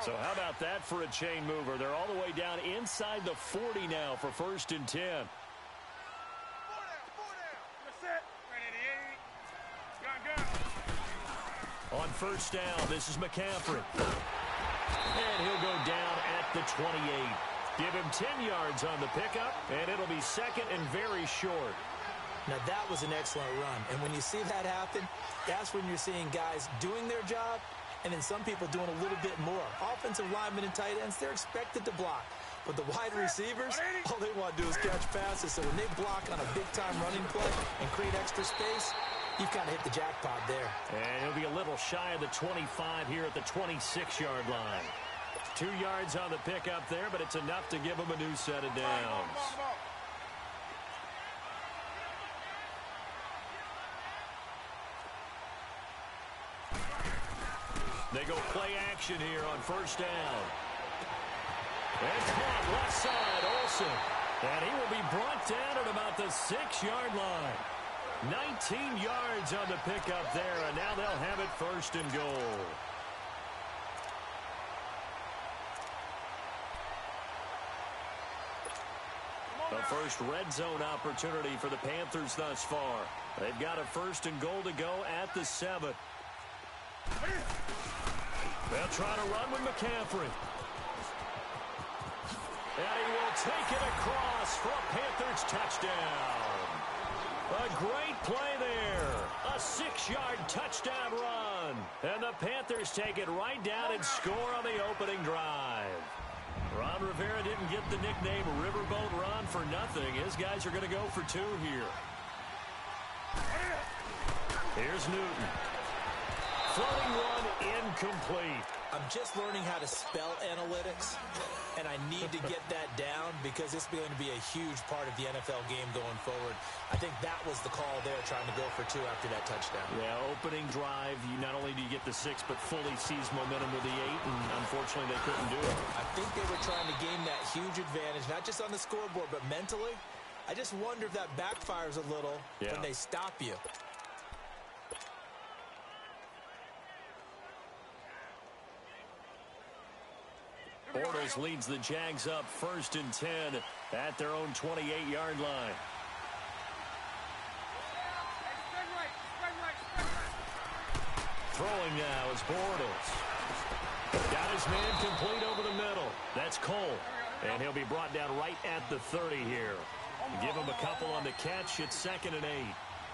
So how about that for a chain mover? They're all the way down inside the 40 now for 1st and 10. On 1st down, this is McCaffrey. And he'll go down at the 28. Give him 10 yards on the pickup, and it'll be 2nd and very short. Now, that was an excellent run. And when you see that happen, that's when you're seeing guys doing their job and then some people doing a little bit more. Offensive linemen and tight ends, they're expected to block. But the wide receivers, all they want to do is catch passes. So when they block on a big-time running play and create extra space, you've kind of hit the jackpot there. And he'll be a little shy of the 25 here at the 26-yard line. 2 yards on the pickup there, but it's enough to give him a new set of downs. They go play action here on 1st down. And caught left side, Olsen. And he will be brought down at about the 6-yard line. 19 yards on the pickup there, and now they'll have it 1st and goal. The first red zone opportunity for the Panthers thus far. They've got a 1st and goal to go at the 7. They'll try to run with McCaffrey. And he will take it across for a Panthers touchdown. A great play there. A 6-yard touchdown run. And the Panthers take it right down and score on the opening drive. Ron Rivera didn't get the nickname Riverboat Ron for nothing. His guys are going to go for 2 here. Here's Newton. Floating one incomplete. I'm just learning how to spell analytics, and I need to get that down because it's going to be a huge part of the NFL game going forward. I think that was the call there, trying to go for 2 after that touchdown. Yeah, opening drive, you not only do you get the 6, but fully seized momentum with the 8, and unfortunately they couldn't do it. I think they were trying to gain that huge advantage, not just on the scoreboard, but mentally. I just wonder if that backfires a little when they stop you. Bortles leads the Jags up 1st and 10 at their own 28-yard line. Throwing now is Bortles. Got his man complete over the middle. That's Cole. And he'll be brought down right at the 30 here. Give him a couple on the catch. It's 2nd and 8.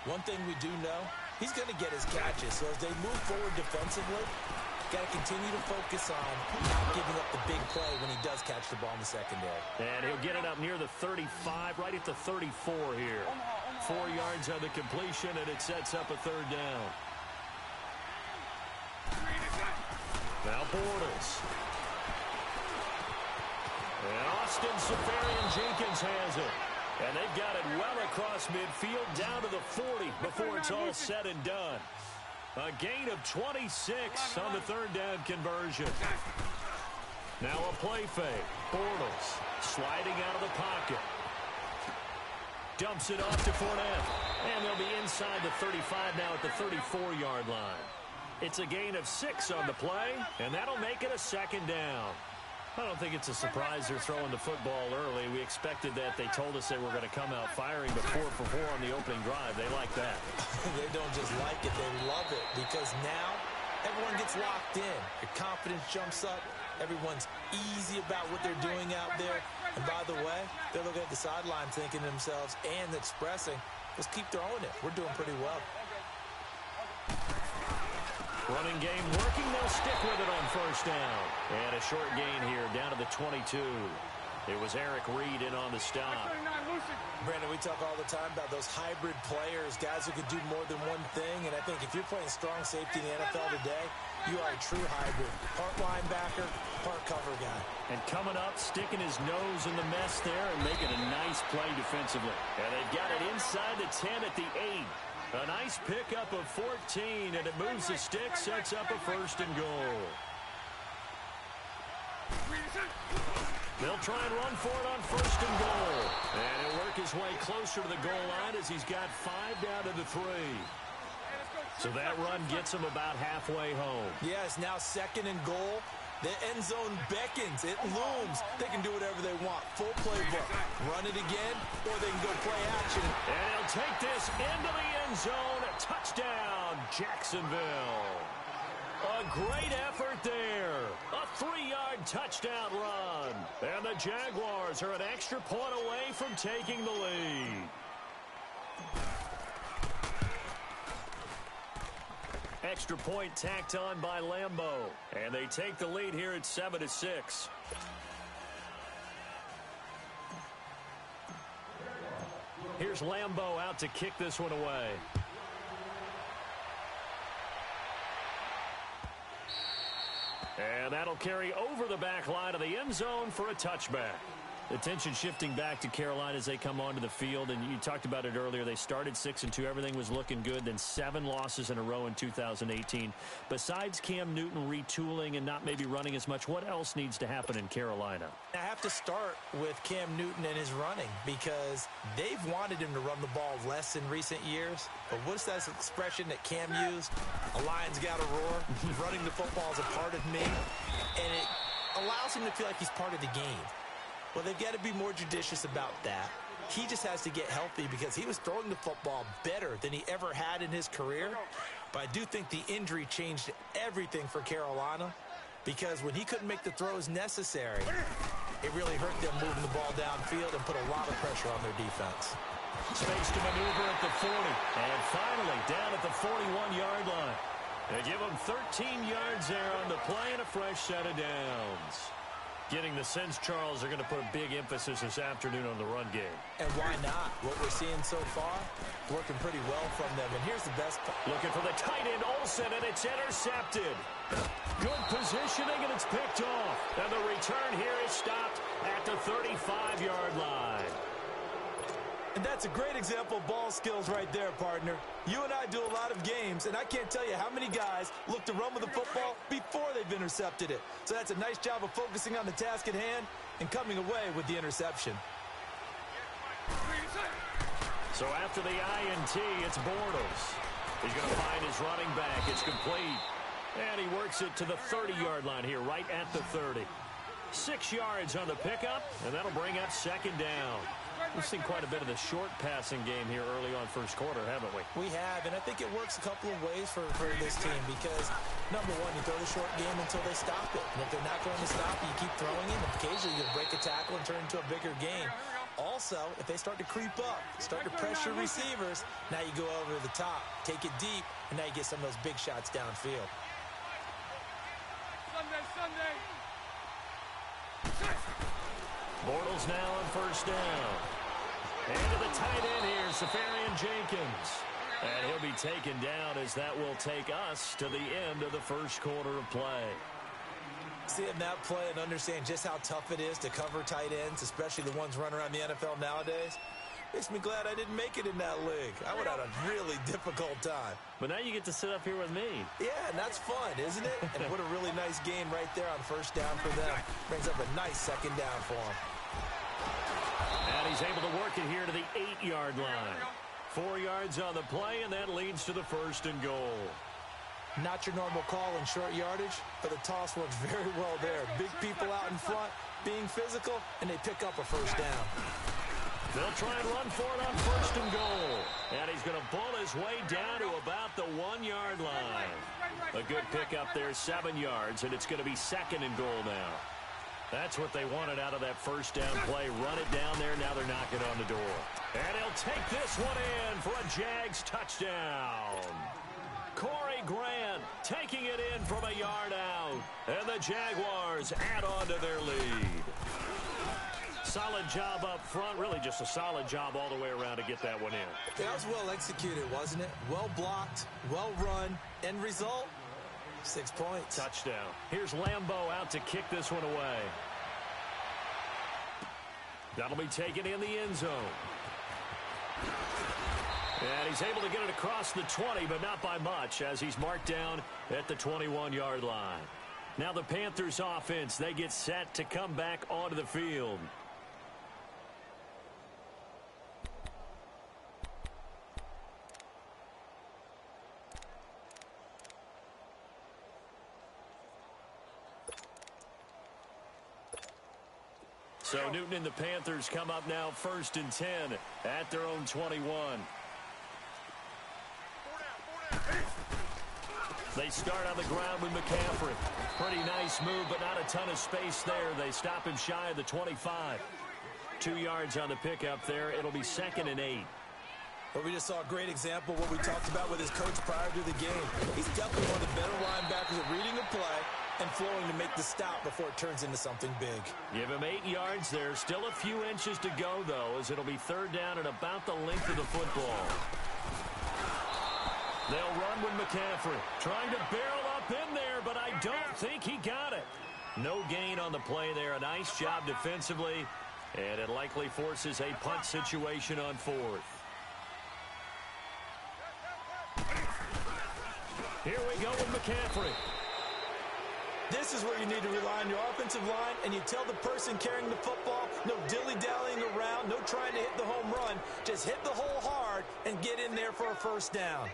One thing we do know, he's going to get his catches. So as they move forward defensively, got to continue to focus on not giving up the big play when he does catch the ball in the secondary. And he'll get it up near the 35, right at the 34 here. 4 yards on the completion, and it sets up a 3rd down. Now Bortles. And Austin Seferian-Jenkins has it. And they've got it well across midfield down to the 40 before it's all said and done. A gain of 26 on the 3rd down conversion. Now a play fake. Bortles sliding out of the pocket. Dumps it off to Fournette. And they'll be inside the 35 now at the 34-yard line. It's a gain of 6 on the play, and that'll make it a 2nd down. I don't think it's a surprise they're throwing the football early. We expected that. They told us they were going to come out firing, but 4 for 4 on the opening drive. They like that. They don't just like it. They love it because now everyone gets locked in. Your confidence jumps up. Everyone's easy about what they're doing out there. And by the way, they're looking at the sideline thinking to themselves and expressing, let's keep throwing it. We're doing pretty well. Running game working. They'll stick with it on 1st down. And a short gain here down to the 22. It was Eric Reed in on the stop. Brandon, we talk all the time about those hybrid players, guys who can do more than one thing. And I think if you're playing strong safety in the NFL today, you are a true hybrid. Part linebacker, part cover guy. And coming up, sticking his nose in the mess there and making a nice play defensively. And they've got it inside the 10 at the 8. A nice pickup of 14, and it moves the stick, sets up a 1st and goal. They'll try and run for it on 1st and goal. And he'll work his way closer to the goal line as he's got 5 down to the 3. So that run gets him about halfway home. Yeah, it's now 2nd and goal. The end zone beckons. It looms. They can do whatever they want. Full playbook. Run it again, or they can go play action. And he'll take this into the end zone. Touchdown, Jacksonville. A great effort there. A 3-yard touchdown run. And the Jaguars are an extra point away from taking the lead. Extra point tacked on by Lambeau. And they take the lead here at 7-6. Here's Lambeau out to kick this one away. And that'll carry over the back line of the end zone for a touchback. Attention shifting back to Carolina as they come onto the field, and you talked about it earlier. They started 6-2. Everything was looking good. Then 7 losses in a row in 2018. Besides Cam Newton retooling and not maybe running as much, what else needs to happen in Carolina? I have to start with Cam Newton and his running because they've wanted him to run the ball less in recent years. But what's that expression that Cam used? A lion's got to roar. Running the football is a part of me, and it allows him to feel like he's part of the game. Well, they've got to be more judicious about that. He just has to get healthy because he was throwing the football better than he ever had in his career. But I do think the injury changed everything for Carolina because when he couldn't make the throws necessary, it really hurt them moving the ball downfield and put a lot of pressure on their defense. Space to maneuver at the 40. And finally, down at the 41-yard line. They give him 13 yards there on the play and a fresh set of downs. Getting the sense, Charles, they're going to put a big emphasis this afternoon on the run game. And why not? What we're seeing so far, working pretty well from them. And here's the best part. Looking for the tight end, Olsen, and it's intercepted. Good positioning, and it's picked off. And the return here is stopped at the 35-yard line. And that's a great example of ball skills right there, partner. You and I do a lot of games, and I can't tell you how many guys look to run with the football before they've intercepted it. So that's a nice job of focusing on the task at hand and coming away with the interception. So after the INT, it's Bortles. He's going to find his running back. It's complete. And he works it to the 30-yard line here, right at the 30. 6 yards on the pickup, and that'll bring up second down. We've seen quite a bit of the short passing game here early on first quarter, haven't we? We have, and I think it works a couple of ways for this team because, number one, you throw the short game until they stop it. And if they're not going to stop it, you keep throwing it. And occasionally you'll break a tackle and turn into a bigger game. Also, if they start to creep up, start to pressure receivers, now you go over the top, take it deep, and now you get some of those big shots downfield. Sunday. Bortles now on first down. And to the tight end here, Safarian Jenkins. And he'll be taken down as that will take us to the end of the first quarter of play. Seeing that play and understand just how tough it is to cover tight ends, especially the ones running around the NFL nowadays, makes me glad I didn't make it in that league. I would have had a really difficult time. But now you get to sit up here with me. Yeah, and that's fun, isn't it? And what a really nice game right there on first down for them. Brings up a nice second down for them. And he's able to work it here to the 8-yard line. 4 yards on the play, and that leads to the first and goal. Not your normal call in short yardage, but the toss works very well there. Big people out in front, being physical, and they pick up a first down. They'll try and run for it on first and goal. And he's going to bull his way down to about the 1-yard line. A good pickup there, 7 yards, and it's going to be second and goal now. That's what they wanted out of that first down play. Run it down there. Now they're knocking on the door. And he'll take this one in for a Jags touchdown. Corey Grant taking it in from a yard out. And the Jaguars add on to their lead. Solid job up front. Really just a solid job all the way around to get that one in. That was well executed, wasn't it? Well blocked, well run. End result, 6 points. Touchdown. Here's Lambeau out to kick this one away. That'll be taken in the end zone. And he's able to get it across the 20, but not by much, as he's marked down at the 21-yard line. Now the Panthers offense, they get set to come back onto the field. So Newton and the Panthers come up now 1st and 10 at their own 21. They start on the ground with McCaffrey. Pretty nice move, but not a ton of space there. They stop him shy of the 25. 2 yards on the pickup there. It'll be 2nd and 8. Well, we just saw a great example of what we talked about with his coach prior to the game. He's definitely one of the better linebackers at reading a play and flowing to make the stop before it turns into something big. Give him 8 yards there. Still a few inches to go, though, as it'll be 3rd down and about the length of the football. They'll run with McCaffrey. Trying to barrel up in there, but I don't think he got it. No gain on the play there. A nice job defensively, and it likely forces a punt situation on 4th. Here we go with McCaffrey. This is where you need to rely on your offensive line, and you tell the person carrying the football, no dilly-dallying around, no trying to hit the home run. Just hit the hole hard and get in there for a 1st down.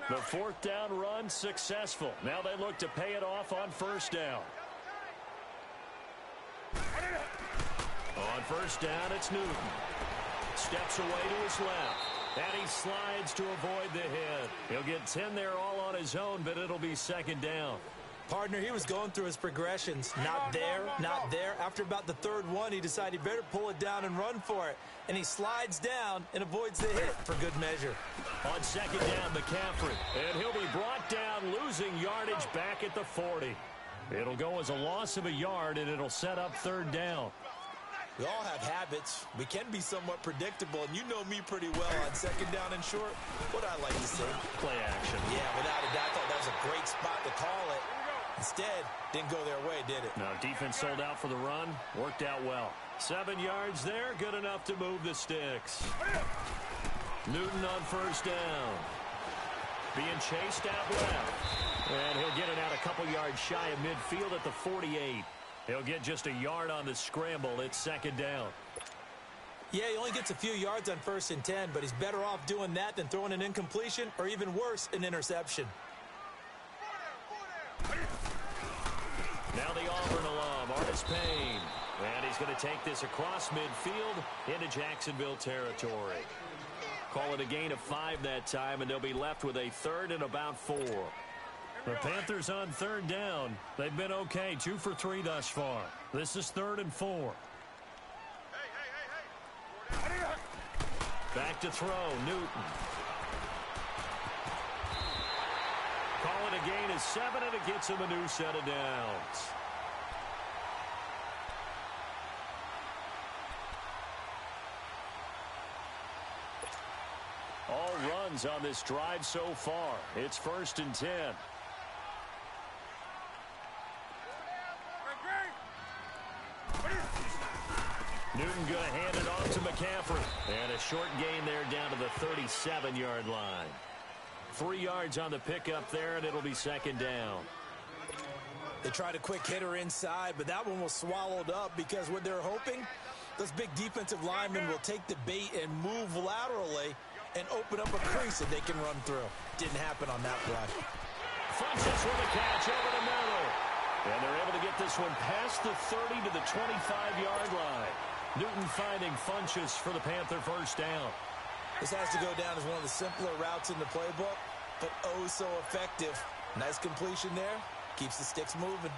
The 4th down run successful. Now they look to pay it off on 1st down. On 1st down, it's Newton. Steps away to his left. And he slides to avoid the hit. He'll get 10 there all on his own, but it'll be 2nd down. Partner, he was going through his progressions. Not there, not there. After about the 3rd one, he decided he better pull it down and run for it. And he slides down and avoids the hit for good measure. On 2nd down, McCaffrey. And he'll be brought down, losing yardage back at the 40. It'll go as a loss of a yard, and it'll set up 3rd down. We all have habits. We can be somewhat predictable, and you know me pretty well on 2nd down and short. What I like to say? Play action. Yeah, without a doubt. I thought that was a great spot to call it. Instead, didn't go their way, did it? No, defense sold out for the run. Worked out well. 7 yards there, good enough to move the sticks. Newton on 1st down. Being chased out left. And he'll get it out a couple yards shy of midfield at the 48. He'll get just a yard on the scramble. It's 2nd down. Yeah, he only gets a few yards on 1st and 10, but he's better off doing that than throwing an incompletion or even worse, an interception. Now the Auburn alum, Artis Payne. And he's going to take this across midfield into Jacksonville territory. Call it a gain of 5 that time, and they'll be left with a 3rd and about 4. The Panthers on 3rd down. They've been okay, 2 for 3 thus far. This is 3rd and 4. Back to throw, Newton. Call it a gain of 7, and it gets him a new set of downs. All runs on this drive so far. It's 1st and 10. Newton going to hand it off to McCaffrey. And a short gain there down to the 37-yard line. 3 yards on the pickup there, and it'll be 2nd down. They tried a quick hitter inside, but that one was swallowed up because what they're hoping, those big defensive linemen will take the bait and move laterally and open up a crease that they can run through. Didn't happen on that play. Funches with a catch over the middle. And they're able to get this one past the 30 to the 25-yard line. Newton finding Funches for the Panther 1st down. This has to go down as one of the simpler routes in the playbook, but oh so effective. Nice completion there. Keeps the sticks moving.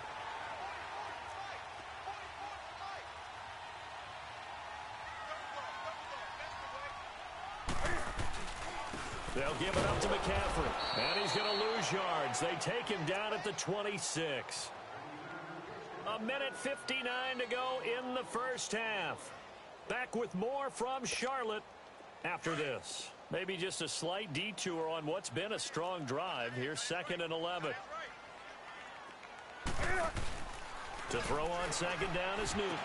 They'll give it up to McCaffrey. And he's going to lose yards. They take him down at the 26. 1:59 to go in the 1st half. Back with more from Charlotte after this. Maybe just a slight detour on what's been a strong drive. Here's 2nd and 11. To throw on 2nd down is Newton.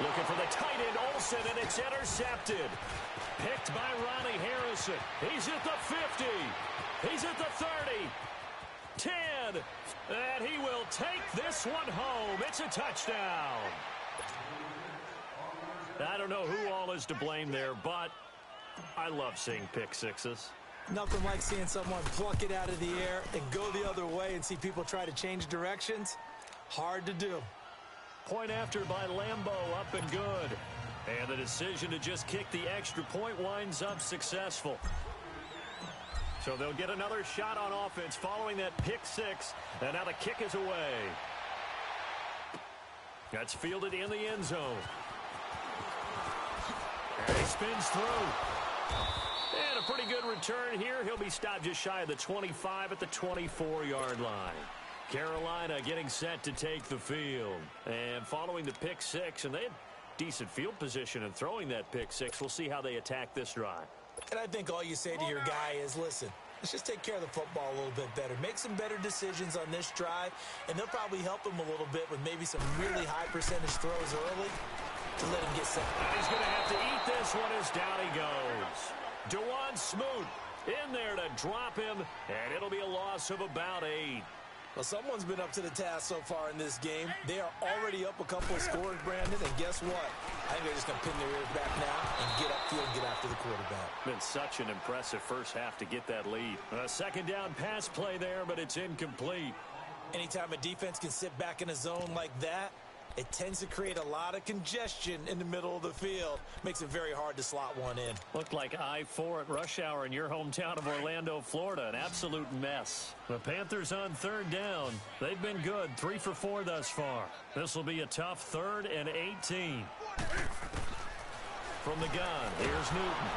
Looking for the tight end, Olsen, and it's intercepted. Picked by Ronnie Harrison. He's at the 50. He's at the 30. 10. And he will take this one home. It's a touchdown. I don't know who all is to blame there, but I love seeing pick sixes. Nothing like seeing someone pluck it out of the air and go the other way and see people try to change directions. Hard to do. Point after by Lambo, up and good. And the decision to just kick the extra point winds up successful. So they'll get another shot on offense following that pick six. And now the kick is away. That's fielded in the end zone. And he spins through. And a pretty good return here. He'll be stopped just shy of the 25 at the 24-yard line. Carolina getting set to take the field. And following the pick six, and they had decent field position in throwing that pick six. We'll see how they attack this drive. And I think all you say to your guy is, listen, let's just take care of the football a little bit better. Make some better decisions on this drive, and they'll probably help him a little bit with maybe some really high percentage throws early to let him get set. And he's going to have to eat this one as down he goes. DeJuan Smoot in there to drop him, and it'll be a loss of about 8. Well, someone's been up to the task so far in this game. They are already up a couple of scores, Brandon, and guess what? I think they're just going to pin their ears back now and get upfield and get after the quarterback. Been such an impressive first half to get that lead. A second down pass play there, but it's incomplete. Anytime a defense can sit back in a zone like that, it tends to create a lot of congestion in the middle of the field. Makes it very hard to slot one in. Looked like I-4 at rush hour in your hometown of Orlando, Florida. An absolute mess. The Panthers on third down. They've been good, 3 for 4 thus far. This will be a tough 3rd and 18. From the gun, here's Newton.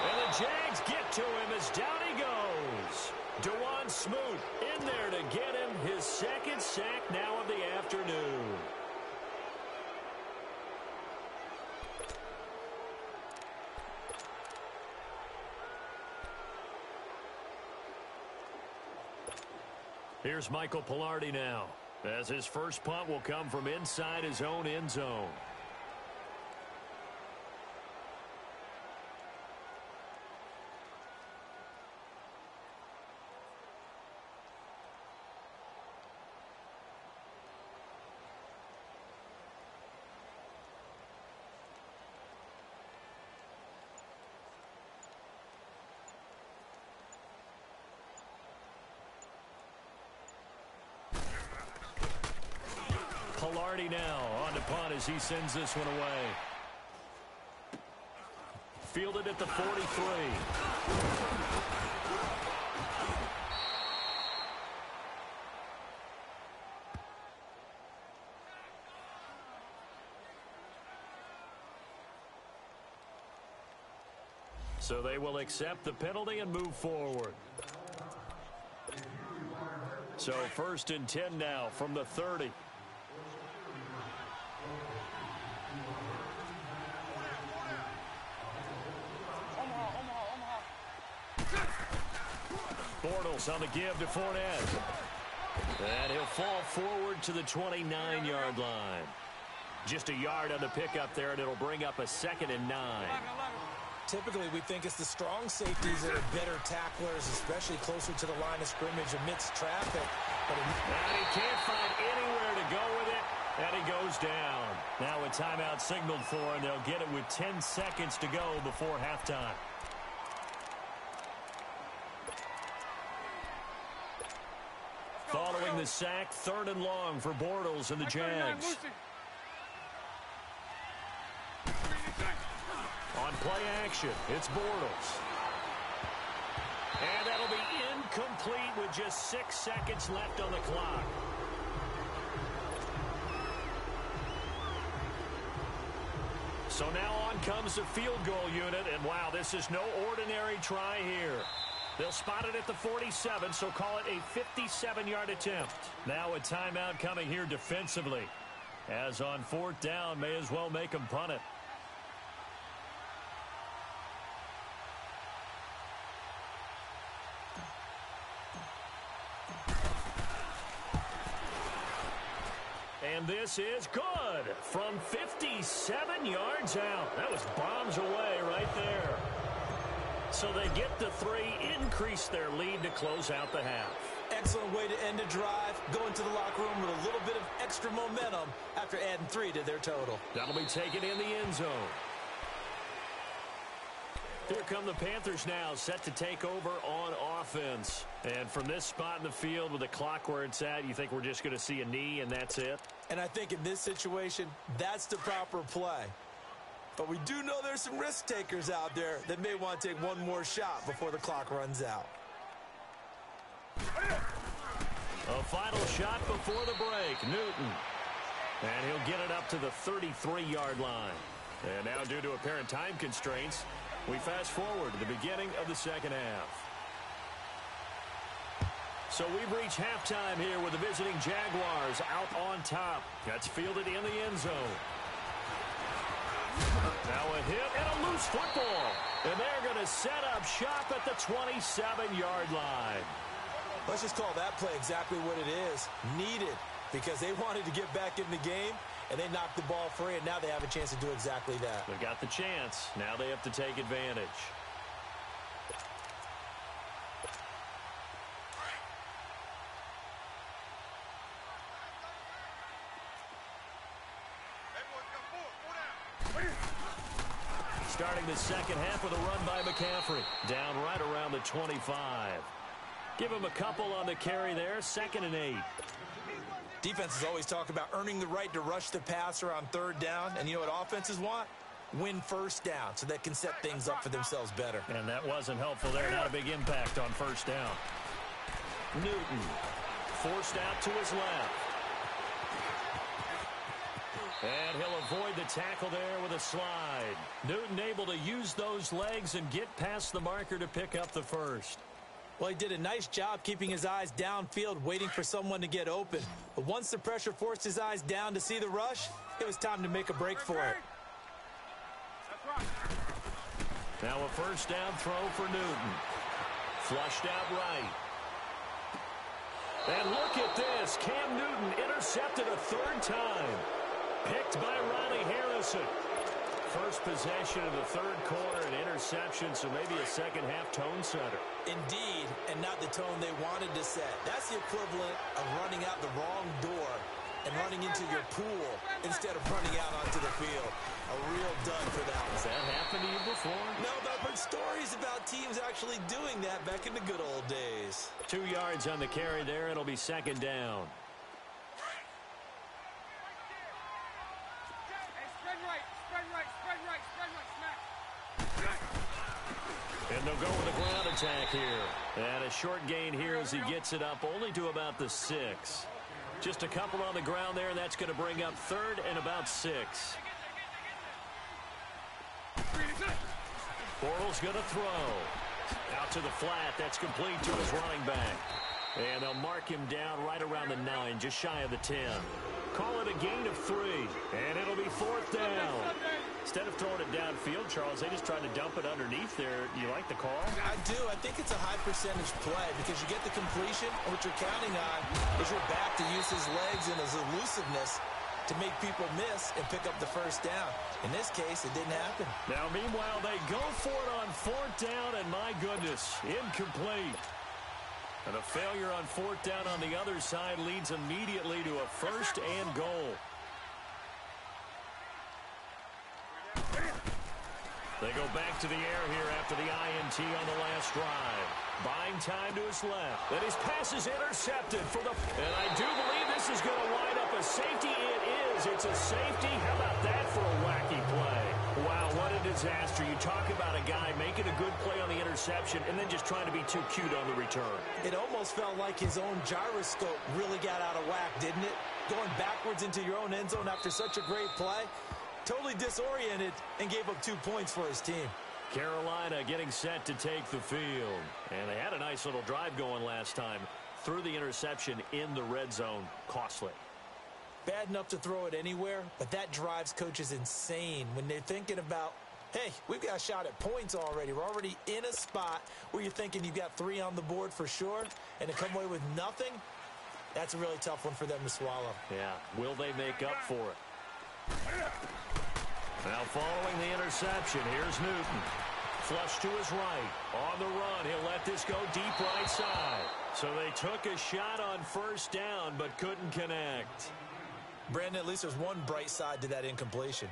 And the Jags get to him as down he goes. DeJuan Smoot in there to get him his second sack now of the afternoon. Here's Michael Pilardi now, as his first punt will come from inside his own end zone. Pilardi now on the punt as he sends this one away. Fielded at the 43. So they will accept the penalty and move forward. So 1st and 10 now from the 30. Bortles on the give to Fournette. And he'll fall forward to the 29-yard line. Just a yard on the pickup there, and it'll bring up a 2nd and 9. Typically, we think it's the strong safeties that are better tacklers, especially closer to the line of scrimmage amidst traffic. And he can't find anywhere to go with it, and he goes down. Now a timeout signaled for, and they'll get it with 10 seconds to go before halftime. Following the sack, 3rd and long for Bortles and the Jags. On play action, it's Bortles. And that'll be incomplete with just 6 seconds left on the clock. So now on comes the field goal unit, and wow, this is no ordinary try here. They'll spot it at the 47, so call it a 57-yard attempt. Now a timeout coming here defensively. As on 4th down, may as well make them punt it. And this is good from 57 yards out. That was bombs away right there. So they get the 3, increase their lead to close out the half. Excellent way to end a drive. Go into the locker room with a little bit of extra momentum after adding 3 to their total. That'll be taken in the end zone. Here come the Panthers now, set to take over on offense. And from this spot in the field with the clock where it's at, you think we're just going to see a knee and that's it? And I think in this situation, that's the proper play. But we do know there's some risk takers out there that may want to take one more shot before the clock runs out. A final shot before the break, Newton. And he'll get it up to the 33-yard line. And now due to apparent time constraints, we fast forward to the beginning of the second half. So we've reached halftime here with the visiting Jaguars out on top. That's fielded in the end zone. Now a hit and a loose football. And they're going to set up shop at the 27-yard line. Let's just call that play exactly what it is. Needed, because they wanted to get back in the game, and they knocked the ball free, and now they have a chance to do exactly that. They've got the chance. Now they have to take advantage. Starting the second half with a run by McCaffrey. Down right around the 25. Give him a couple on the carry there. 2nd and 8. Defenses always talk about earning the right to rush the passer on 3rd down. And you know what offenses want? Win 1st down so they can set things up for themselves better. And that wasn't helpful there. Not a big impact on 1st down. Newton forced out to his left. And he'll avoid the tackle there with a slide. Newton able to use those legs and get past the marker to pick up the 1st. Well, he did a nice job keeping his eyes downfield, waiting for someone to get open. But once the pressure forced his eyes down to see the rush, it was time to make a break for it. Now a 1st down throw for Newton. Flushed out right. And look at this. Cam Newton intercepted a 3rd time. Picked by Ronnie Harrison. First possession of the 3rd quarter, an interception, so maybe a second-half tone setter. Indeed, and not the tone they wanted to set. That's the equivalent of running out the wrong door and running into your pool instead of running out onto the field. A real dud for that one. Has that happened to you before? No, but I've heard stories about teams actually doing that back in the good old days. 2 yards on the carry there. It'll be 2nd down. And they'll go with a ground attack here. And a short gain here as he gets it up only to about the 6. Just a couple on the ground there, and that's going to bring up 3rd and about 6. Bortles going to throw. Out to the flat. That's complete to his running back. And they'll mark him down right around the 9, just shy of the 10. Call it a gain of 3. And it'll be 4th down. Instead of throwing it downfield, Charles, they just tried to dump it underneath there. You like the call? I do. I think it's a high percentage play because you get the completion, and what you're counting on is your back to use his legs and his elusiveness to make people miss and pick up the 1st down. In this case, it didn't happen. Now, meanwhile, they go for it on 4th down, and my goodness, incomplete. And a failure on 4th down on the other side leads immediately to a 1st and goal. They go back to the air here after the INT on the last drive. Buying time to his left. And his pass is intercepted for the... And I do believe this is going to wind up a safety. It is. It's a safety. How about that for a wacky play? Wow, what a disaster. You talk about a guy making a good play on the interception and then just trying to be too cute on the return. It almost felt like his own gyroscope really got out of whack, didn't it? Going backwards into your own end zone after such a great play. Totally disoriented and gave up 2 points for his team. Carolina getting set to take the field. And they had a nice little drive going last time. Threw the interception in the red zone. Costly. Bad enough to throw it anywhere, but that drives coaches insane when they're thinking about, hey, we've got a shot at points already. We're already in a spot where you're thinking you've got 3 on the board for sure, and to come away with nothing, that's a really tough one for them to swallow. Yeah, will they make up for it? Now following the interception, here's Newton. Flush to his right. On the run, he'll let this go deep right side. So they took a shot on 1st down, but couldn't connect. Brandon, at least there's one bright side to that incompletion.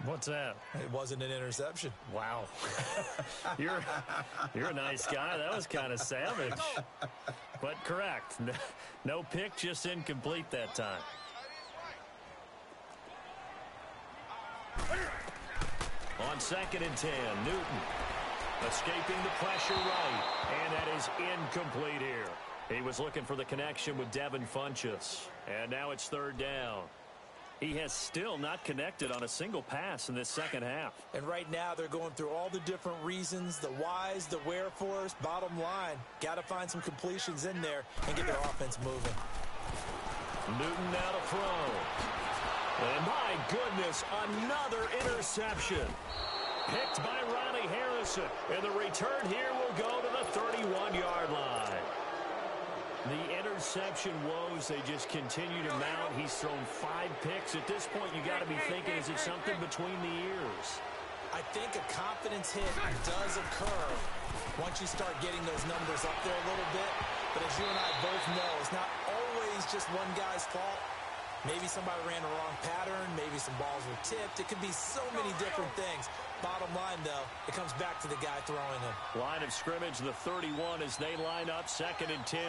What's that? It wasn't an interception. Wow. You're a nice guy. That was kind of savage. But correct. No pick, just incomplete that time. On 2nd and 10, Newton escaping the pressure right. And that is incomplete here. He was looking for the connection with Devin Funchess. And now it's 3rd down. He has still not connected on a single pass in this second half. And right now they're going through all the different reasons, the whys, the wherefores. Bottom line, got to find some completions in there and get their offense moving. Newton now to throw. And my goodness, another interception. Picked by Ronnie Harrison. And the return here will go to the 31-yard line. The interception woes, they just continue to mount. He's thrown 5 picks. At this point, you got to be thinking, is it something between the ears? I think a confidence hit does occur once you start getting those numbers up there a little bit. But as you and I both know, it's not always just one guy's fault. Maybe somebody ran the wrong pattern. Maybe some balls were tipped. It could be so many different things. Bottom line, though, it comes back to the guy throwing them. Line of scrimmage, the 31 as they line up 2nd and 10.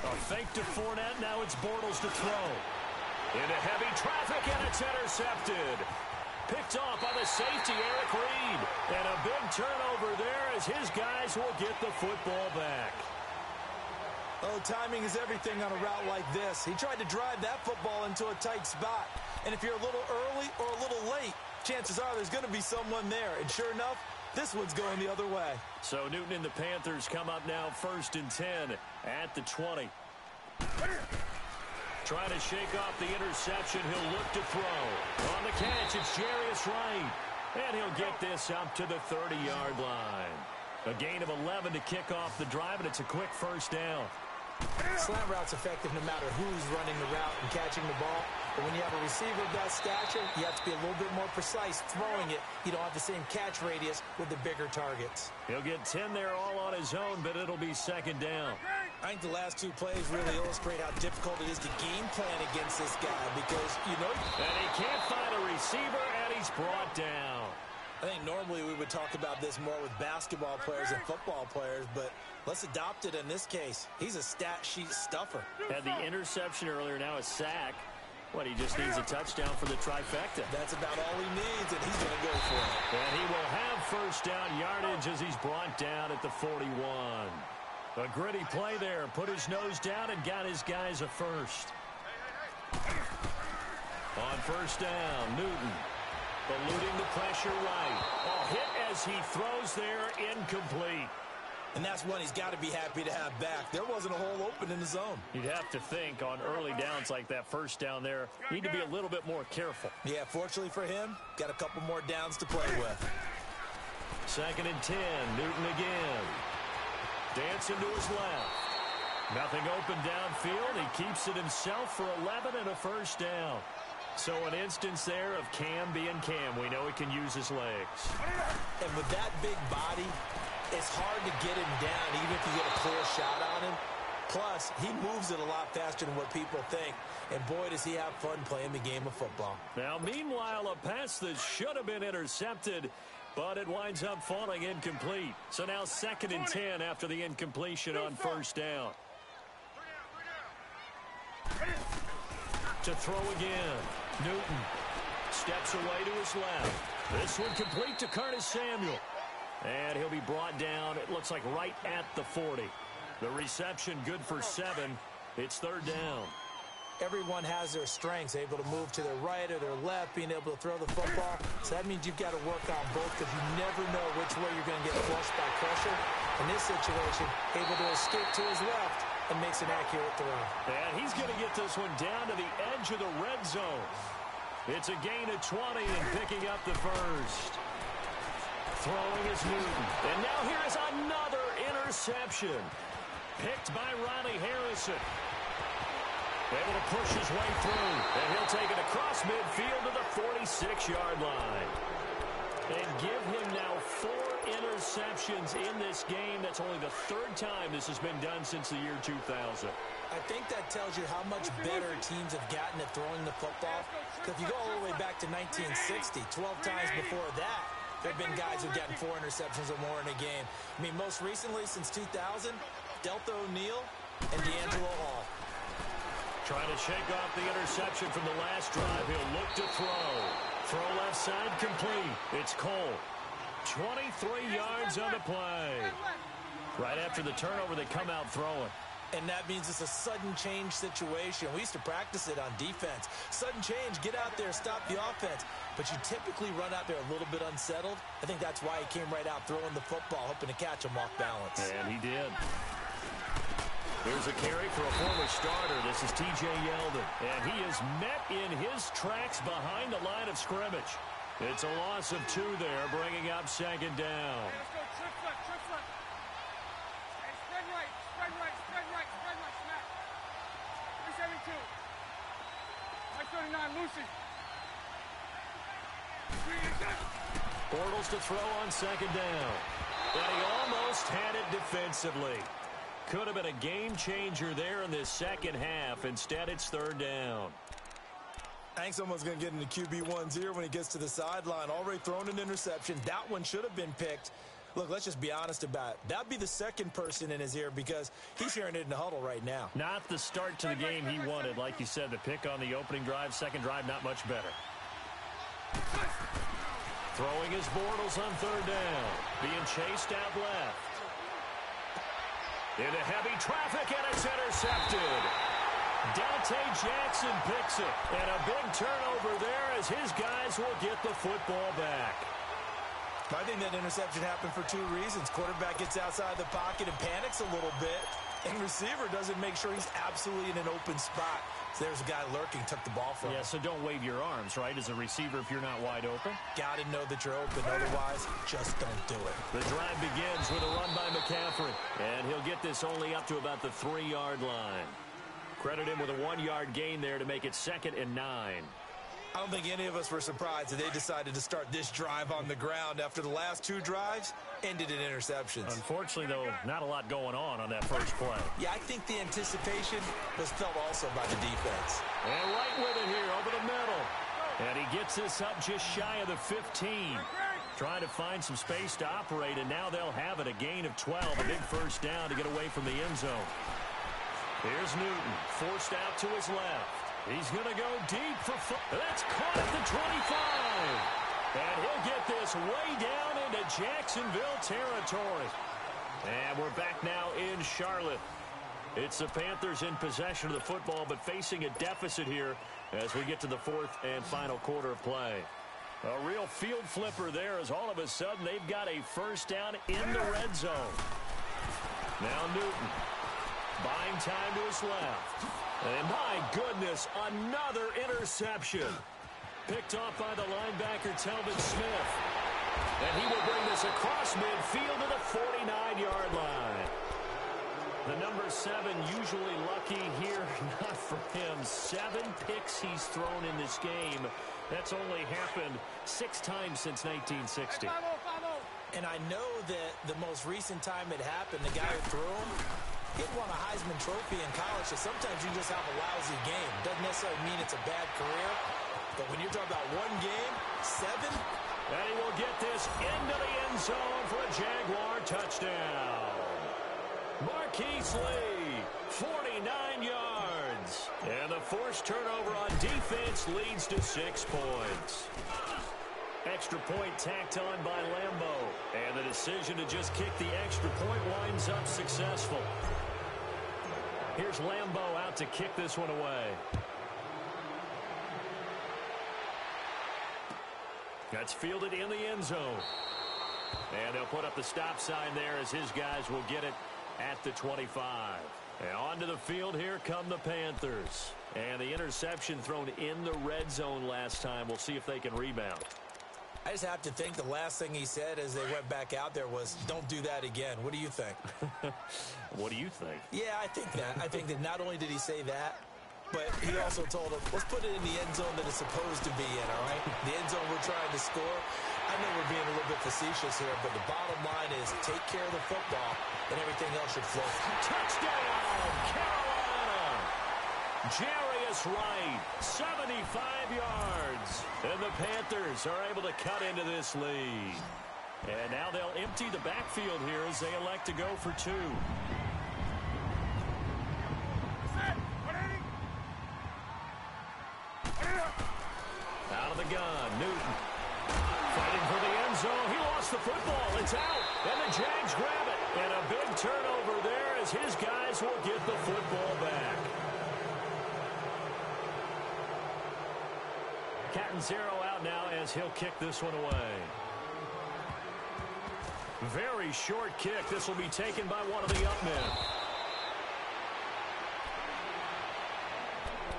A fake to Fournette. Now it's Bortles to throw. Into heavy traffic, and it's intercepted. Picked off by the safety, Eric Reed. And a big turnover there as his guys will get the football back. Oh, timing is everything on a route like this. He tried to drive that football into a tight spot. And if you're a little early or a little late, chances are there's going to be someone there. And sure enough, this one's going the other way. So Newton and the Panthers come up now 1st and 10 at the 20. Trying to shake off the interception. He'll look to throw. On the catch, it's Jarius Wright. And he'll get this up to the 30-yard line. A gain of 11 to kick off the drive, and it's a quick 1st down. Slant route's effective no matter who's running the route and catching the ball. But when you have a receiver of that stature, you have to be a little bit more precise throwing it. You don't have the same catch radius with the bigger targets. He'll get 10 there all on his own, but it'll be 2nd down. I think the last 2 plays really illustrate how difficult it is to game plan against this guy because, you know... And he can't find a receiver, and he's brought down. I think normally we would talk about this more with basketball players and football players, but let's adopt it in this case. He's a stat sheet stuffer. Had the interception earlier, now a sack. What, he just needs a touchdown for the trifecta. That's about all he needs, and he's going to go for it. And he will have 1st down yardage as he's brought down at the 41. A gritty play there. Put his nose down and got his guys a first. On 1st down, Newton. Eluding the pressure right. A hit as he throws there, incomplete. And that's one he's got to be happy to have back. There wasn't a hole open in the zone. You'd have to think on early downs like that 1st down there, need to be a little bit more careful. Yeah, fortunately for him, got a couple more downs to play with. 2nd and 10, Newton again. Dancing to his left. Nothing open downfield. He keeps it himself for 11 and a 1st down. So an instance there of Cam being Cam. We know he can use his legs. And with that big body, it's hard to get him down even if you get a clear shot on him. Plus, he moves it a lot faster than what people think. And boy, does he have fun playing the game of football. Now, meanwhile, a pass that should have been intercepted, but it winds up falling incomplete. So now 2nd and 10 after the incompletion on 1st down. To throw again. Newton steps away to his left. This one complete to Curtis Samuel. And he'll be brought down, it looks like right at the 40. The reception good for 7. It's 3rd down. Everyone has their strengths, able to move to their right or their left, being able to throw the football. So that means you've got to work on both because you never know which way you're going to get flushed by pressure. In this situation, able to escape to his left and makes an accurate throw. And he's going to get this one down to the edge of the red zone. It's a gain of 20 and picking up the first. Throwing is Newton. And now here is another interception. Picked by Ronnie Harrison. Able to push his way through. And he'll take it across midfield to the 46-yard line. And give him now 4 interceptions in this game. That's only the third time this has been done since the year 2000. I think that tells you how much better teams have gotten at throwing the football. Because if you go all the way back to 1960, 12 times before that, there have been guys who've gotten 4 interceptions or more in a game. I mean, most recently, since 2000, Delta O'Neal and D'Angelo Hall. Trying to shake off the interception from the last drive. He'll look to throw. Throw left side complete. It's Cole. 23 yards on the play. Right after the turnover, they come out throwing. And that means it's a sudden change situation. We used to practice it on defense. Sudden change, get out there, stop the offense. But you typically run out there a little bit unsettled. I think that's why he came right out throwing the football, hoping to catch him off balance. And he did. Here's a carry for a former starter. This is T.J. Yeldon. And he is met in his tracks behind the line of scrimmage. It's a loss of 2 there, bringing up second down. Hey, let's go. Trick foot, trick foot. Hey, spread right, spread right, spread right, spread right, snap. 372. 539, Lucy. Bortles to throw on second down. And he almost had it defensively. Could have been a game changer there in this second half. Instead, it's third down. I think someone's going to get into QB1's here when he gets to the sideline. Already thrown an interception. That one should have been picked. Look, let's just be honest about it. That would be the second person in his ear because he's hearing it in the huddle right now. Not the start to the game he wanted. Like you said, the pick on the opening drive, second drive, not much better. Throwing his Bortles on third down. Being chased out left. Into heavy traffic, and it's intercepted. Dante Jackson picks it. And a big turnover there as his guys will get the football back. I think that interception happened for 2 reasons. Quarterback gets outside the pocket and panics a little bit. And receiver doesn't make sure he's absolutely in an open spot. So there's a guy lurking, took the ball from him. Yeah, so don't wave your arms, right, as a receiver if you're not wide open. Got to know that you're open. Otherwise, just don't do it. The drive begins with a run by McCaffrey. And he'll get this only up to about the 3-yard line. Credit him with a 1-yard gain there to make it 2nd and 9. I don't think any of us were surprised that they decided to start this drive on the ground after the last 2 drives ended in interceptions. Unfortunately, though, not a lot going on that first play. Yeah, I think the anticipation was felt also by the defense. And right with it here over the middle. And he gets this up just shy of the 15. Trying to find some space to operate, and now they'll have it. A gain of 12, a big first down to get away from the end zone. Here's Newton, forced out to his left. He's going to go deep for that's caught at the 25. And he'll get this way down into Jacksonville territory. And we're back now in Charlotte. It's the Panthers in possession of the football, but facing a deficit here as we get to the 4th and final quarter of play. A real field flipper there as all of a sudden they've got a first down in the red zone. Now Newton. Buying time to his left. And my goodness, another interception. Picked off by the linebacker, Telvin Smith. And he will bring this across midfield to the 49-yard line. The number 7 usually lucky here. Not for him. 7 picks he's thrown in this game. That's only happened 6 times since 1960. And I know that the most recent time it happened, the guy who threw him, he won a Heisman Trophy in college, so sometimes you just have a lousy game. Doesn't necessarily mean it's a bad career, but when you're talking about 1 game, 7. And he will get this into the end zone for a Jaguar touchdown. Marquise Lee, 49 yards. And the forced turnover on defense leads to 6 points. Extra point tacked on by Lambo. And the decision to just kick the extra point winds up successful. Here's Lambo out to kick this one away. That's fielded in the end zone. And they'll put up the stop sign there as his guys will get it at the 25. And onto the field, here come the Panthers. And the interception thrown in the red zone last time. We'll see if they can rebound. I just have to think the last thing he said as they went back out there was, don't do that again. What do you think? What do you think? Yeah, I think that. I think that not only did he say that, but he also told him, let's put it in the end zone that it's supposed to be in, all right? The end zone we're trying to score. I I know we're being a little bit facetious here, but the bottom line is take care of the football, and everything else should flow. Touchdown, Carolina! Jarius Wright, 75 yards. And the Panthers are able to cut into this lead. And now they'll empty the backfield here as they elect to go for two. Out of the gun, Newton. Fighting for the end zone. He lost the football. It's out. And the Jags grab it. And a big turnover there as his guys will get the football back. Cat and zero out now as he'll kick this one away. Very short kick. This will be taken by one of the up men.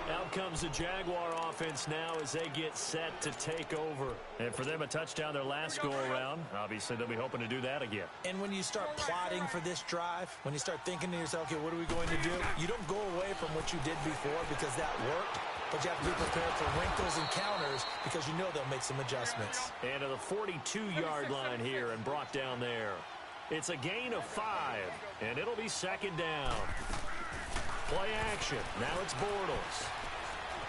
Out comes the Jaguar offense now as they get set to take over. And for them, a touchdown their last go-around. Obviously, they'll be hoping to do that again. And when you start plotting for this drive, when you start thinking to yourself, okay, what are we going to do? You don't go away from what you did before because that worked. But you have to be prepared for wrinkles and counters because you know they'll make some adjustments. And to the 42-yard line here and brought down there. It's a gain of 5, and it'll be second down. Play action. Now it's Bortles.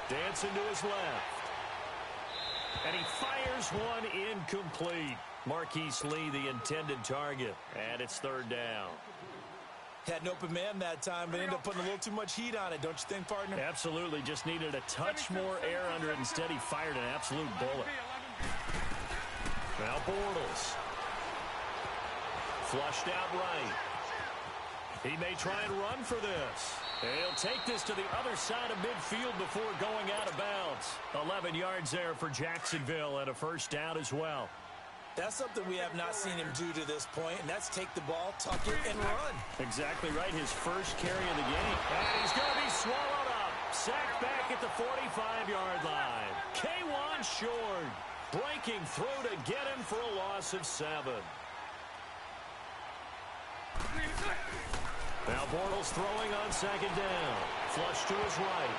Dancing to his left. And he fires one incomplete. Marquise Lee, the intended target. And it's third down. Had an open man that time, but ended up putting a little too much heat on it, don't you think, partner? Absolutely. Just needed a touch more air under it. Instead, he fired an absolute bullet. Now Bortles. Flushed out right. He may try and run for this. And he'll take this to the other side of midfield before going out of bounds. 11 yards there for Jacksonville and a first down as well. That's something we have not seen him do to this point, and that's take the ball, tuck it, and run. Exactly right. His first carry of the game. And he's going to be swallowed up. Sacked back at the 45-yard line. K1 short. Breaking through to get him for a loss of 7. Now Bortles throwing on second down. Flush to his right.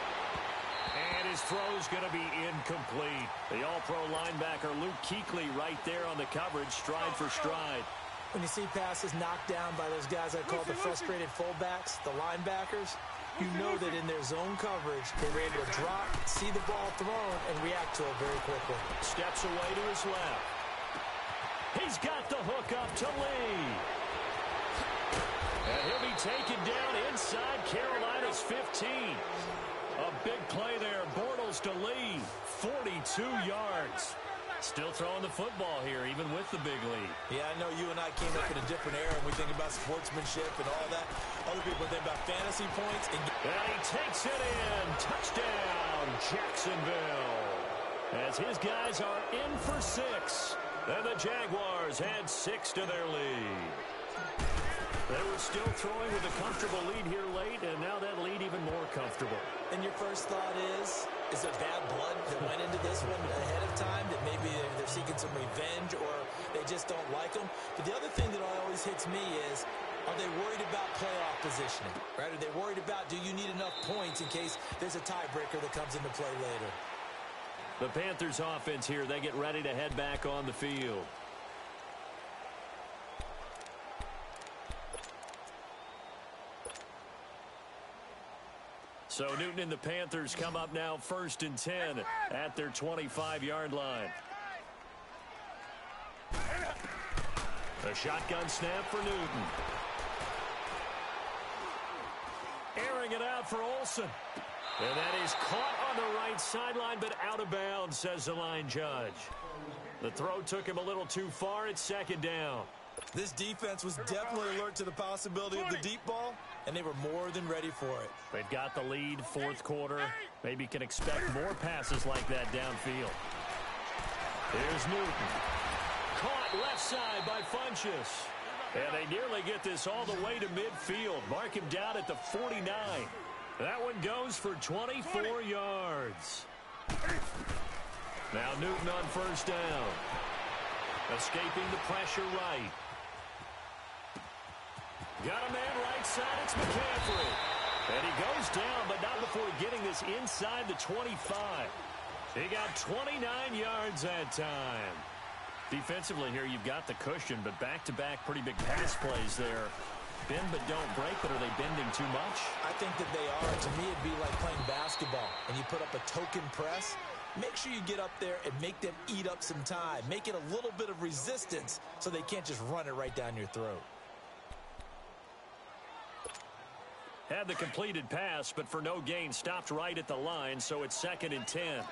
And his throw's going to be incomplete. The all-pro linebacker Luke Kuechly right there on the coverage, stride for stride. When you see passes knocked down by those guys I call the frustrated fullbacks, the linebackers, you know that in their zone coverage, they were able to drop, see the ball thrown, and react to it very quickly. Steps away to his left. He's got the hook up to Lee. And he'll be taken down inside Carolina's 15. A big play there. Bortles to Lee. 42 yards. Still throwing the football here, even with the big lead. Yeah, I know you and I came up in a different era, and we think about sportsmanship and all that. Other people think about fantasy points. And he takes it in. Touchdown, Jacksonville. As his guys are in for 6. And the Jaguars add 6 to their lead. They were still throwing with a comfortable lead here late, and now that lead even more comfortable. And your first thought is there bad blood that went into this one ahead of time, that maybe they're seeking some revenge or they just don't like them? But the other thing that always hits me is, are they worried about playoff positioning? Right? Are they worried about, do you need enough points in case there's a tiebreaker that comes into play later? The Panthers offense here, they get ready to head back on the field. So Newton and the Panthers come up now 1st and 10 at their 25-yard line. A shotgun snap for Newton. Airing it out for Olsen. And that is caught on the right sideline, but out of bounds, says the line judge. The throw took him a little too far. It's second down. This defense was definitely alert to the possibility of the deep ball, and they were more than ready for it. They've got the lead, 4th quarter. Maybe can expect more passes like that downfield. Here's Newton. Caught left side by Funchess. And they nearly get this all the way to midfield. Mark him down at the 49. That one goes for 24 yards. Now Newton on first down. Escaping the pressure right. Got a man right side. It's McCaffrey. And he goes down, but not before getting this inside the 25. He got 29 yards that time. Defensively here, you've got the cushion, but back-to-back pretty big pass plays there. Bend but don't break, but are they bending too much? I think that they are. To me, it'd be like playing basketball, and you put up a token press. Make sure you get up there and make them eat up some time. Make it a little bit of resistance so they can't just run it right down your throat. Had the completed pass, but for no gain, stopped right at the line, so it's 2nd and 10.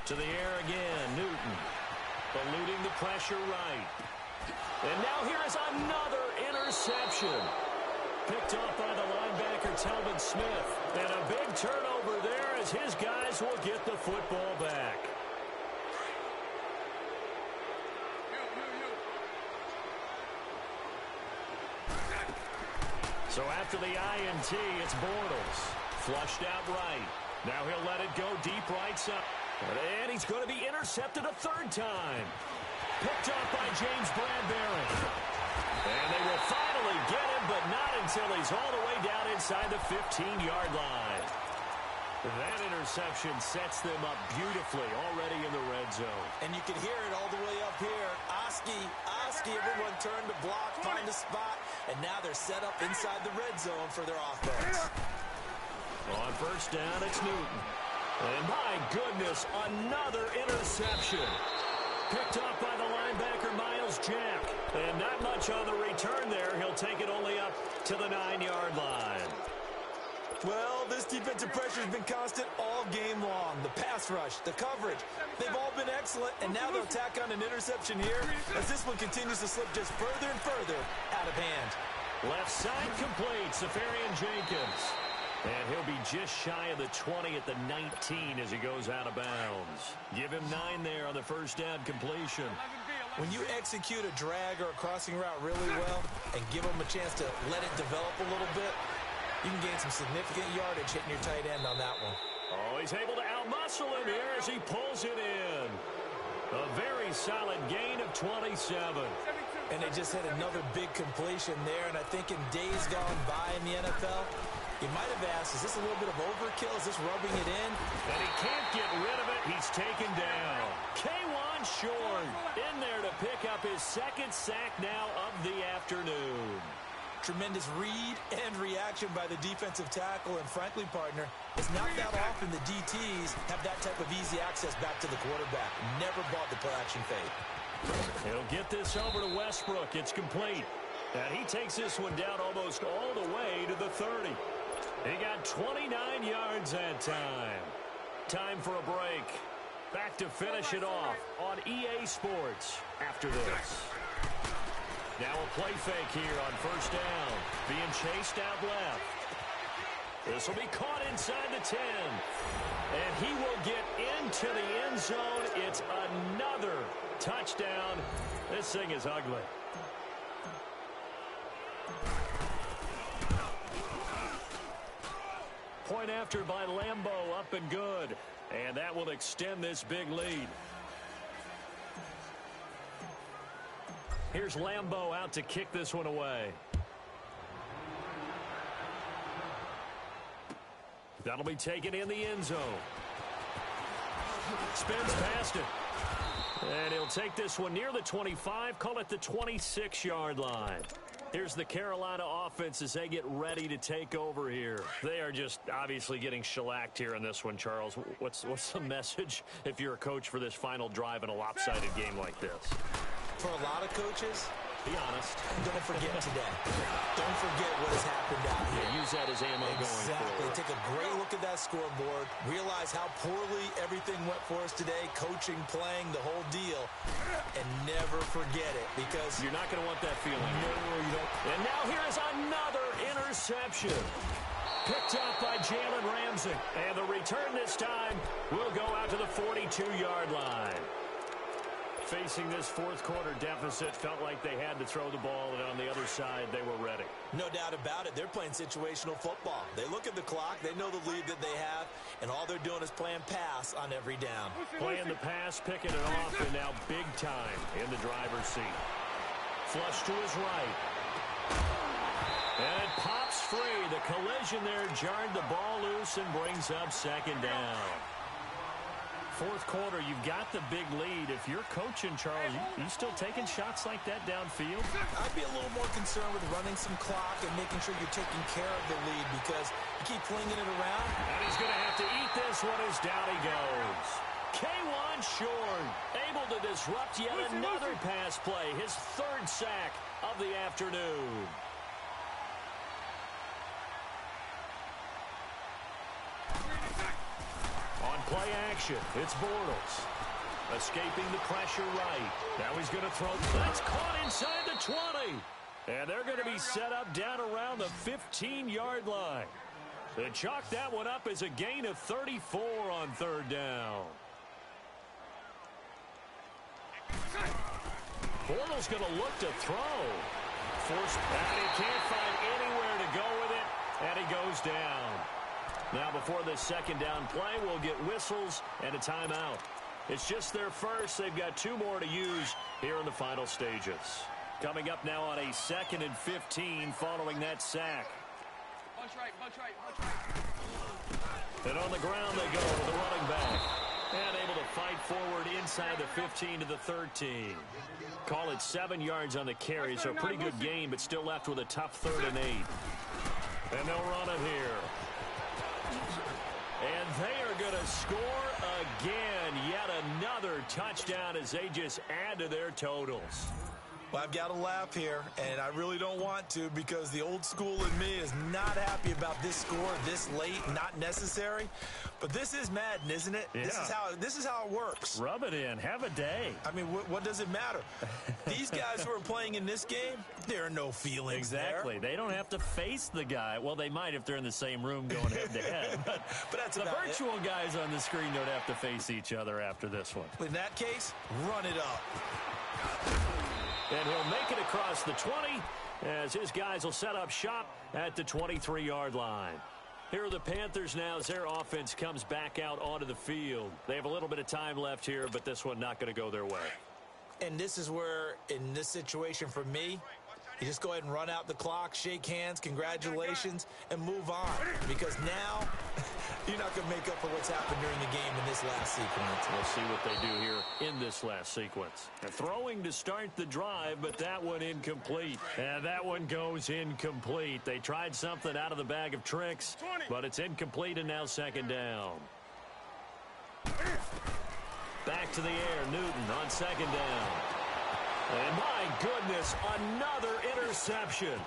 To the air again, Newton. Eluding the pressure right. And now here is another interception. Picked off by the linebacker, Talbot Smith. And a big turnover there as his guys will get the football back. So after the INT, it's Bortles. Flushed out right. Now he'll let it go deep right side. And he's going to be intercepted a 3rd time. Picked off by James Bradbury. And they will finally get him, but not until he's all the way down inside the 15-yard line. That interception sets them up beautifully already in the red zone. And you can hear it all the way up here. Oski, everyone turned to block, find a spot, and now they're set up inside the red zone for their offense. On 1st down, it's Newton. And my goodness, another interception. Picked off by the linebacker, Miles Jack. And not much on the return there. He'll take it only up to the 9-yard line. Well, this defensive pressure has been constant all game long. The pass rush, the coverage, they've all been excellent. And now they'll tack on an interception here as this one continues to slip just further and further out of hand. Left side complete, Safarian Jenkins. And he'll be just shy of the 20 at the 19 as he goes out of bounds. Give him 9 there on the 1st down completion. When you execute a drag or a crossing route really well and give them a chance to let it develop a little bit, you can gain some significant yardage hitting your tight end on that one. Oh, he's able to outmuscle him here as he pulls it in. A very solid gain of 27. And they just had another big completion there, and I think in days gone by in the NFL, you might have asked, is this a little bit of overkill? Is this rubbing it in? And he can't get rid of it. He's taken down. K'Wan Shorn in there to pick up his 2nd sack now of the afternoon. Tremendous read and reaction by the defensive tackle, and frankly, partner, it's not that often the DTs have that type of easy access back to the quarterback. Never bought the play-action fade. He'll get this over to Westbrook. It's complete. And he takes this one down almost all the way to the 30. He got 29 yards that time. Time for a break. Back to finish it off on EA Sports after this. Now a play fake here on 1st down. Being chased out left. This will be caught inside the 10. And he will get into the end zone. It's another touchdown. This thing is ugly. Point after by Lambo, up and good. And that will extend this big lead. Here's Lambo out to kick this one away. That'll be taken in the end zone. Spins past it. And he'll take this one near the 25, call it the 26-yard line. Here's the Carolina offense as they get ready to take over here. They are just obviously getting shellacked here in this one, Charles. What's the message if you're a coach for this final drive in a lopsided game like this? For a lot of coaches, be honest. Don't forget today. Don't forget what has happened out here. Yeah, use that as ammo going forward. Exactly. Take a great look at that scoreboard. Realize how poorly everything went for us today. Coaching, playing, the whole deal. And never forget it because you're not going to want that feeling. No, you don't. And now here is another interception. Picked up by Jalen Ramsey. And the return this time will go out to the 42-yard line. Facing this 4th quarter deficit, felt like they had to throw the ball, and on the other side, they were ready. No doubt about it. They're playing situational football. They look at the clock, they know the lead that they have, and all they're doing is playing pass on every down. Playing the pass, picking it off, and now big time in the driver's seat. Flush to his right. And it pops free. The collision there jarred the ball loose and brings up 2nd down. Fourth quarter, you've got the big lead. If you're coaching, Charles, you still taking shots like that downfield? I'd be a little more concerned with running some clock and making sure you're taking care of the lead because you keep flinging it around. And he's going to have to eat this one as down he goes. K1 short, able to disrupt yet another pass play, his third sack of the afternoon. On play action, it's Bortles. Escaping the pressure right. Now he's going to throw. That's caught inside the 20. And they're going to be set up down around the 15-yard line. They chalk that one up as a gain of 34 on third down. Bortles going to look to throw. Forced, and he can't find anywhere to go with it, and he goes down. Now, before this second down play, we'll get whistles and a timeout. It's just their first. They've got 2 more to use here in the final stages. Coming up now on a 2nd and 15 following that sack. Punch right, punch right, punch right. And on the ground they go with the running back. And able to fight forward inside the 15 to the 13. Call it 7 yards on the carry, so a pretty good game, but still left with a tough 3rd and 8. And they'll run it here. And they are going to score again. Yet another touchdown as they just add to their totals. Well, I've got to laugh here, and I really don't want to because the old school in me is not happy about this score this late, not necessary. But this is Madden, isn't it? Yeah. This is how it works. Rub it in. Have a day. I mean, what does it matter? These guys who are playing in this game, there are no feelings Exactly. there. They don't have to face the guy. Well, they might if they're in the same room going head-to-head. But that's the about virtual guys on the screen don't have to face each other after this one. In that case, run it up. And he'll make it across the 20 as his guys will set up shop at the 23-yard line. Here are the Panthers now as their offense comes back out onto the field. They have a little bit of time left here, but this one not going to go their way. And this is where, in this situation for me, you just go ahead and run out the clock, shake hands, congratulations, and move on. Because now, you're not going to make up for what's happened during the game in this last sequence. We'll see what they do here in this last sequence. And throwing to start the drive, but that one incomplete. And that one goes incomplete. They tried something out of the bag of tricks, but it's incomplete and now second down. Back to the air, Newton on second down. And my goodness, another interception.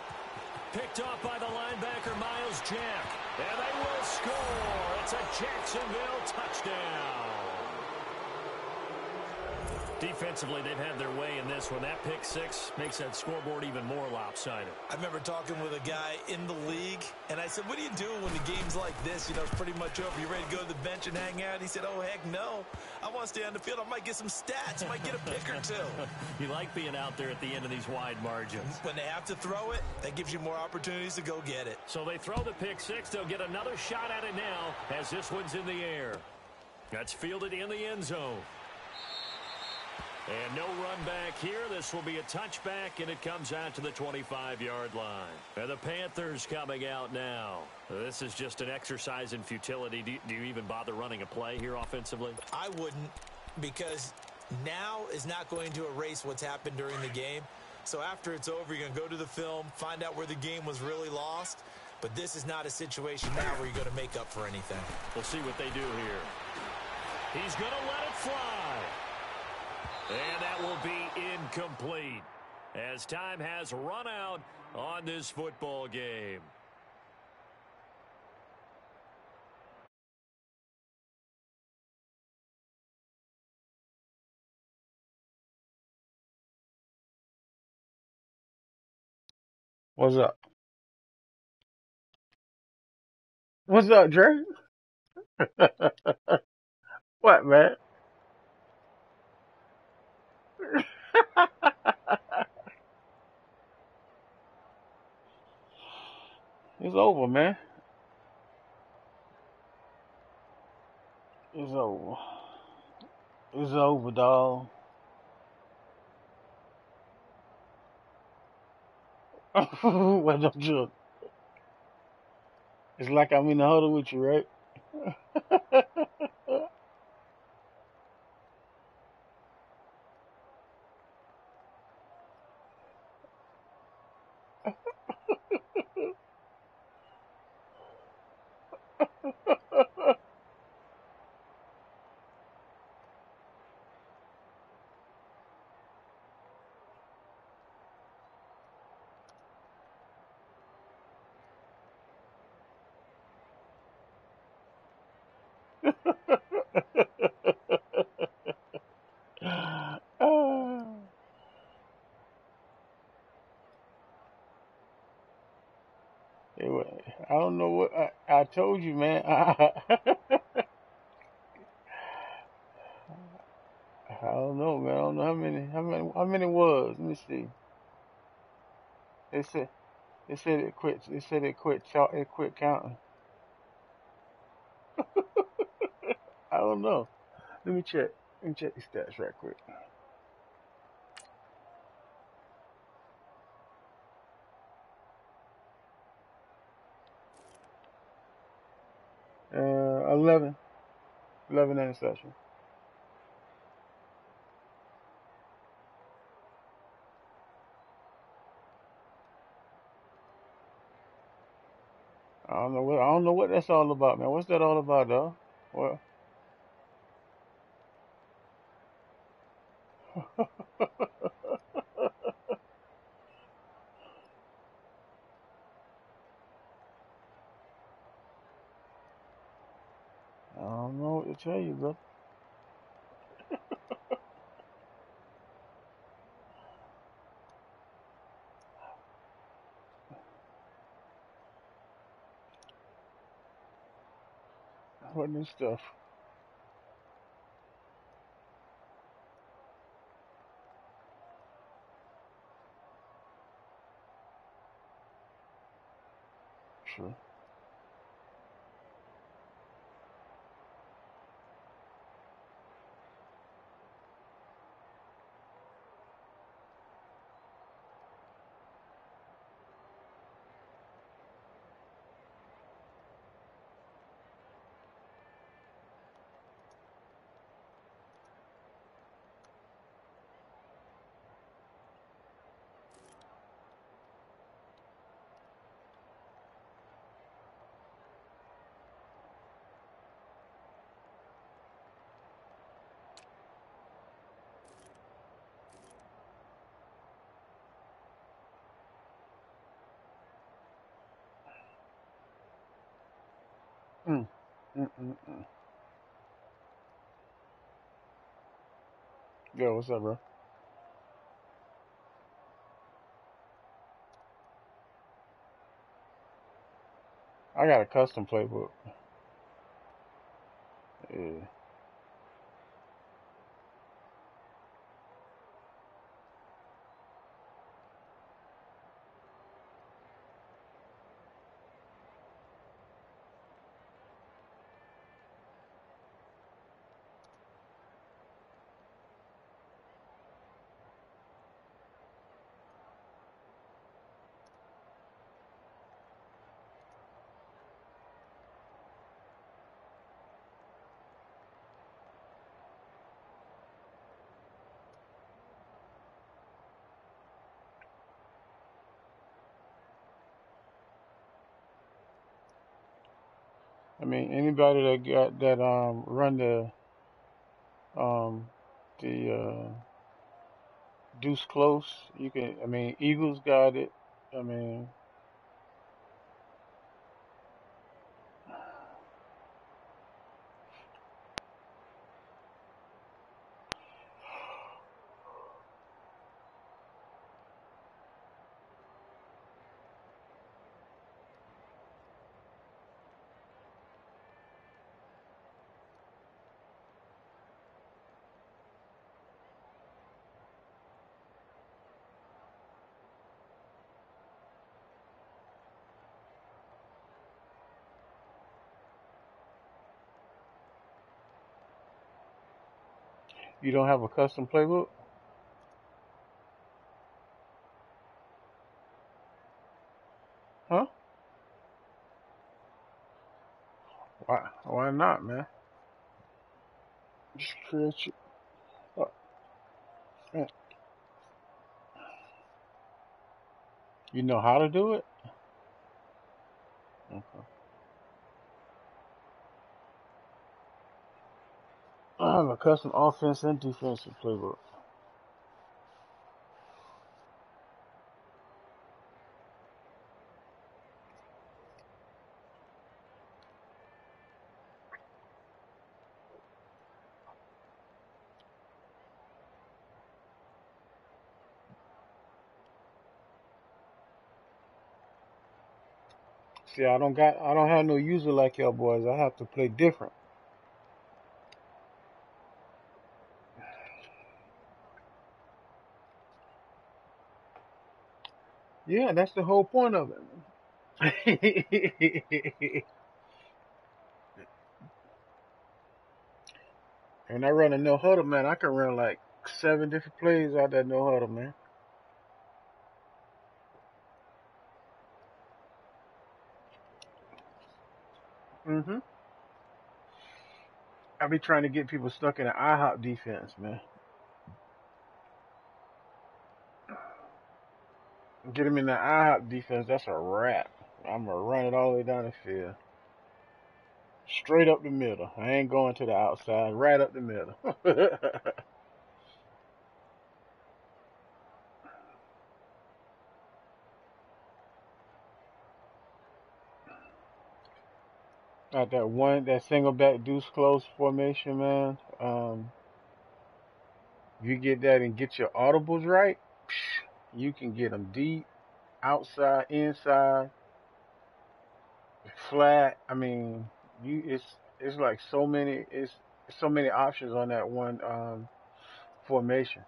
Picked off by the linebacker, Miles Jack. And they will score. It's a Jacksonville touchdown. Defensively, they've had their way in this one. That pick six makes that scoreboard even more lopsided. I remember talking with a guy in the league, and I said, what do you do when the game's like this? You know, it's pretty much over. You ready to go to the bench and hang out? He said, oh, heck no. I want to stay on the field. I might get some stats. I might get a pick or two. You like being out there at the end of these wide margins. When they have to throw it, that gives you more opportunities to go get it. So they throw the pick six. They'll get another shot at it now as this one's in the air. That's fielded in the end zone. And no run back here. This will be a touchback, and it comes out to the 25-yard line. And the Panthers coming out now. This is just an exercise in futility. Do you even bother running a play here offensively? I wouldn't, because now is not going to erase what's happened during the game. So after it's over, you're going to go to the film, find out where the game was really lost. But this is not a situation now where you're going to make up for anything. We'll see what they do here. He's going to let it fly. And that will be incomplete as time has run out on this football game. What's up? What's up, Dre? What, man? It's over, man. It's over. It's over, dog. What don't you? It's like I'm in the huddle with you, right? Anyway, I don't know what I told you, man. I don't know, man. I don't know how many was. Let me see. They said they said it quit. They said it quit counting. I don't know. Let me check. Let me check the stats right quick. 11, 11 interceptions. I don't know what that's all about, man. What's that all about, though? Well, I don't know what to tell you, bro. What new stuff? Sure. Mm. Mm. Yo, what's up, bro? I got a custom playbook. Yeah. I mean, anybody that got that run um the deuce close, you can. I mean, Eagles got it. I mean, you don't have a custom playbook, huh? Why not, man? Just create you. Man, you know how to do it? Okay. I have a custom offense and defensive playbook. See, I don't have no user like y'all boys. I have to play different. Yeah, that's the whole point of it. And I run a no huddle, man. I can run like 7 different plays out that no huddle, man. hmm I be trying to get people stuck in an IHOP defense, man. Get them in the IHOP defense, that's a wrap. I'm gonna run it all the way down the field. Straight up the middle. I ain't going to the outside, right up the middle. At that single back deuce close formation, man. You get that and get your audibles right, you can get them deep, outside, inside, flat. I mean, it's like so many options on that one formation,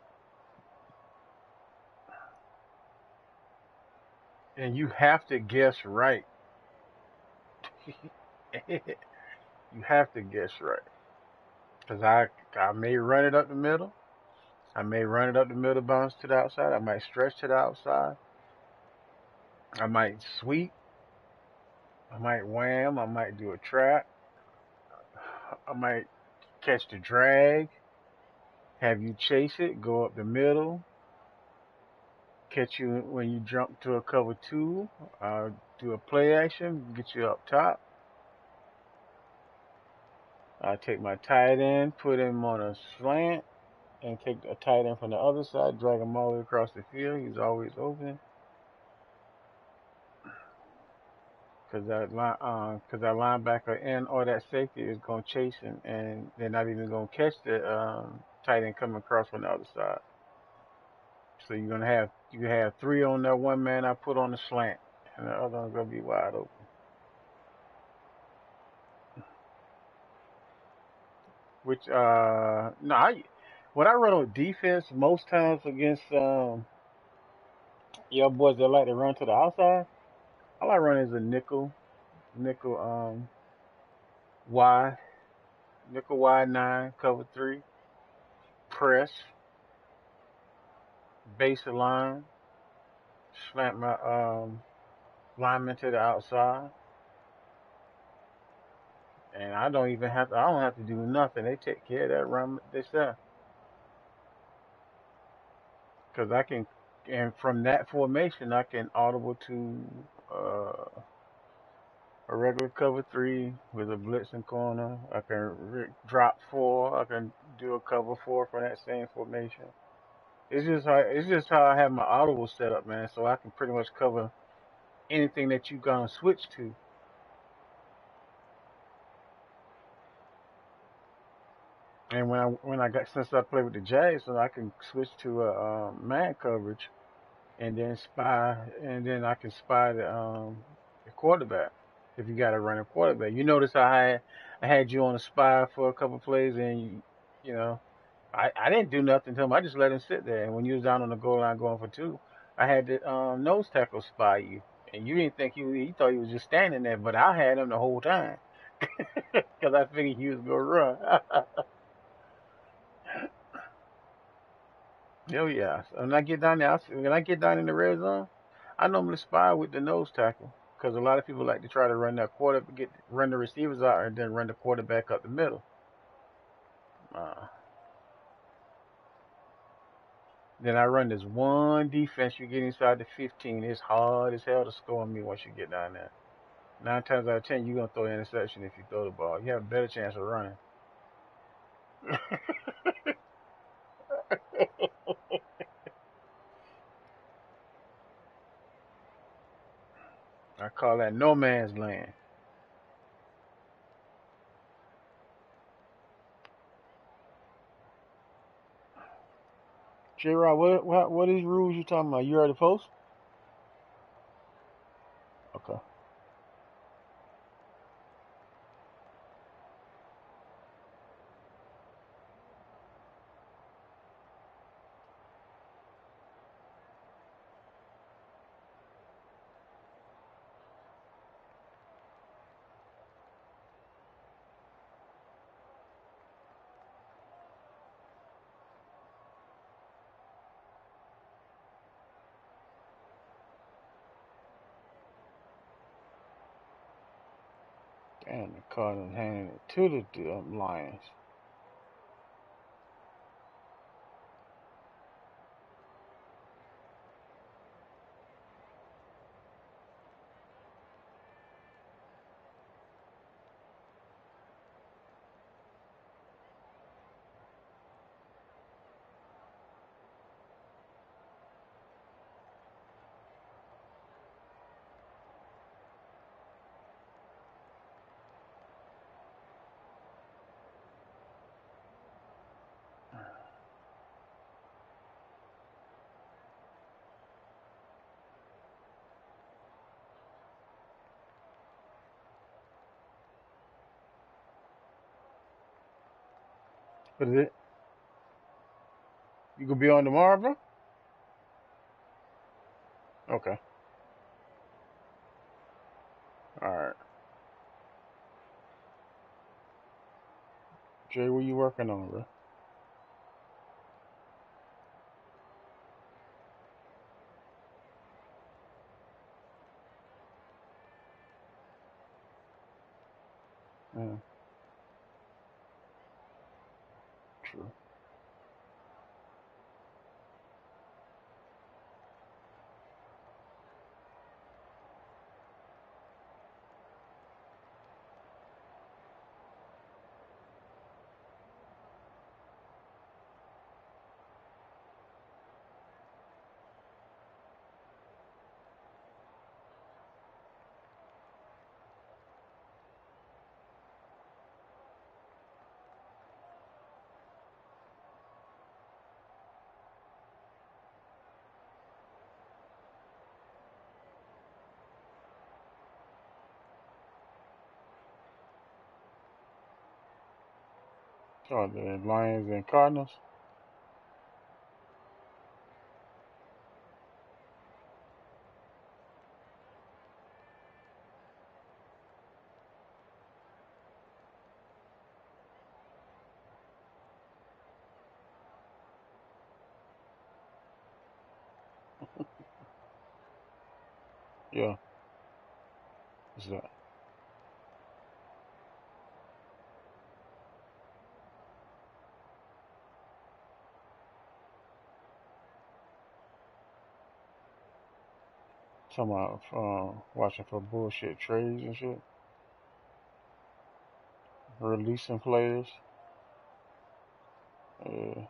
and you have to guess right. You have to guess right, because I may run it up the middle. I may run it up the middle, bounce to the outside. I might stretch to the outside. I might sweep. I might wham. I might do a trap. I might catch the drag, have you chase it, go up the middle, catch you when you jump to a cover two, do a play action, get you up top. I take my tight end, put him on a slant, and take a tight end from the other side, drag him all the way across the field. He's always open. Cause that linebacker and or that safety is gonna chase him, and they're not even gonna catch the tight end coming across from the other side. So you have 3 on that one man I put on the slant, and the other one's gonna be wide open. Which no, what I run on defense most times against your boys that like to run to the outside, all I run is a nickel wide, nickel wide 9, cover 3, press, base the line, slant my lineman to the outside, and I don't have to do nothing. They take care of that run themselves. Because I can, and from that formation, I can audible to a regular cover 3 with a blitzing corner. I can drop 4. I can do a cover 4 for that same formation. It's just how I have my audible set up, man. So I can pretty much cover anything that you gonna switch to. And when I got since I play with the Jags, so I can switch to a man coverage and then spy, and then I can spy the quarterback. If you got to run a quarterback, you notice I had you on a spy for a couple plays, and you know I didn't do nothing to him. I just let him sit there. And when you was down on the goal line going for 2, I had the nose tackle spy you, and you didn't think he thought he was just standing there, but I had him the whole time because I figured he was gonna run. Oh yeah. So when I get down in the red zone, I normally spy with the nose tackle because a lot of people like to try to run run the receivers out and then run the quarterback up the middle. Uh, then I run this one defense. You get inside the 15. It's hard as hell to score on me once you get down there. 9 times out of 10, you're gonna throw an interception if you throw the ball. You have a better chance of running. I call that no man's land. J Rod, what is rules you talking about? You already post? Okay. And the Cardinals handed it to the Lions. What is it? You gonna be on tomorrow, bro? Okay. All right. Jay, what you working on, bro? Yeah, true. So the Lions and Cardinals. Yeah, what's that? Talking about watching for bullshit trades and shit, releasing players. Uh,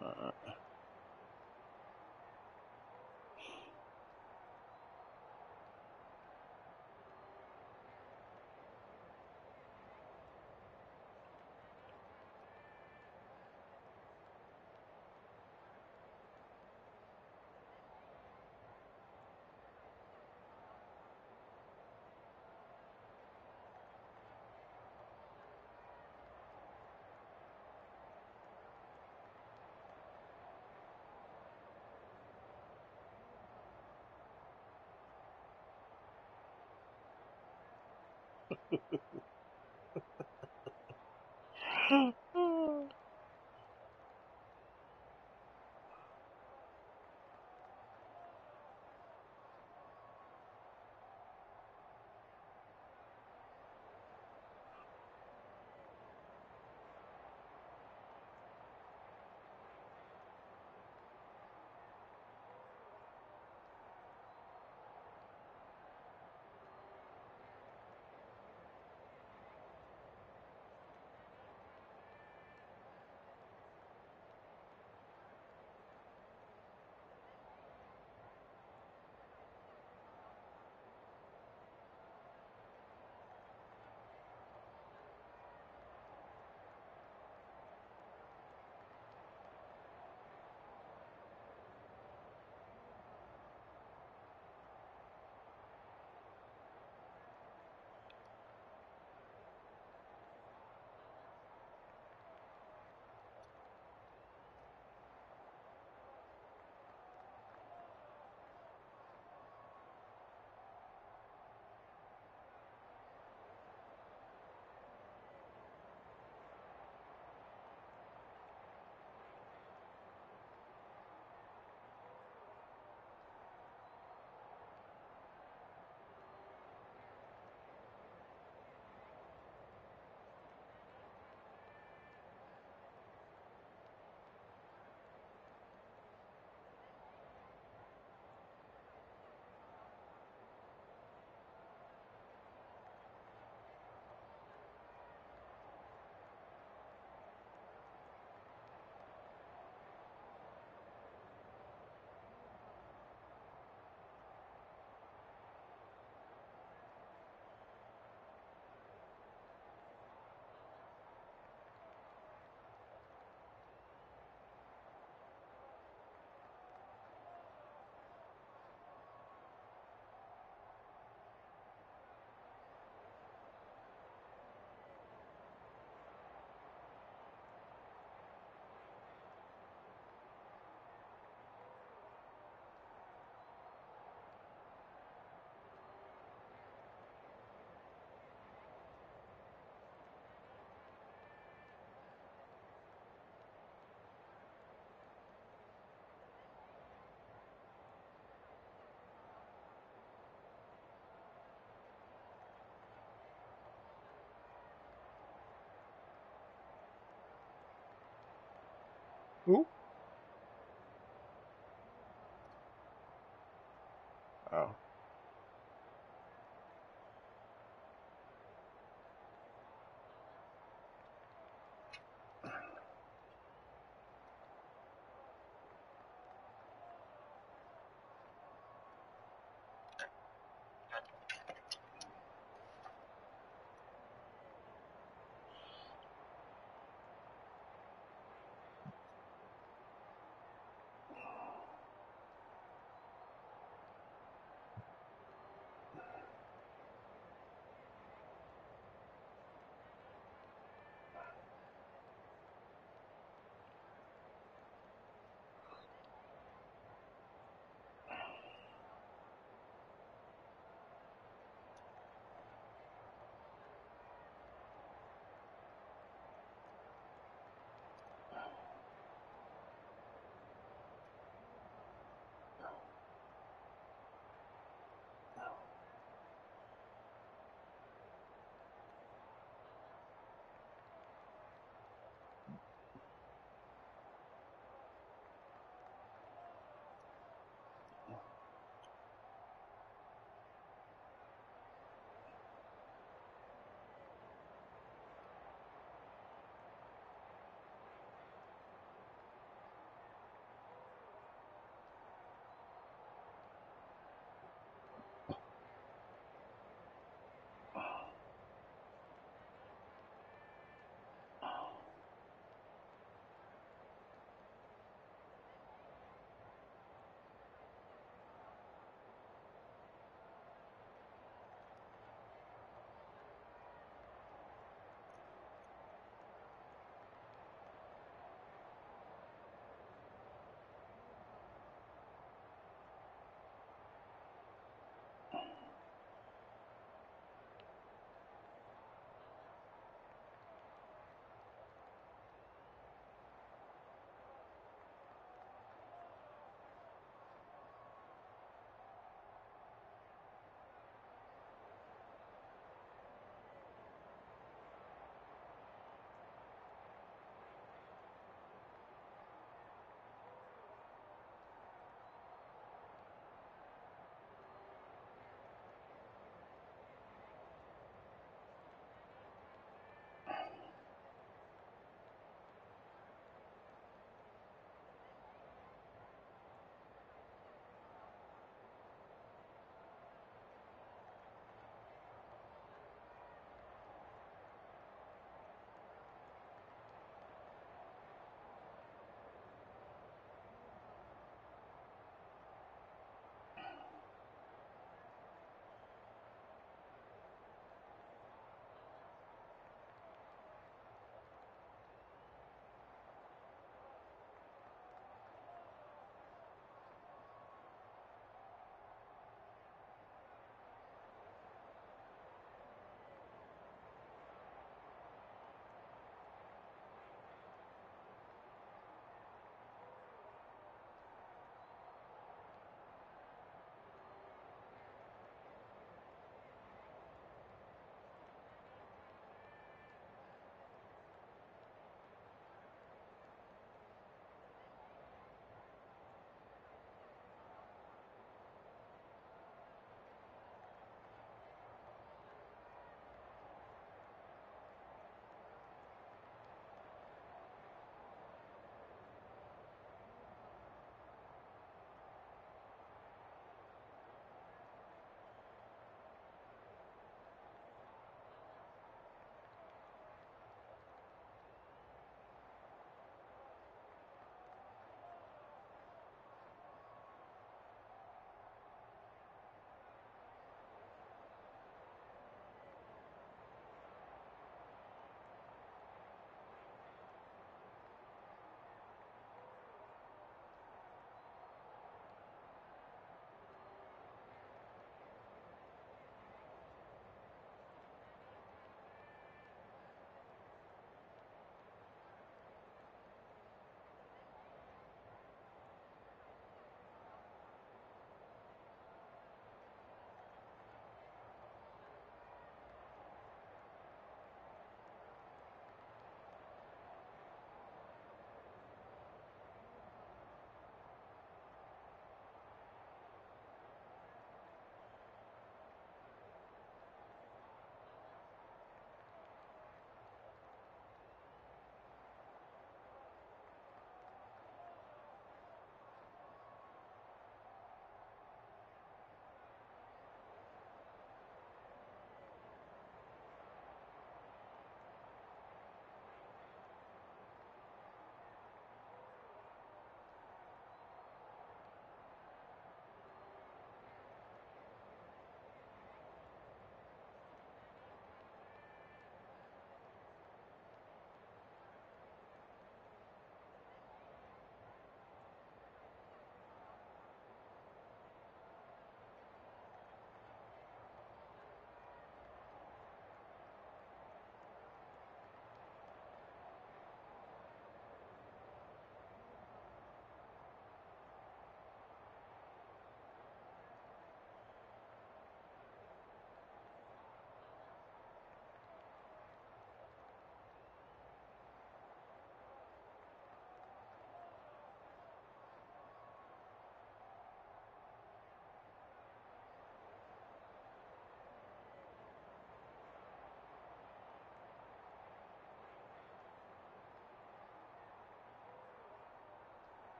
Uh, who? Oh.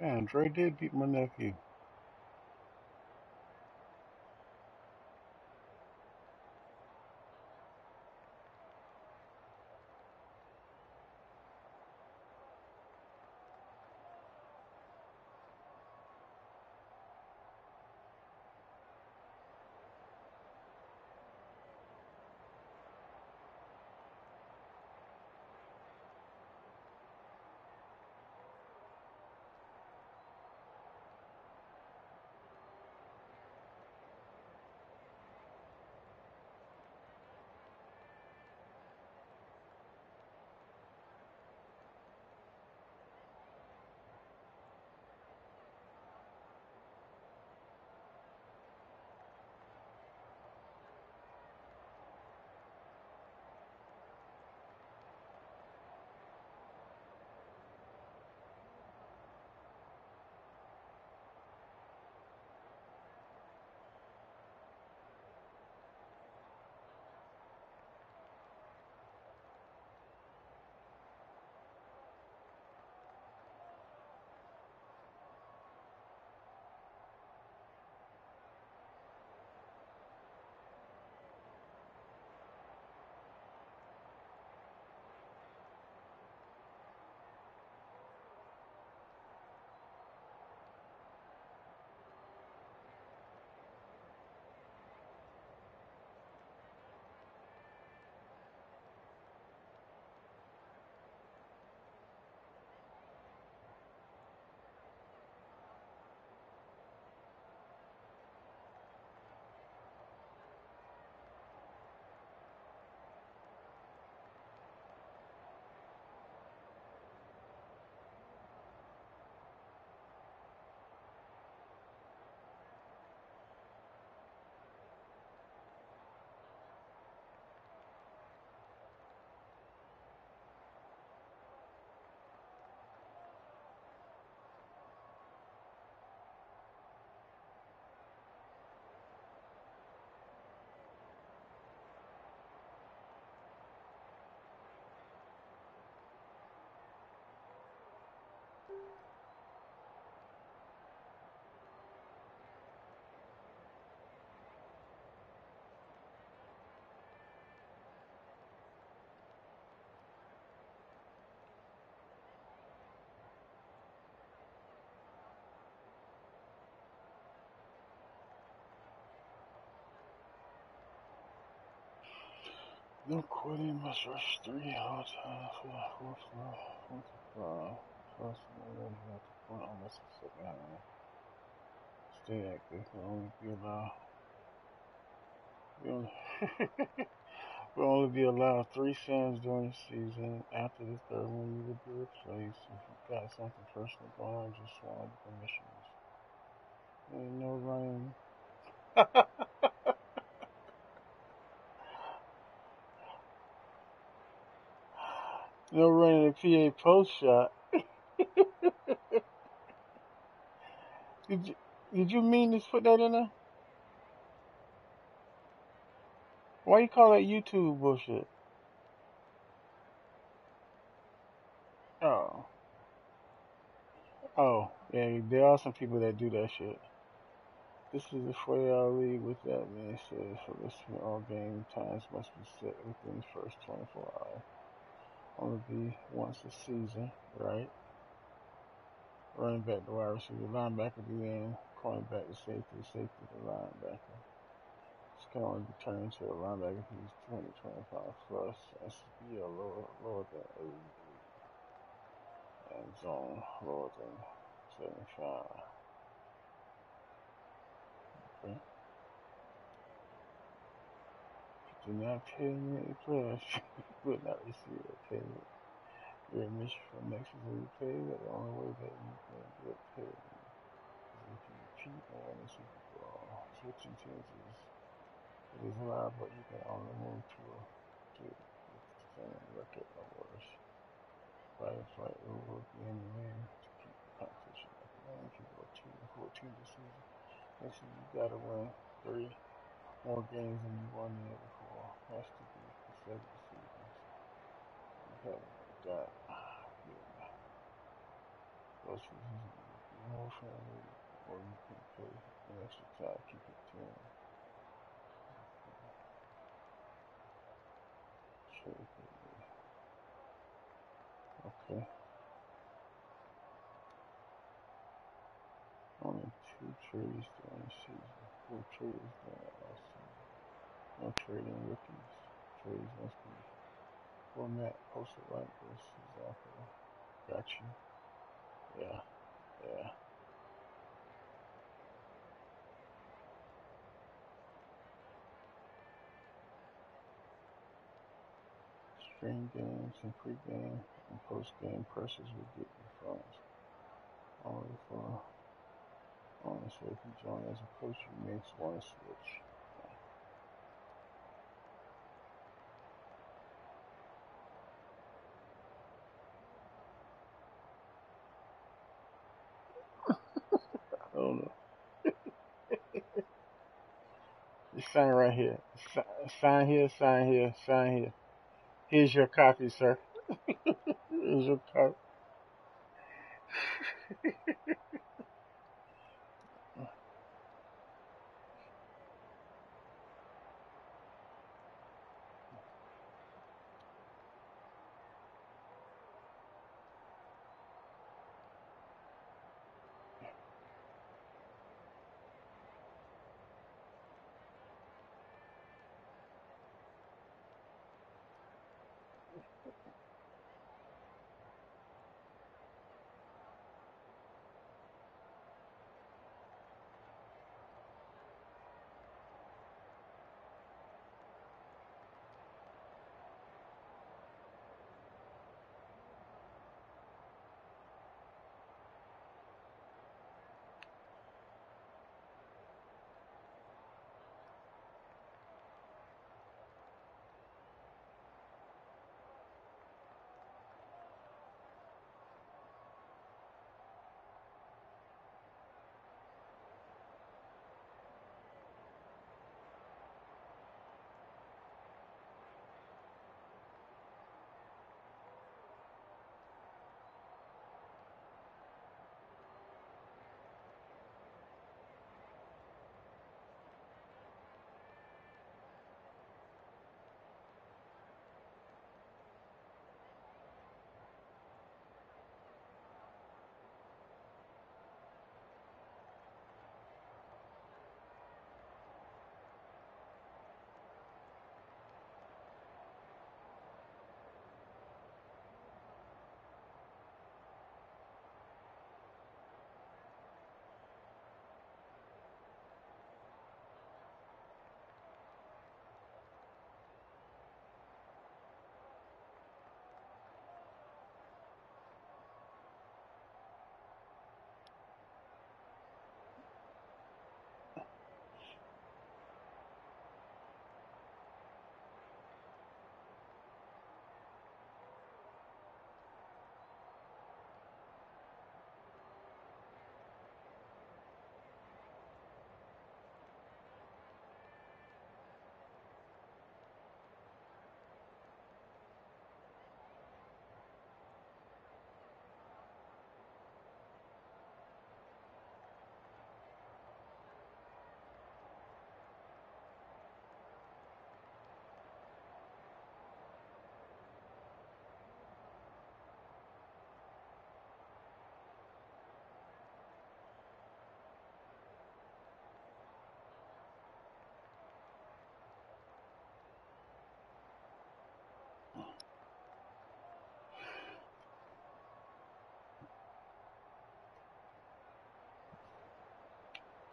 Damn, Dre did beat my nephew. No quitting must rush 3 all time for the fourth round. 45. First one, you have to point almost a second half. Stay active. Will only be allowed. Will will only be allowed 3 sins during the season. After the third one, you will be replaced. If you got something personal going on, just swallow the commissioners. And no running. No running a PA post shot. Did you did you mean to put that in there? Why you call that YouTube bullshit? Oh. Oh, yeah, there are some people that do that shit. This is a 40-hour league with that being said, for listening all game times must be set within the first 24 hours. Only be once a season, right? Running back to wide receiver, linebacker to end, cornerback to safety to linebacker. This can only be turned into a linebacker if he's 25 plus, SB or lower than 80, and zone lower than 75. Okay. Do not pay me a plus. Will not receive a payment. Your admission for next season will be paid, but the only way that you can get paid is if you repeat and win the Super Bowl. Switching teams is allowed, but you can only move to with the same record or worse. Fight will be anyway to keep the competition at the game. If you go 2-14 this season, next season you gotta win 3 more games than you won the year before. Has to be consecutive seasons. You haven't done that. Yeah. Those seasons you will be More family, or you can pay an extra time, keep it 10. Trade pay. Okay. Only 2 trades during the season. 4 trades during the off season. No trading rookies. Trades must be format posted like this. Example. Got you. Yeah. Yeah. Stream games and pre-game and post-game pressers will get refunds. Only for only so if you join as a coach, you may want to switch. I don't know. Just sign right here. Sign here. Sign here. Sign here. Here's your copy, sir. Here's your copy.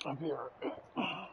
I'll be right back.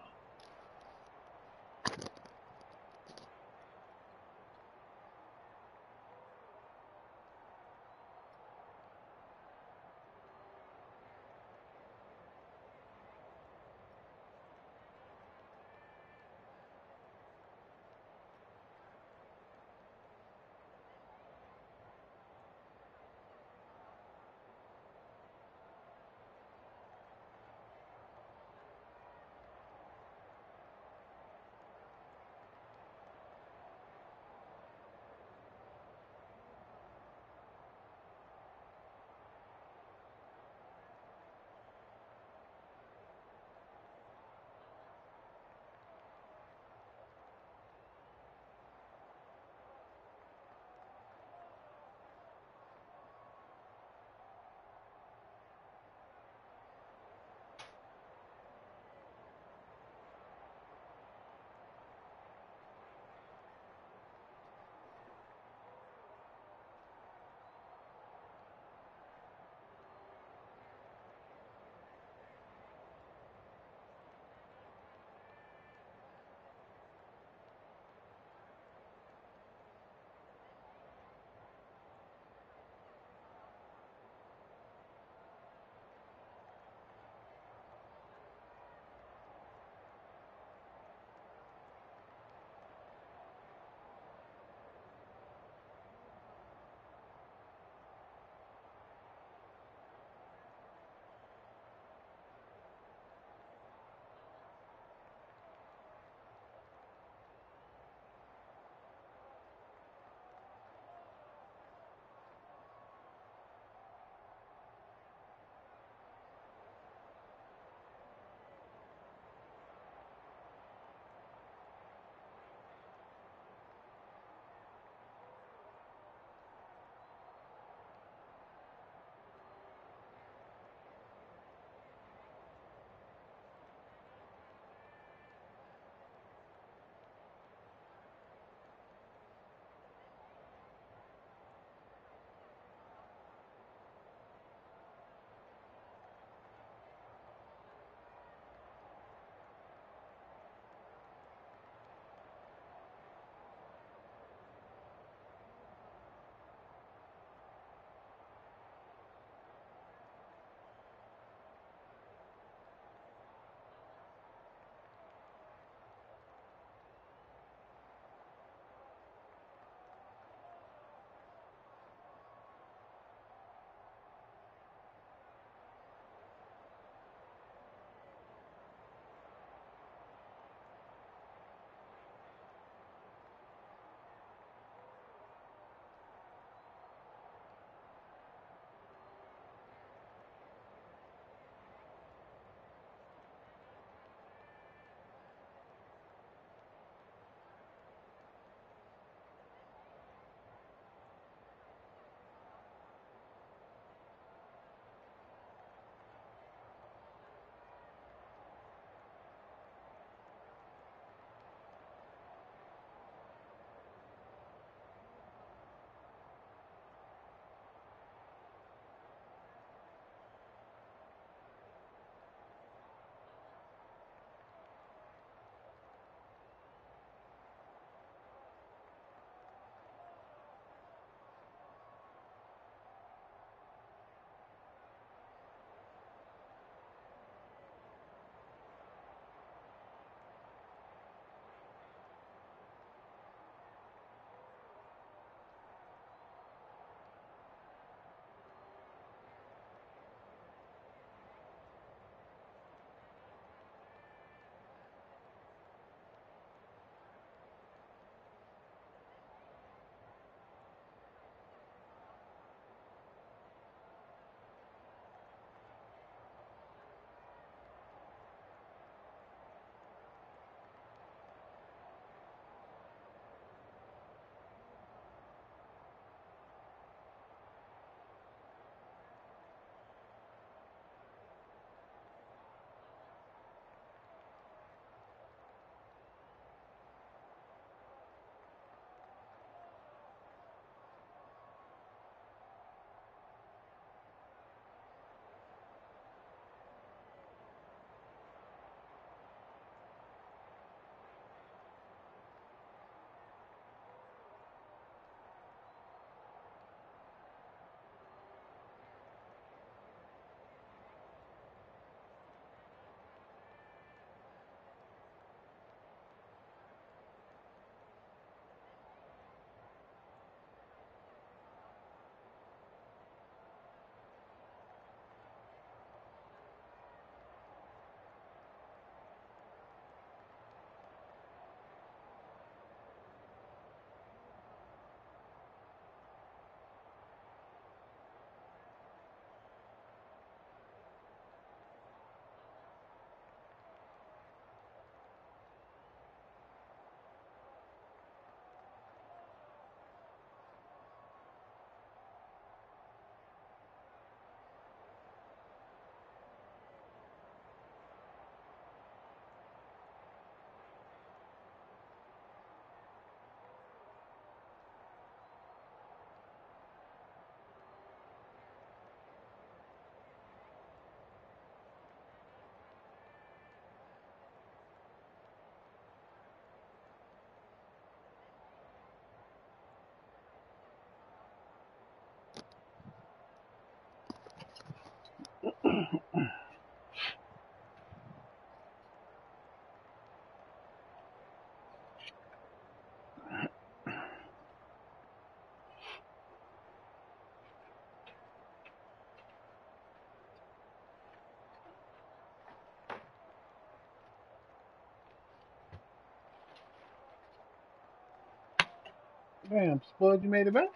Damn, Spud, you made it back?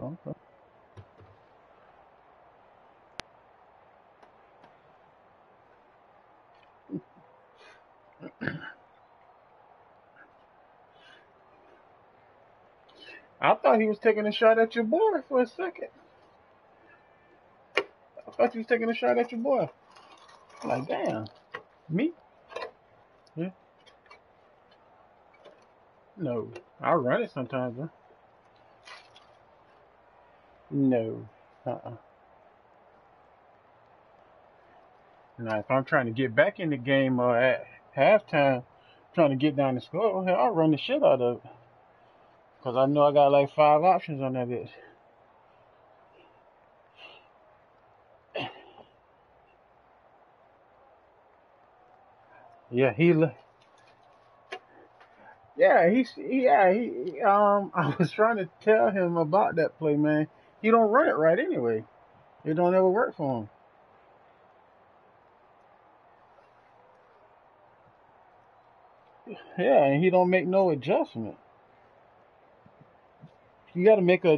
Okay. I thought he was taking a shot at your boy for a second. I thought he was taking a shot at your boy. Like, damn. Me? Yeah. No. I run it sometimes, huh? No. Uh-uh. Now, if I'm trying to get back in the game at halftime, trying to get down the score, hell, I'll run the shit out of it. Because I know I got like 5 options on that bitch. Yeah, I was trying to tell him about that play, man. He don't run it right anyway. It don't ever work for him. Yeah, and he don't make no adjustment. You gotta make an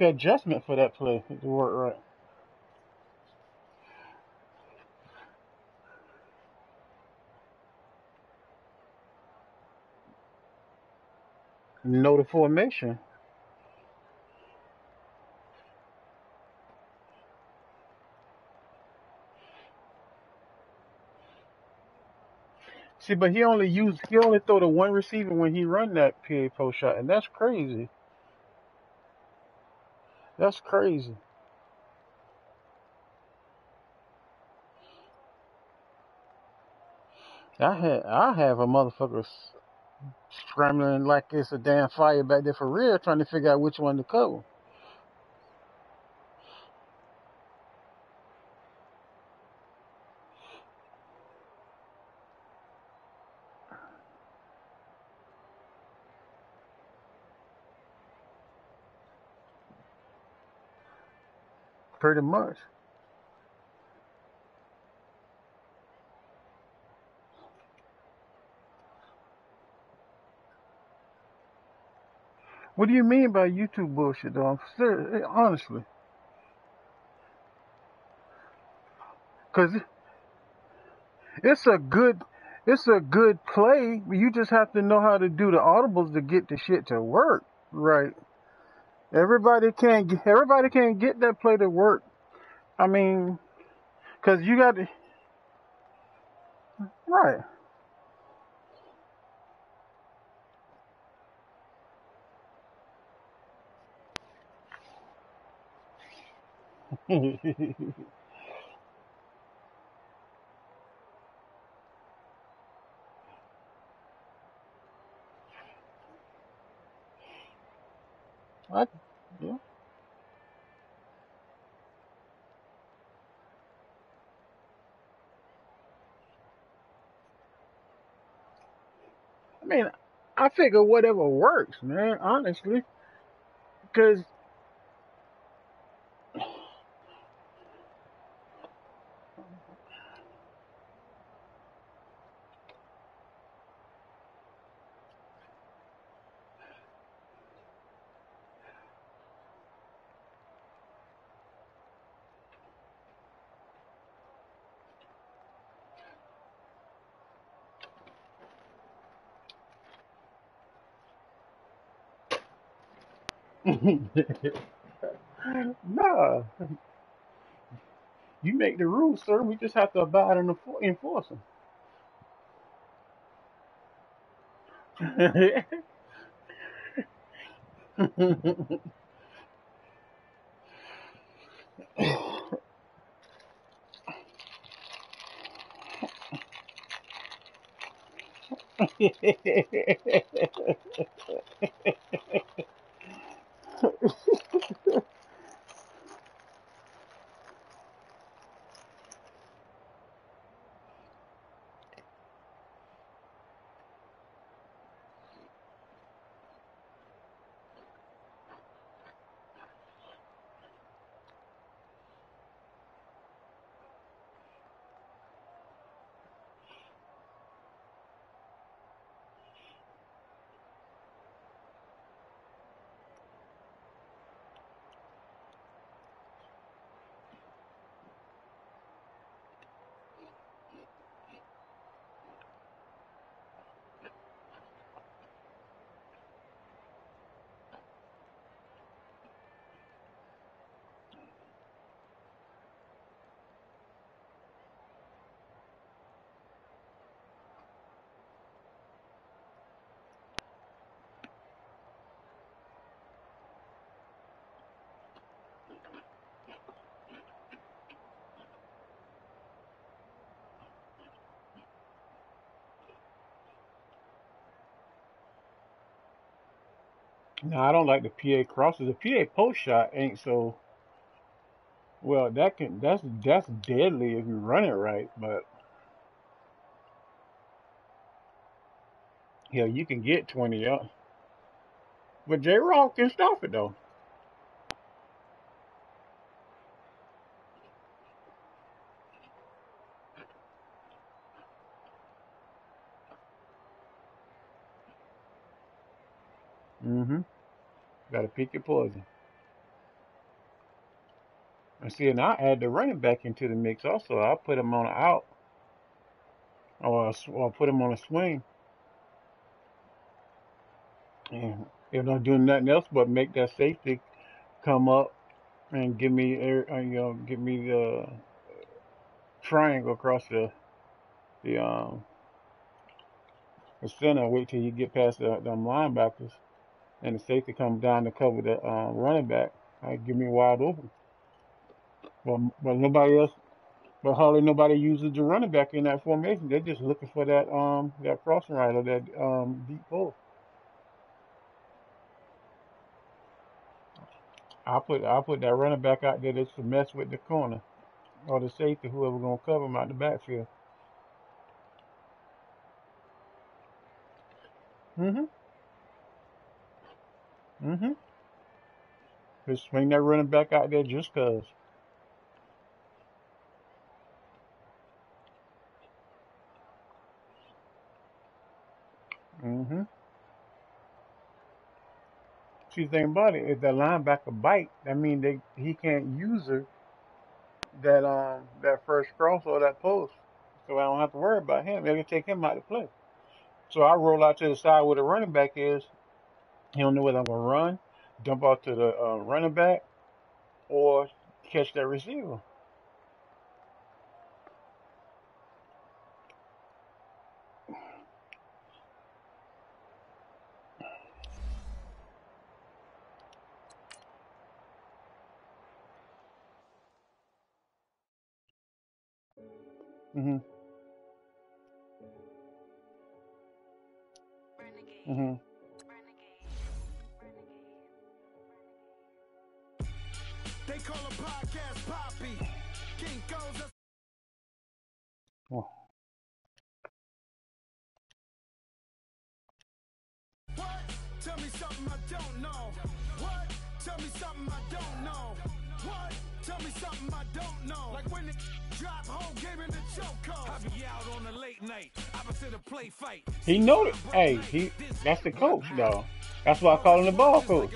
adjustment for that play to work right. Know the formation. See, but he only throw to one receiver when he run that PA post shot, and that's crazy. That's crazy. I have a motherfucker scrambling like it's a damn fire back there for real, trying to figure out which one to cover. Pretty much. What do you mean by YouTube bullshit, though? Honestly, because it's a good, it's a good play. You just have to know how to do the audibles to get the shit to work, right? Everybody can't get that play to work. I mean, because you got to, right. I, yeah. I mean, I figure whatever works, man. Honestly, because nah, you make the rules, sir. We just have to abide and enforce them. No, I don't like the PA crosses. The PA post shot ain't so well. That's deadly if you run it right. But yeah, you can get 20 up. But J. Rock can stop it though. Mm-hmm. Got to pick your poison. And see, and I add the running back into the mix also. I put him on an out or put him on a swing, and if not doing nothing else but make that safety come up and give me give me the triangle across the the center. Wait till you get past them linebackers and the safety comes down to cover the running back. Give me wide open. But nobody else. But hardly nobody uses the running back in that formation. They're just looking for that crossing right or that deep post. I put that running back out there just to mess with the corner or the safety, whoever gonna cover him out the backfield. Mm-hmm. Mm-hmm. Just swing that running back out there just cause. Mm-hmm. See, the thing about it, if that linebacker bite, that means he can't use that first cross or that post. So I don't have to worry about him. They can take him out of play. So I roll out to the side where the running back is. He don't know whether I'm gonna run, dump out to the running back, or catch that receiver. Mm-hmm. Mm-hmm. They call a podcast Poppy. King goes up. Well, What? Tell me something I don't know. What? Tell me something I don't know. What? Tell me something I don't know. Like when it drop whole game in the chokehold. I be out on a late night. Opposite a play fight. he know that. Hey, that's the coach, though. That's why I call him the ball coach.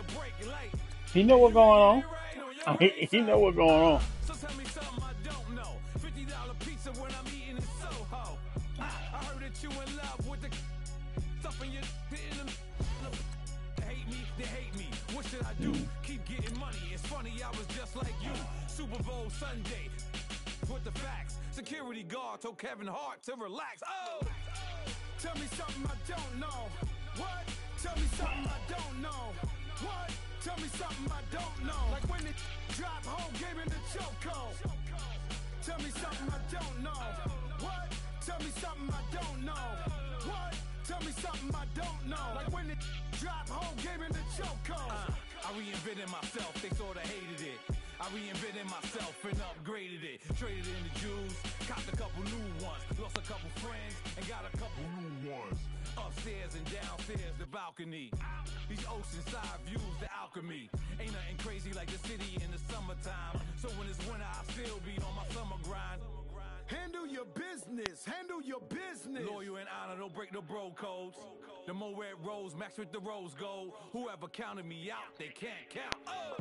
He know what's going on. He know what's going on. So tell me something I don't know. $50 pizza when I'm eating in Soho. I heard that you in love with the stuff in your hitting them. They hate me. What should I do? Keep getting money. It's funny, I was just like you. Super Bowl Sunday. With the facts. Security guard told Kevin Hart to relax. Oh! Tell me something I don't know. What? Tell me something I don't know. What? Tell me something I don't know. Like when it drop whole game in the chokehold. Tell me something I don't know. What? Tell me something I don't know. What? Tell me something I don't know. Like when it drop whole game in the chokehold. I reinvented myself, they sorta hated it. I reinvented myself and upgraded it. Traded in the Jews, copped a couple new ones. Lost a couple friends and got a couple new ones. Upstairs and downstairs, the balcony. These oceanside views, the alchemy. Ain't nothing crazy like the city in the summertime. So when it's winter, I still be on my summer grind. Handle your business, handle your business. Loyal and honor, don't break the bro codes. The more red rose, max with the rose gold. Whoever counted me out, they can't count. Oh!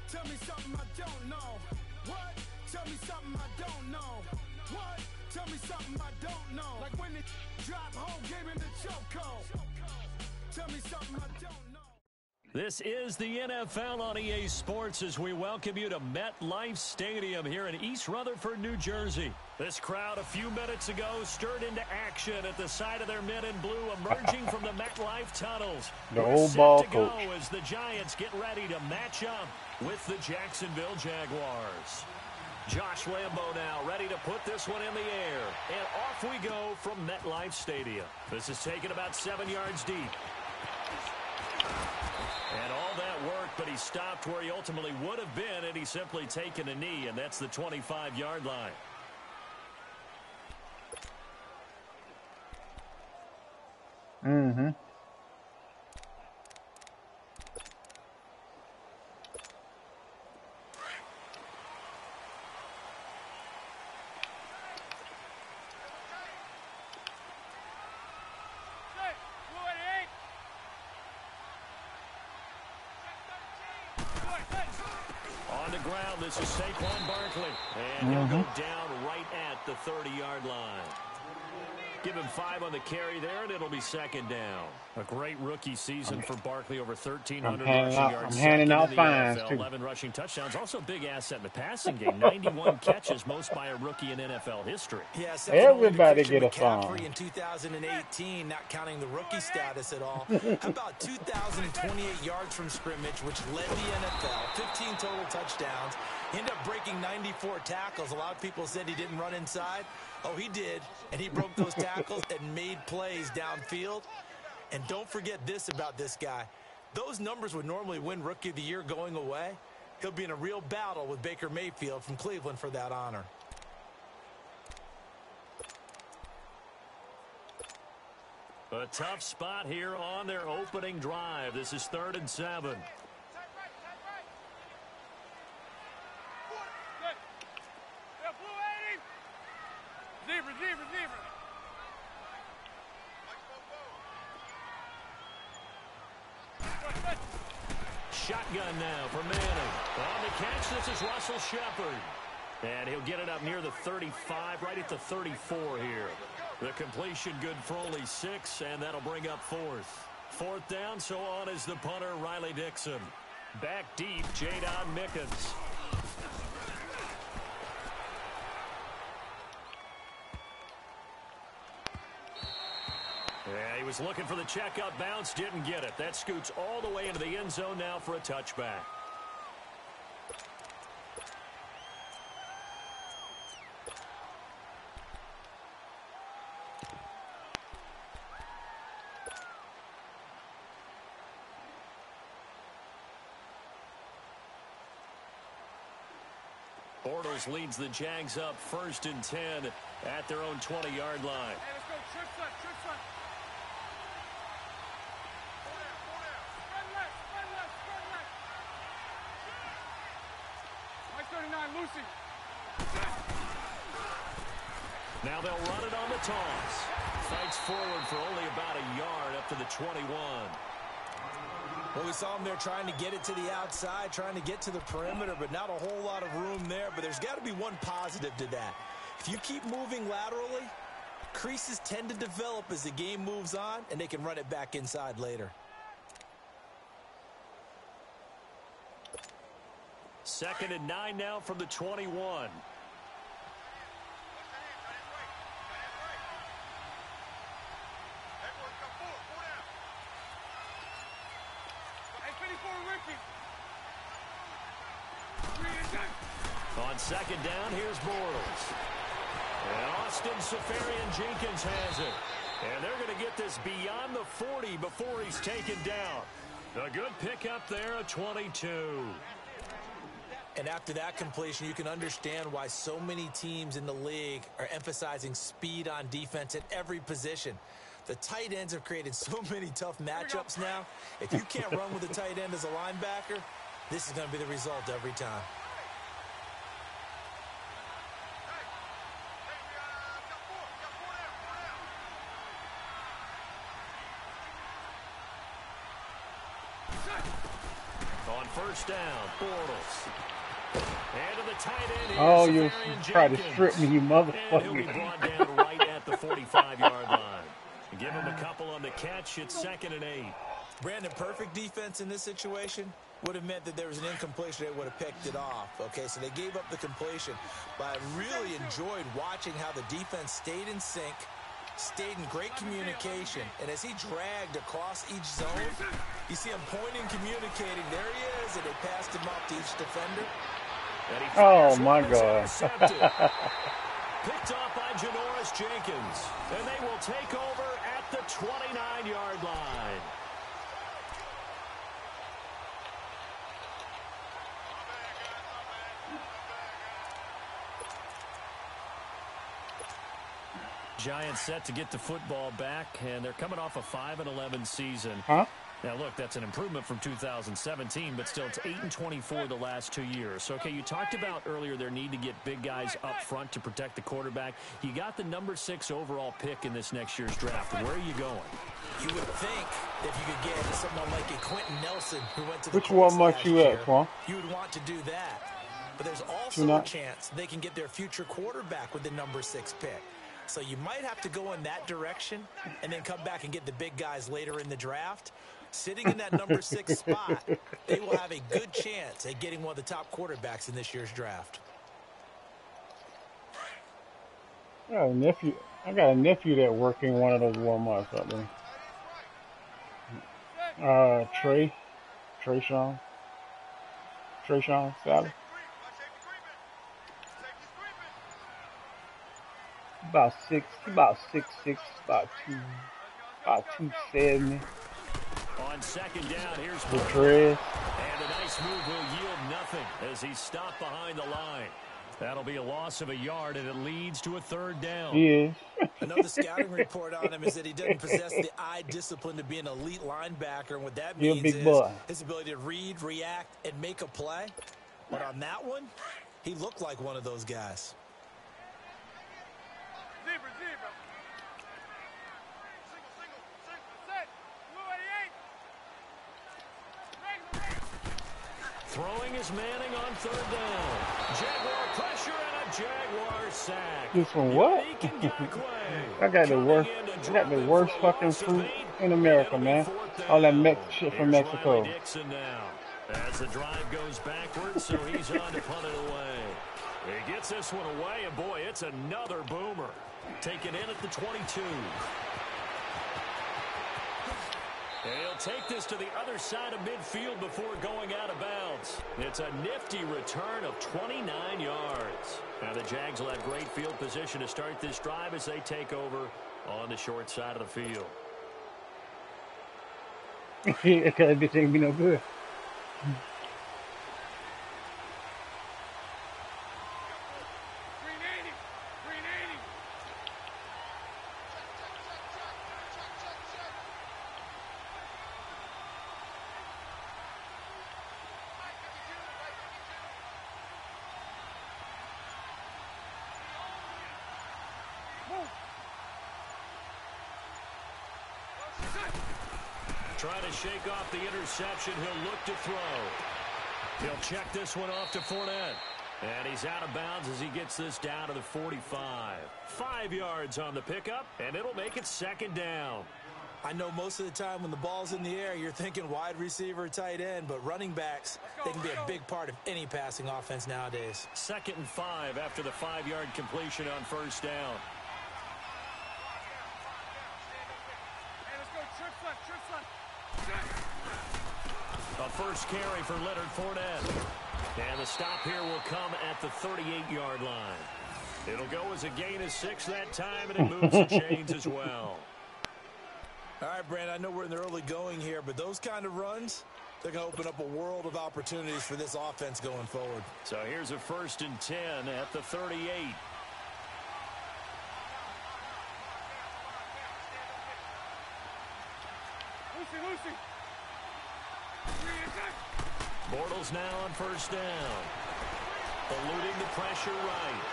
Tell me something I don't know. What? Tell me something I don't know. What? Tell me something I don't know. Like when it drop whole game in the chokehold. Tell me something I don't know. This is the NFL on EA Sports as we welcome you to MetLife Stadium here in East Rutherford, New Jersey. This crowd a few minutes ago stirred into action at the side of their men in blue emerging from the MetLife tunnels. The We're old set ball to go coach. as the Giants get ready to match up with the Jacksonville Jaguars. Josh Lambo now ready to put this one in the air. And off we go from MetLife Stadium. This is taken about 7 yards deep. And all that work, but he stopped where he ultimately would have been had he simply taken a knee, and that's the 25-yard line. Mm-hmm. On the ground, this is Saquon Barkley. And he'll go down right at the 30-yard line. Give him 5 on the carry there, and it'll be second down. A great rookie season for Barkley, over 1,300 rushing yards. I'm handing out fines, too. 11 rushing touchdowns. Also a big asset in the passing game. 91 catches, most by a rookie in NFL history. Yeah, everybody get a fine. In 2018, not counting the rookie status at all. How about 2,028 yards from scrimmage, which led the NFL, 15 total touchdowns. He ended up breaking 94 tackles. A lot of people said he didn't run inside. Oh, he did, and he broke those tackles and made plays downfield. And don't forget this about this guy. Those numbers would normally win Rookie of the Year going away. He'll be in a real battle with Baker Mayfield from Cleveland for that honor. A tough spot here on their opening drive. This is 3rd and 7. Shotgun now for Manning. On the catch, this is Russell Shepard. And he'll get it up near the 35, right at the 34 here. The completion good for only 6, and that'll bring up 4th. 4th down, so on is the punter, Riley Dixon. Back deep, Jadon Mickens. Yeah, he was looking for the checkout bounce, didn't get it. That scoots all the way into the end zone now for a touchback. Bortles leads the Jags up 1st and 10 at their own 20-yard line. Hey, let's go. Trip front, trip front. Spread left, spread left, spread left. Mike 39, Lucy. Now they'll run it on the toss. Fights forward for only about a yard up to the 21. Well, we saw him there trying to get it to the outside, trying to get to the perimeter, but not a whole lot of room there. But there's got to be one positive to that. If you keep moving laterally, creases tend to develop as the game moves on, and they can run it back inside later. 2nd and 9 now from the 21. On 2nd down, here's Bortles. And Austin Seferian-Jenkins has it. And they're going to get this beyond the 40 before he's taken down. A good pickup there at 22. And after that completion, you can understand why so many teams in the league are emphasizing speed on defense at every position. The tight ends have created so many tough matchups now. If you can't run with a tight end as a linebacker, this is going to be the result every time. On 1st down, Bortles. And to the tight end. Oh, you try to strip me, you motherfucker. And he'll be brought down right at the 45-yard line. Give him a couple on the catch. It's 2nd and 8. Brandon, perfect defense in this situation would have meant that there was an incompletion. They would have picked it off. Okay, so they gave up the completion. But I really enjoyed watching how the defense stayed in sync, stayed in great communication. And as he dragged across each zone, you see him pointing, communicating. There he is, and they passed him up to each defender. Oh, my God. Picked off by Janoris Jenkins. And they will take over at the 29-yard line. Giants set to get the football back, and they're coming off a 5-11 season. Huh? Now, look, that's an improvement from 2017, but still it's 8-24 the last 2 years. So, okay, you talked about earlier their need to get big guys up front to protect the quarterback. You got the number 6 overall pick in this next year's draft. Where are you going? You would think if you could get someone like a Quentin Nelson who went to the Which one Colts much you last at, year, Quan? you would want to do that. But there's You also a not? chance they can get their future quarterback with the number 6 pick. So you might have to go in that direction and then come back and get the big guys later in the draft. Sitting in that number 6 spot, they will have a good chance at getting one of the top quarterbacks in this year's draft. I got a nephew. I got a nephew that work in one of those Walmarts out there. Trayshawn Sally. About 6'6", about 270. On second down, here's The dreads. And a nice move will yield nothing as he's stopped behind the line. That'll be a loss of a yard, and it leads to a 3rd down. He is. Another scouting report on him is that he doesn't possess the eye discipline to be an elite linebacker. And what that He a means big is boy. his ability to read, react, and make a play. But on that one, he looked like one of those guys. Zebra. Set. Blue 88. Throwing is Manning on 3rd down. Jaguar pressure and a Jaguar sack. This one what? I got the worst fucking fruit in America, man. All that shit from Mexico. Dixon now. As the drive goes backwards, so he's on to punt it away. He gets this one away, and boy, it's another boomer. Taken in at the 22. He'll take this to the other side of midfield before going out of bounds. It's a nifty return of 29 yards. Now the Jags will have great field position to start this drive as they take over on the short side of the field. That bitch ain't be no good. 380. Trying to shake off the interception. He'll look to throw. He'll check this one off to Fournette. And he's out of bounds as he gets this down to the 45. 5 yards on the pickup, and it'll make it 2nd down. I know most of the time when the ball's in the air, you're thinking wide receiver, tight end, but running backs, they can be a big part of any passing offense nowadays. 2nd and 5 after the 5-yard completion on 1st down. Hey, let's go. Trips left. A first carry for Leonard Fournette. And the stop here will come at the 38-yard line. It'll go as a gain of 6 that time, and it moves the chains as well. All right, Brandon, I know we're in the early going here, but those kind of runs, they're going to open up a world of opportunities for this offense going forward. So here's a 1st and 10 at the 38. Lucy. Bortles now on 1st down. Eluding the pressure right.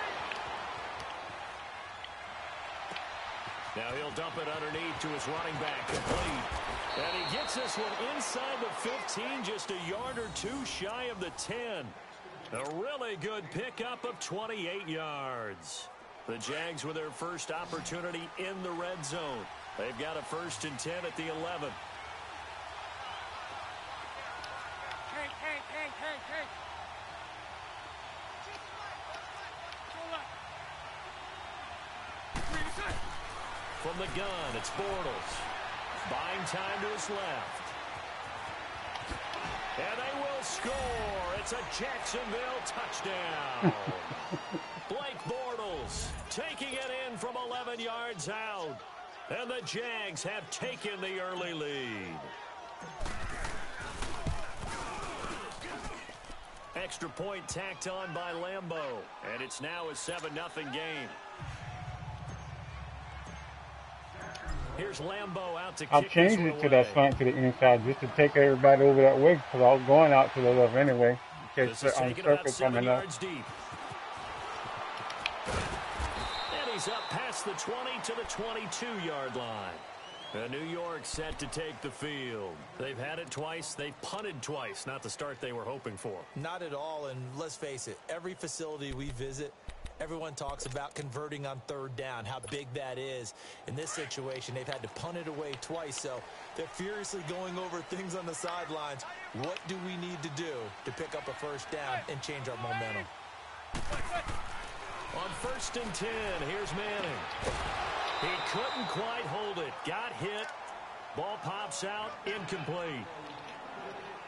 Now he'll dump it underneath to his running back, complete. And he gets this one inside the 15, just a yard or 2 shy of the 10. A really good pickup of 28 yards. The Jags with their first opportunity in the red zone. They've got a 1st and 10 at the 11. Hey. Go left. From the gun, it's Bortles. Buying time to his left. And they will score. It's a Jacksonville touchdown. Blake Bortles taking it in from 11 yards out. And the Jags have taken the early lead. Extra point tacked on by Lambeau. And it's now a 7-0 game. Here's Lambeau out to I've kick this changed one it to that away. slant to the inside just to take everybody over that way because I was going out to the left anyway. In This case is on taken about circle 7 coming up. yards deep. And he's up past the 20 to the 22-yard line. New York set to take the field. They've had it twice. They've punted twice. Not the start they were hoping for. Not at all, and let's face it, every facility we visit, everyone talks about converting on third down, how big that is. In this situation, they've had to punt it away twice, so they're furiously going over things on the sidelines. What do we need to do to pick up a first down and change our momentum? On 1st and 10, here's Manning. He couldn't quite hold it. Got hit. Ball pops out. Incomplete.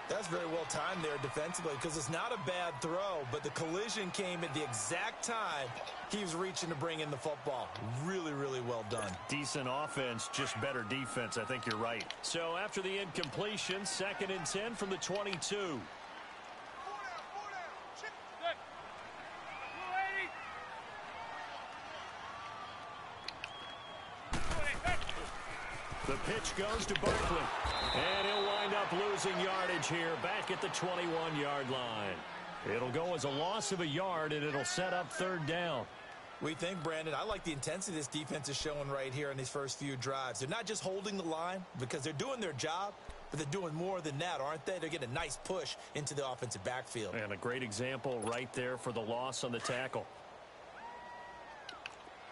That's very well timed there defensively because it's not a bad throw, but the collision came at the exact time he was reaching to bring in the football. Really, really well done. Decent offense, just better defense. I think you're right. So after the incompletion, 2nd and 10 from the 22. The pitch goes to Barkley, and he'll wind up losing yardage here back at the 21-yard line. It'll go as a loss of a yard, and it'll set up 3rd down. We think, Brandon, I like the intensity this defense is showing right here in these first few drives. They're not just holding the line because they're doing their job, but they're doing more than that, aren't they? They're getting a nice push into the offensive backfield. And a great example right there for the loss on the tackle.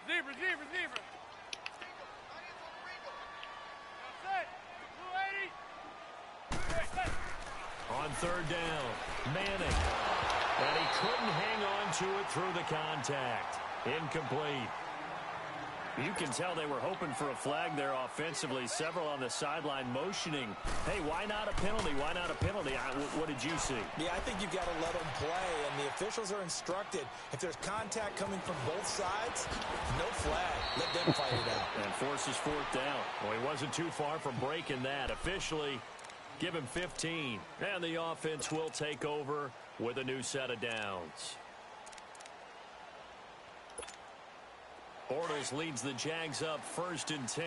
Zebra. On 3rd down, Manning. And he couldn't hang on to it through the contact. Incomplete. You can tell they were hoping for a flag there offensively. Several on the sideline motioning. Hey, why not a penalty? Why not a penalty? What did you see? Yeah, I think you've got to let them play, and the officials are instructed. If there's contact coming from both sides, no flag. Let them fight it out. And forces 4th down. Well, he wasn't too far from breaking that. Officially, give him 15. And the offense will take over with a new set of downs. Bortles leads the Jags up 1st and 10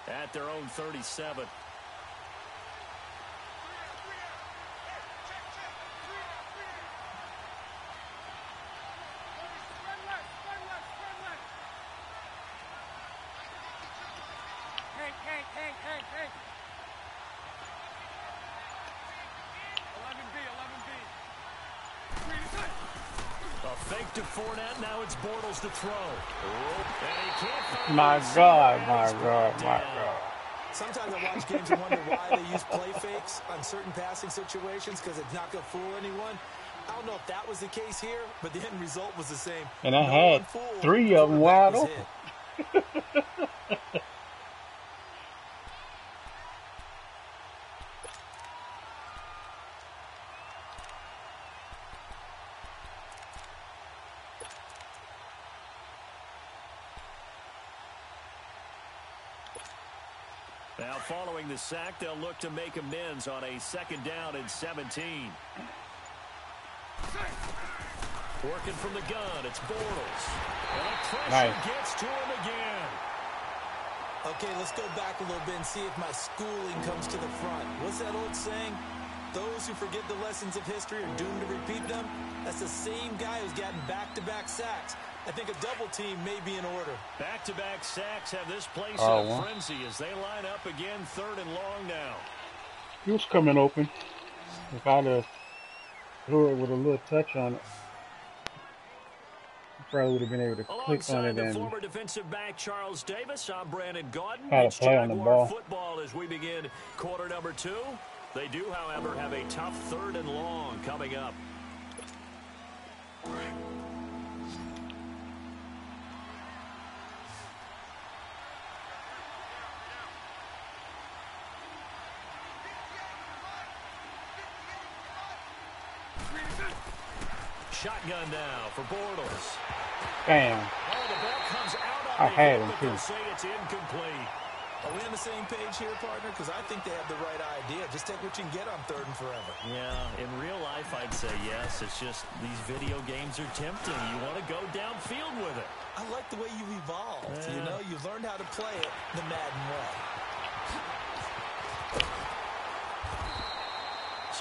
at their own 37. Hey. 11B. A fake to Fournette. Now it's Bortles to throw. And he can't find My the God. Sometimes I watch games and wonder why they use play fakes on certain passing situations because it's not going to fool anyone. I don't know if that was the case here, but the end result was the same. And I had 3 of them wide open. Now, following the sack, they'll look to make amends on a 2nd down and 17. Working from the gun, it's Bortles. And the pressure gets to him again. Okay, let's go back a little bit and see if my schooling comes to the front. What's that old saying? Those who forget the lessons of history are doomed to repeat them. That's the same guy who's gotten back-to-back sacks. I think a double team may be in order. Back-to-back sacks have this place in a frenzy as they line up again 3rd and long now. He was coming open. If I'd have threw it with a little touch on it, I probably would have been able to click on it and former defensive back Charles Davis, I'm Brandon Gaudin. had a It's play on the ball. football as we begin quarter number 2. They do, however, have a tough 3rd and long coming up. Shotgun now for Bortles. Bam. Oh, the ball comes out I on the had hit, him, but too. they'll say it's incomplete. Are we on the same page here, partner? Because I think they have the right idea. Just take what you can get on 3rd and forever. Yeah, in real life, I'd say yes. It's just these video games are tempting. You want to go downfield with it. I like the way you evolved. You know, you learned how to play it the Madden way.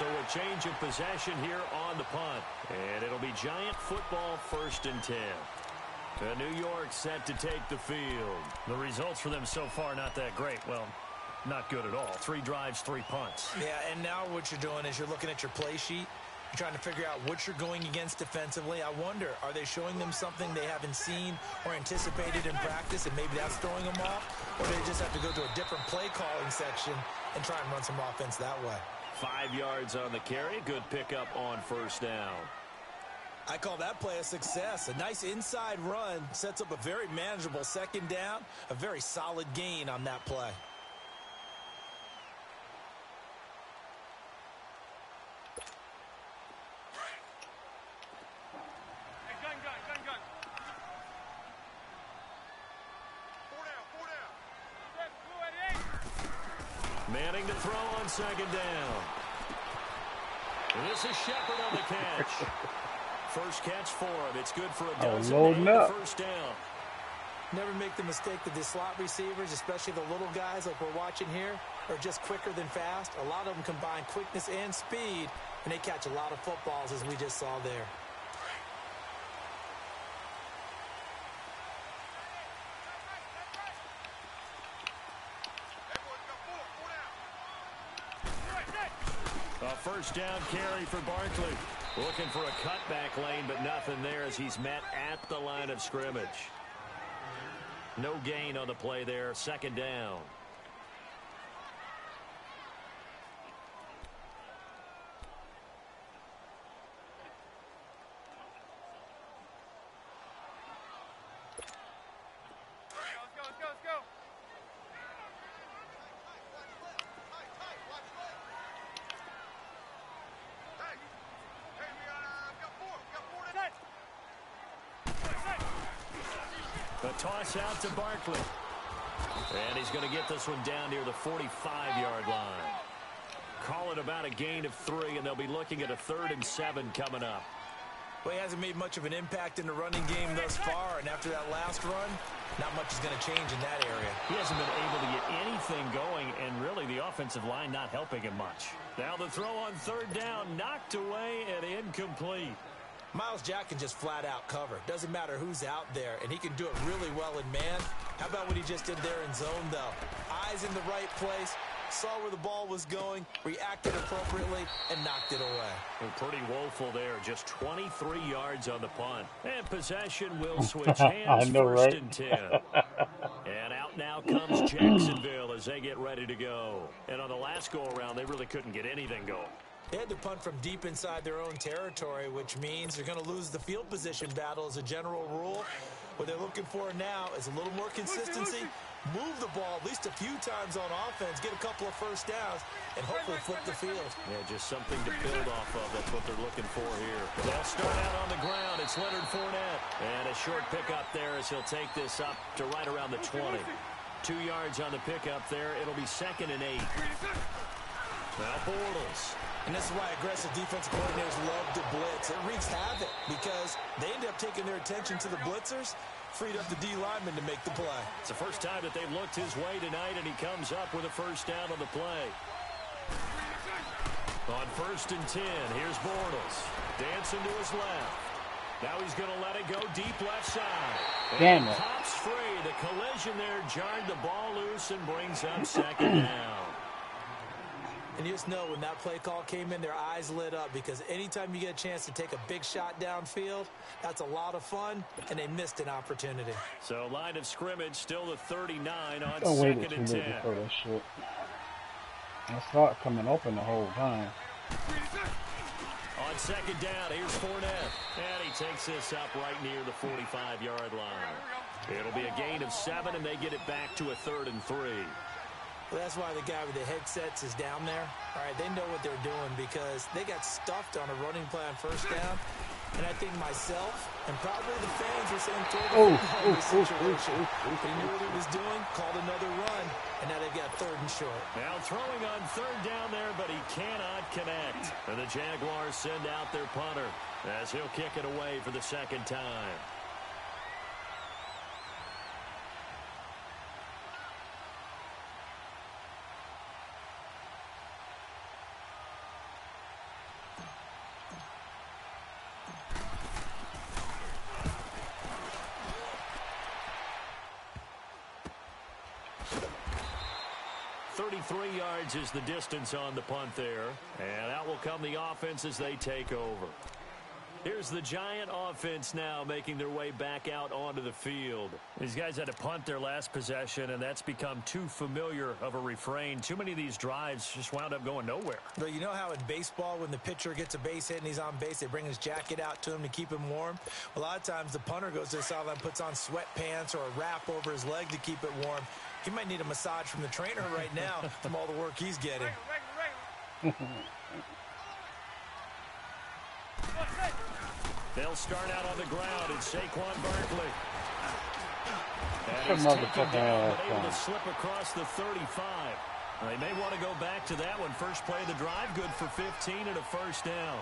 So a change of possession here on the punt. And it'll be Giant football 1st and 10. New York set to take the field. The results for them so far not that great. Well, not good at all. 3 drives, 3 punts. Yeah, and now what you're doing is you're looking at your play sheet. You're trying to figure out what you're going against defensively. I wonder, are they showing them something they haven't seen or anticipated in practice, and maybe that's throwing them off? Or do they just have to go to a different play calling section and try and run some offense that way? 5 yards on the carry. Good pickup on 1st down. I call that play a success. A nice inside run sets up a very manageable 2nd down. A very solid gain on that play. Hey, gun. 4 down. Manning to throw on 2nd down. And this is Shepard on the catch. First catch for him. It's good for a dozen. Loading up. 1st down. Never make the mistake that the slot receivers, especially the little guys like we're watching here, are just quicker than fast. A lot of them combine quickness and speed, and they catch a lot of footballs, as we just saw there. A 1st down carry for Barkley. Looking for a cutback lane, but nothing there as he's met at the line of scrimmage. No gain on the play there. 2nd down. Let's go. A toss out to Barkley. And he's going to get this one down near the 45-yard line. Call it about a gain of 3, and they'll be looking at a 3rd and 7 coming up. Well, he hasn't made much of an impact in the running game thus far, and after that last run, not much is going to change in that area. He hasn't been able to get anything going, and really the offensive line not helping him much. Now the throw on 3rd down, knocked away and incomplete. Myles Jack can just flat out cover. Doesn't matter who's out there, and he can do it really well in man. How about what he just did there in zone, though? Eyes in the right place, saw where the ball was going, reacted appropriately, and knocked it away. And pretty woeful there. Just 23 yards on the punt. And possession will switch hands. I know, 1st right? and 10. And out now comes Jacksonville as they get ready to go. And on the last go-around, they really couldn't get anything going. They had to punt from deep inside their own territory, which means they're going to lose the field position battle as a general rule. What they're looking for now is a little more consistency, move the ball at least a few times on offense, get a couple of 1st downs, and hopefully flip the field. Yeah, just something to build off of. That's what they're looking for here. They'll start out on the ground. It's Leonard Fournette. And a short pickup there as he'll take this up to right around the 20. 2 yards on the pickup there. It'll be 2nd and 8. Now Bortles. And this is why aggressive defensive coordinators love to blitz. It wreaks havoc because they end up taking their attention to the blitzers, freed up the D lineman to make the play. It's the first time that they've looked his way tonight, and he comes up with a 1st down on the play. On 1st and 10, here's Bortles. Dancing to his left. Now he's going to let it go deep left side. Damn it. Pops free. The collision there jarred the ball loose and brings up 2nd down. And you just know when that play call came in, their eyes lit up because anytime you get a chance to take a big shot downfield, that's a lot of fun, and they missed an opportunity. So line of scrimmage still the 39 on Don't wait 2nd too and late 10. to throw that shit. I saw it coming open the whole time. On 2nd down, here's Fournette. And he takes this up right near the 45-yard line. It'll be a gain of 7, and they get it back to a 3rd and 3. Well, that's why the guy with the headsets is down there. All right, they know what they're doing because they got stuffed on a running play on 1st down. And I think myself and probably the fans were saying, this situation. He knew what he was doing, called another run, and now they've got 3rd and short. Now throwing on 3rd down there, but he cannot connect. And the Jaguars send out their punter as he'll kick it away for the 2nd time. 33 yards is the distance on the punt there. And out will come the offense as they take over. Here's the Giant offense now making their way back out onto the field. These guys had to punt their last possession, and that's become too familiar of a refrain. Too many of these drives just wound up going nowhere. But you know how in baseball, when the pitcher gets a base hit and he's on base, they bring his jacket out to him to keep him warm? A lot of times the punter goes to the sideline, puts on sweatpants or a wrap over his leg to keep it warm. He might need a massage from the trainer right now from all the work he's getting. They'll start out on the ground. It's Saquon Barkley. Some motherfucking ass able to slip across the 35. They may want to go back to that one. First play of the drive, good for 15 and a first down.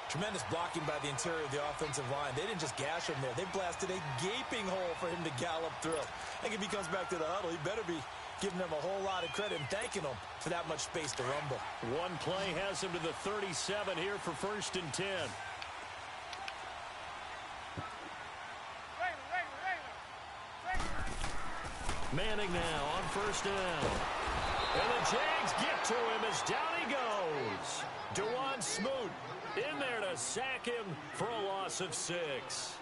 Tremendous blocking by the interior of the offensive line. They didn't just gash him there. They blasted a gaping hole for him to gallop through. I think if he comes back to the huddle, he better be giving them a whole lot of credit and thanking them for that much space to rumble. One play has him to the 37 here for first and 10. Manning now on first down. And the Jags get to him as down he goes. Dewan Smoot in there to sack him for a loss of 6.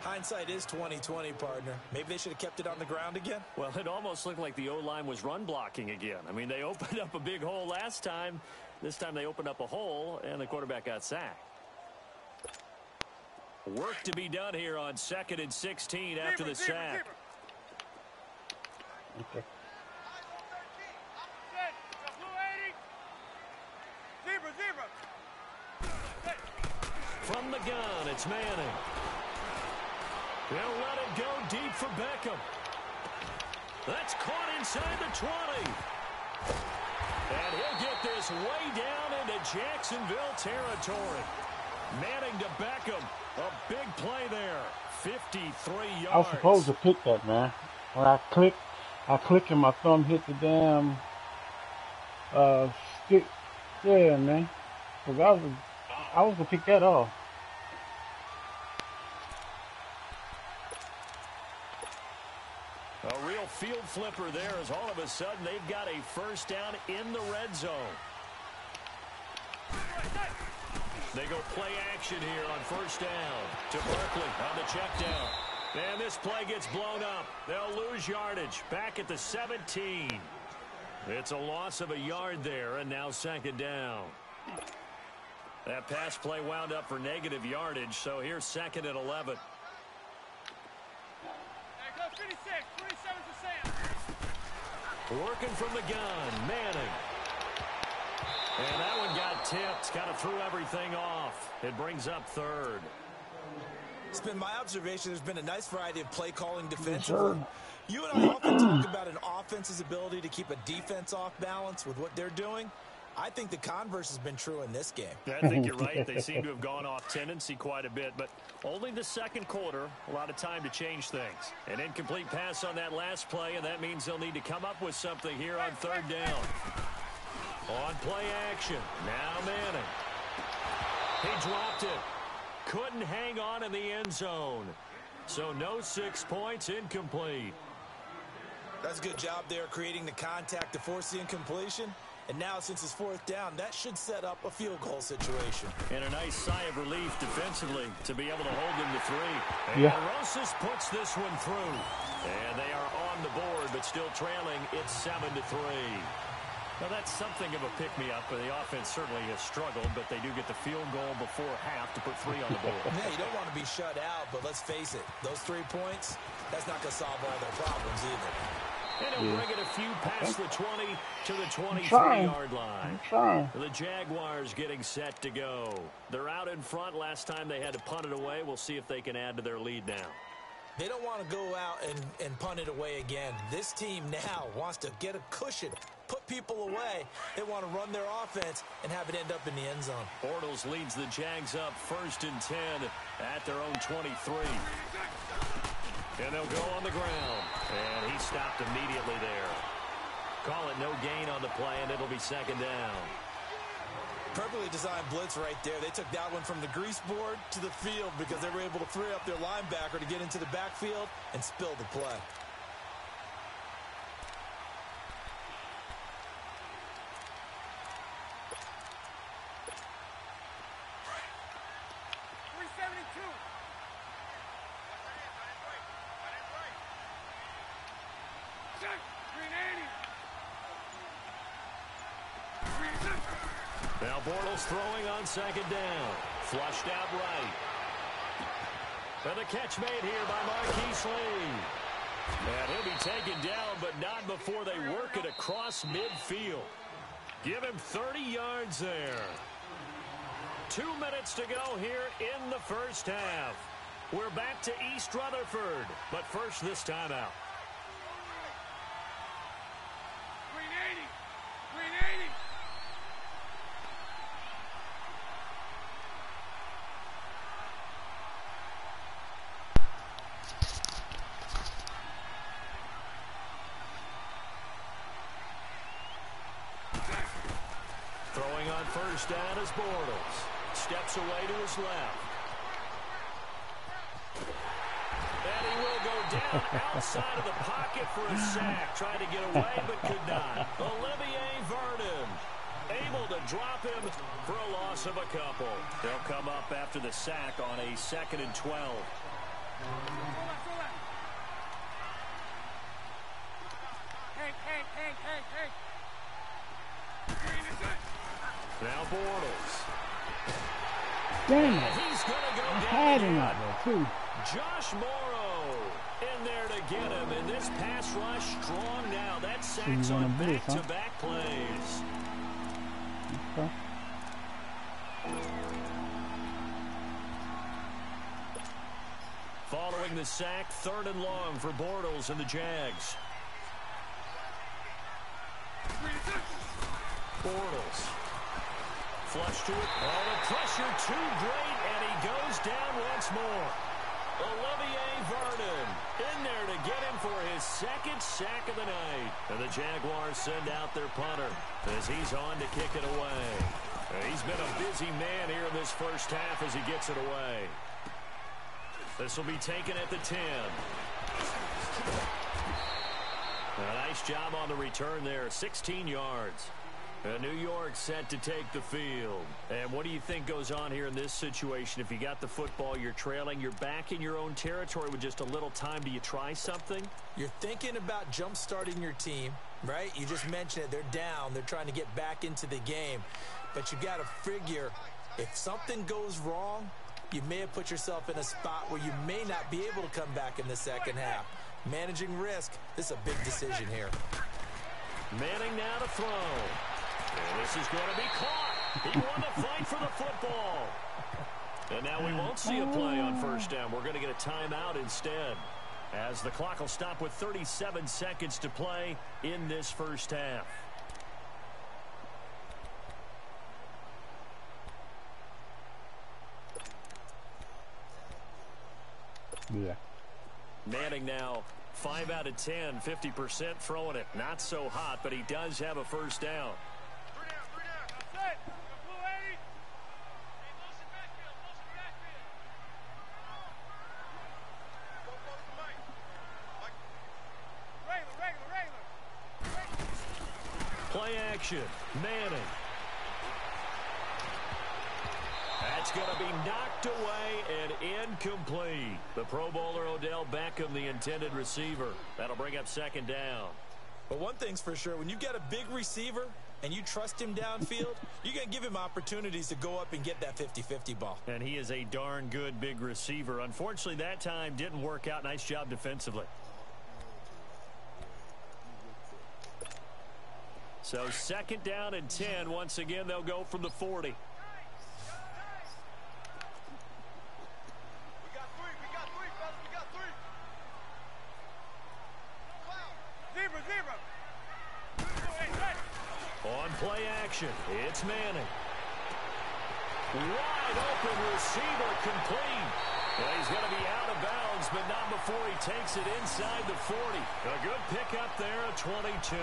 Hindsight is 20/20, partner. Maybe they should have kept it on the ground again. Well, it almost looked like the O-line was run blocking again. I mean, they opened up a big hole last time. This time they opened up a hole, and the quarterback got sacked. Work to be done here on 2nd and 16 after the sack. Okay. From the gun, it's Manning. They'll let it go deep for Beckham. That's caught inside the 20. And he'll get this way down into Jacksonville territory. Manning to Beckham. A big play there. 53 yards. I was supposed to pick that, man. When I click and my thumb hit the damn stick. Yeah, man. Because I was gonna pick that off. A real field flipper there as all of a sudden they've got a first down in the red zone. They go play action here on first down to Barkley on the check down. And this play gets blown up. They'll lose yardage back at the 17. It's a loss of a yard there, and now 2nd down. That pass play wound up for negative yardage, so here's 2nd and 11. Working from the gun, Manning. And that one got tipped, kind of threw everything off. It brings up 3rd. It's been my observation there's been a nice variety of play calling defensively. You and I often talk about an offense's ability to keep a defense off balance with what they're doing. I think the converse has been true in this game. I think you're right. They seem to have gone off tendency quite a bit, but only the 2nd quarter, a lot of time to change things. An incomplete pass on that last play, and that means they'll need to come up with something here on 3rd down. On play action, now Manning. He dropped it. Couldn't hang on in the end zone. So no 6 points, incomplete. That's a good job there creating the contact to force the incompletion. And now, since it's 4th down, that should set up a field goal situation. And a nice sigh of relief defensively to be able to hold them to 3. And Yeah. Rosas puts this one through. And they are on the board, but still trailing. It's 7-3. Well, that's something of a pick-me-up. The offense certainly has struggled, but they do get the field goal before half to put 3 on the board. Yeah, you don't want to be shut out, but let's face it, those 3 points, that's not going to solve all their problems either. And he'll bring it a few past the 20 to the 23-yard line. The Jaguars getting set to go. They're out in front. Last time they had to punt it away. We'll see if they can add to their lead now. They don't want to go out and punt it away again. This team now wants to get a cushion, put people away. They want to run their offense and have it end up in the end zone. Bortles leads the Jags up 1st and 10 at their own 23. And they'll go on the ground. And he stopped immediately there. Call it no gain on the play, and it'll be 2nd down. Perfectly designed blitz right there. They took that one from the grease board to the field because they were able to free up their linebacker to get into the backfield and spill the play. Now Bortles throwing on second down. Flushed out right. And the catch made here by Marquise Lee. And he'll be taken down, but not before they work it across midfield. Give him 30 yards there. 2 minutes to go here in the first half. We're back to East Rutherford, but first this time out. Throwing on first down is Bortles. Steps away to his left. And he will go down outside of the pocket for a sack. Tried to get away but could not. Olivier Vernon able to drop him for a loss of a couple. They'll come up after the sack on a 2nd and 12. Now Bortles. Damn it. He's going to go I down had him again. out there, too. Josh Morrow in there to get him. And this pass rush strong now. That sacks on back-to-back plays. Okay. Following the sack, 3rd and long for Bortles and the Jags. Bortles. Flush to it. Oh, the pressure too great, and he goes down once more. Olivier Vernon in there to get him for his 2nd sack of the night. And the Jaguars send out their punter as he's on to kick it away. He's been a busy man here in this first half as he gets it away. This will be taken at the 10. A nice job on the return there, 16 yards. New York set to take the field. And what do you think goes on here in this situation? If you got the football, you're trailing, you're back in your own territory with just a little time. Do you try something? You're thinking about jump-starting your team, right? You just mentioned it. They're down. They're trying to get back into the game. But you got to figure if something goes wrong, you may have put yourself in a spot where you may not be able to come back in the second half. Managing risk, this is a big decision here. Manning now to throw. And this is going to be caught. He won the fight for the football. And now we won't see a play on first down. We're going to get a timeout instead, as the clock will stop with 37 seconds to play in this first half. Yeah. Manning now 5 out of 10, 50% throwing it. Not so hot, but he does have a first down. Play action. Manning. That's going to be knocked away and incomplete. The Pro Bowler Odell Beckham, the intended receiver. That'll bring up 2nd down. But one thing's for sure, when you've got a big receiver and you trust him downfield, you're going to give him opportunities to go up and get that 50-50 ball. And he is a darn good big receiver. Unfortunately, that time didn't work out. Nice job defensively. So 2nd down and 10. Once again, they'll go from the 40. On play action, it's Manning. Wide open receiver complete. Well, he's going to be out of bounds, but not before he takes it inside the 40. A good pickup there, a 22.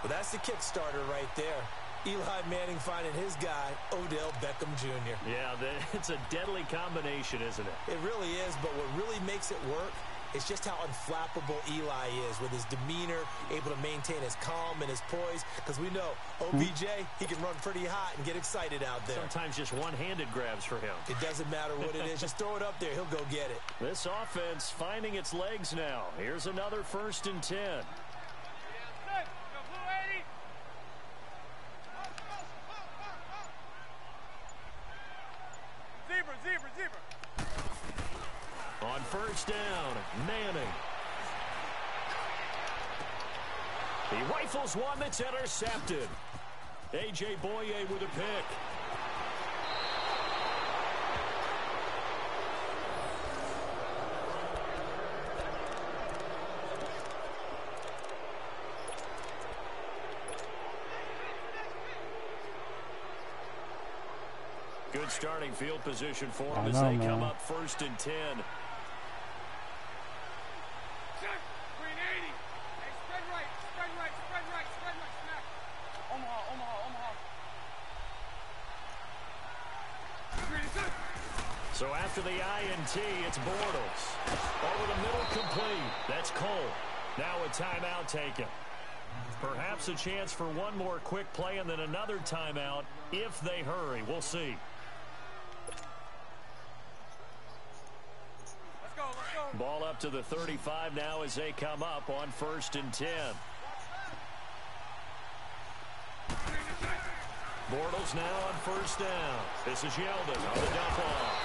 Well, that's the kick starter right there. Eli Manning finding his guy, Odell Beckham Jr. Yeah, it's a deadly combination, isn't it? It really is, but what really makes it work is just how unflappable Eli is with his demeanor, able to maintain his calm and his poise. Because we know OBJ, he can run pretty hot and get excited out there. Sometimes just one-handed grabs for him. It doesn't matter what it is. Just throw it up there. He'll go get it. This offense finding its legs now. Here's another 1st and 10. Zebra. On 1st down, Manning. He rifles one that's intercepted. A.J. Boye with a pick. Good starting field position for them as they come up 1st and 10. Green 80. Hey, spread right. Smack. Omaha. Green is good. So after the INT, it's Bortles. Over the middle, complete. That's Cole. Now a timeout taken. Perhaps a chance for one more quick play and then another timeout if they hurry. We'll see. Ball up to the 35 now as they come up on 1st and 10. Bortles now on 1st down. This is Yeldon on the dump off.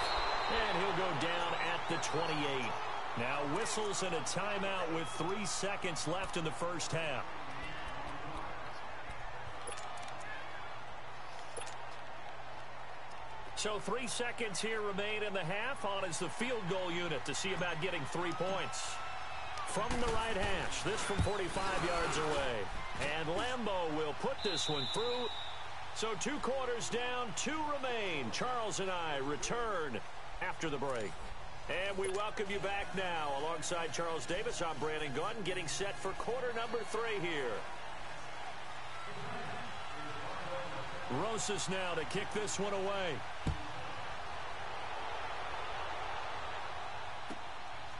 And he'll go down at the 28. Now whistles and a timeout with 3 seconds left in the 1st half. So 3 seconds here remain in the half. On is the field goal unit to see about getting 3 points. From the right hash, this from 45 yards away. And Lambeau will put this one through. So 2 quarters down, 2 remain. Charles and I return after the break. And we welcome you back now. Alongside Charles Davis, I'm Brandon Gaudin, getting set for quarter number 3 here. Rosas now to kick this one away.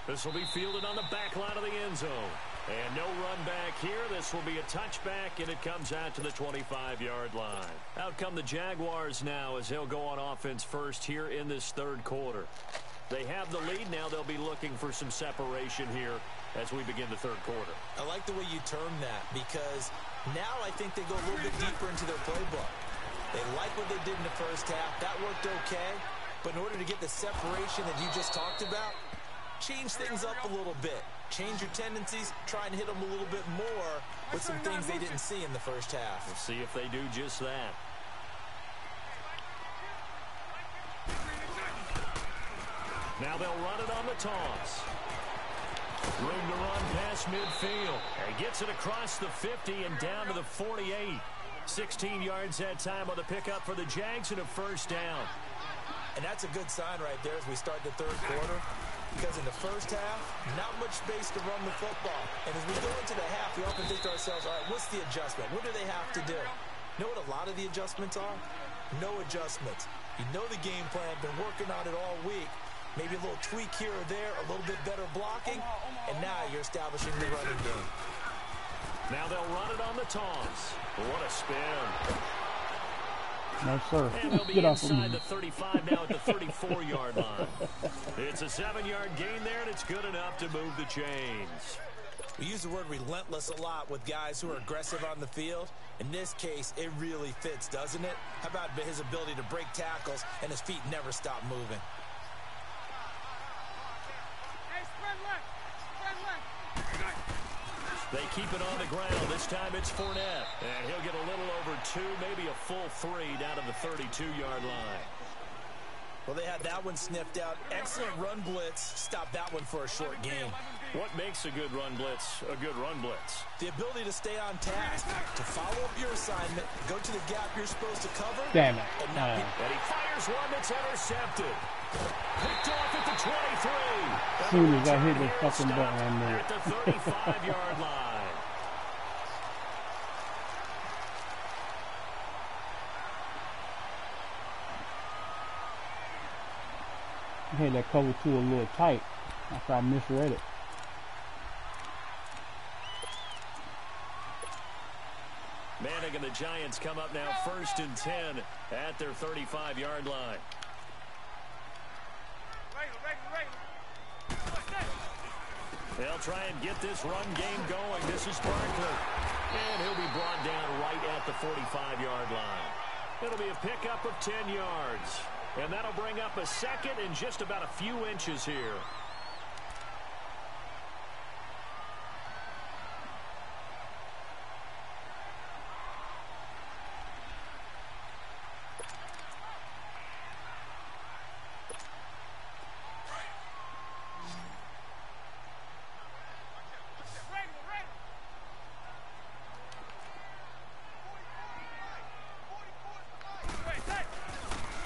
This will be fielded on the back line of the end zone. And no run back here. This will be a touchback, and it comes out to the 25-yard line. Out come the Jaguars now as they'll go on offense first here in this 3rd quarter. They have the lead. Now they'll be looking for some separation here as we begin the 3rd quarter. I like the way you term that because now I think they go a little bit deeper into their playbook. They like what they did in the 1st half. That worked okay. But in order to get the separation that you just talked about, change things up a little bit. Change your tendencies. Try and hit them a little bit more with some things they didn't see in the 1st half. We'll see if they do just that. Now they'll run it on the toss. Room to run past midfield. He gets it across the 50 and down to the 48. 16 yards that time on the pickup for the Jags and a 1st down. And that's a good sign right there as we start the 3rd quarter. Because in the 1st half, not much space to run the football. And as we go into the half, we often think to ourselves, all right, what's the adjustment? What do they have to do? You know what a lot of the adjustments are? No adjustments. You know the game plan, been working on it all week. Maybe a little tweak here or there, a little bit better blocking, and now you're establishing the running game. Now they'll run it on the toss. What a spin. No, sir. And they'll be inside the 35 now at the 34-yard line. It's a 7-yard gain there, and it's good enough to move the chains. We use the word relentless a lot with guys who are aggressive on the field. In this case, it really fits, doesn't it? How about his ability to break tackles and his feet never stop moving? Hey, spread left. They keep it on the ground. This time it's Fournette. And he'll get a little over 2, maybe a full 3 down to the 32-yard line. Well, they had that one sniffed out. Excellent run blitz. Stop that one for a short gain. What makes a good run blitz a good run blitz? The ability to stay on task, to follow up your assignment, go to the gap you're supposed to cover. Damn it. And he fires one that's intercepted. Picked off at the 23. As soon as I hit the fucking button, I knew it. At the 35-yard line. I had that cover 2 a little tight after I misread it. Manning and the Giants come up now 1st and 10 at their 35-yard line. They'll try and get this run game going. This is Barkley. And he'll be brought down right at the 45-yard line. It'll be a pickup of 10 yards. And that'll bring up a second and just about a few inches here.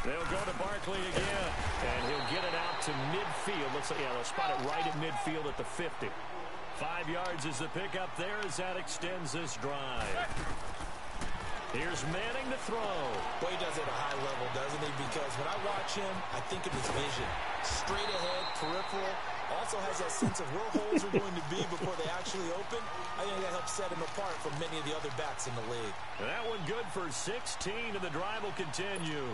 They'll go to Barkley again, and he'll get it out to midfield. Looks like, yeah, they'll spot it right at midfield at the 50. 5 yards is the pickup there as that extends this drive. Here's Manning to throw. Well, he does it at a high level, doesn't he? Because when I watch him, I think of his vision. Straight ahead, peripheral. Also has that sense of where holes are going to be before they actually open. I think that helps set him apart from many of the other backs in the league. And that one good for 16, and the drive will continue.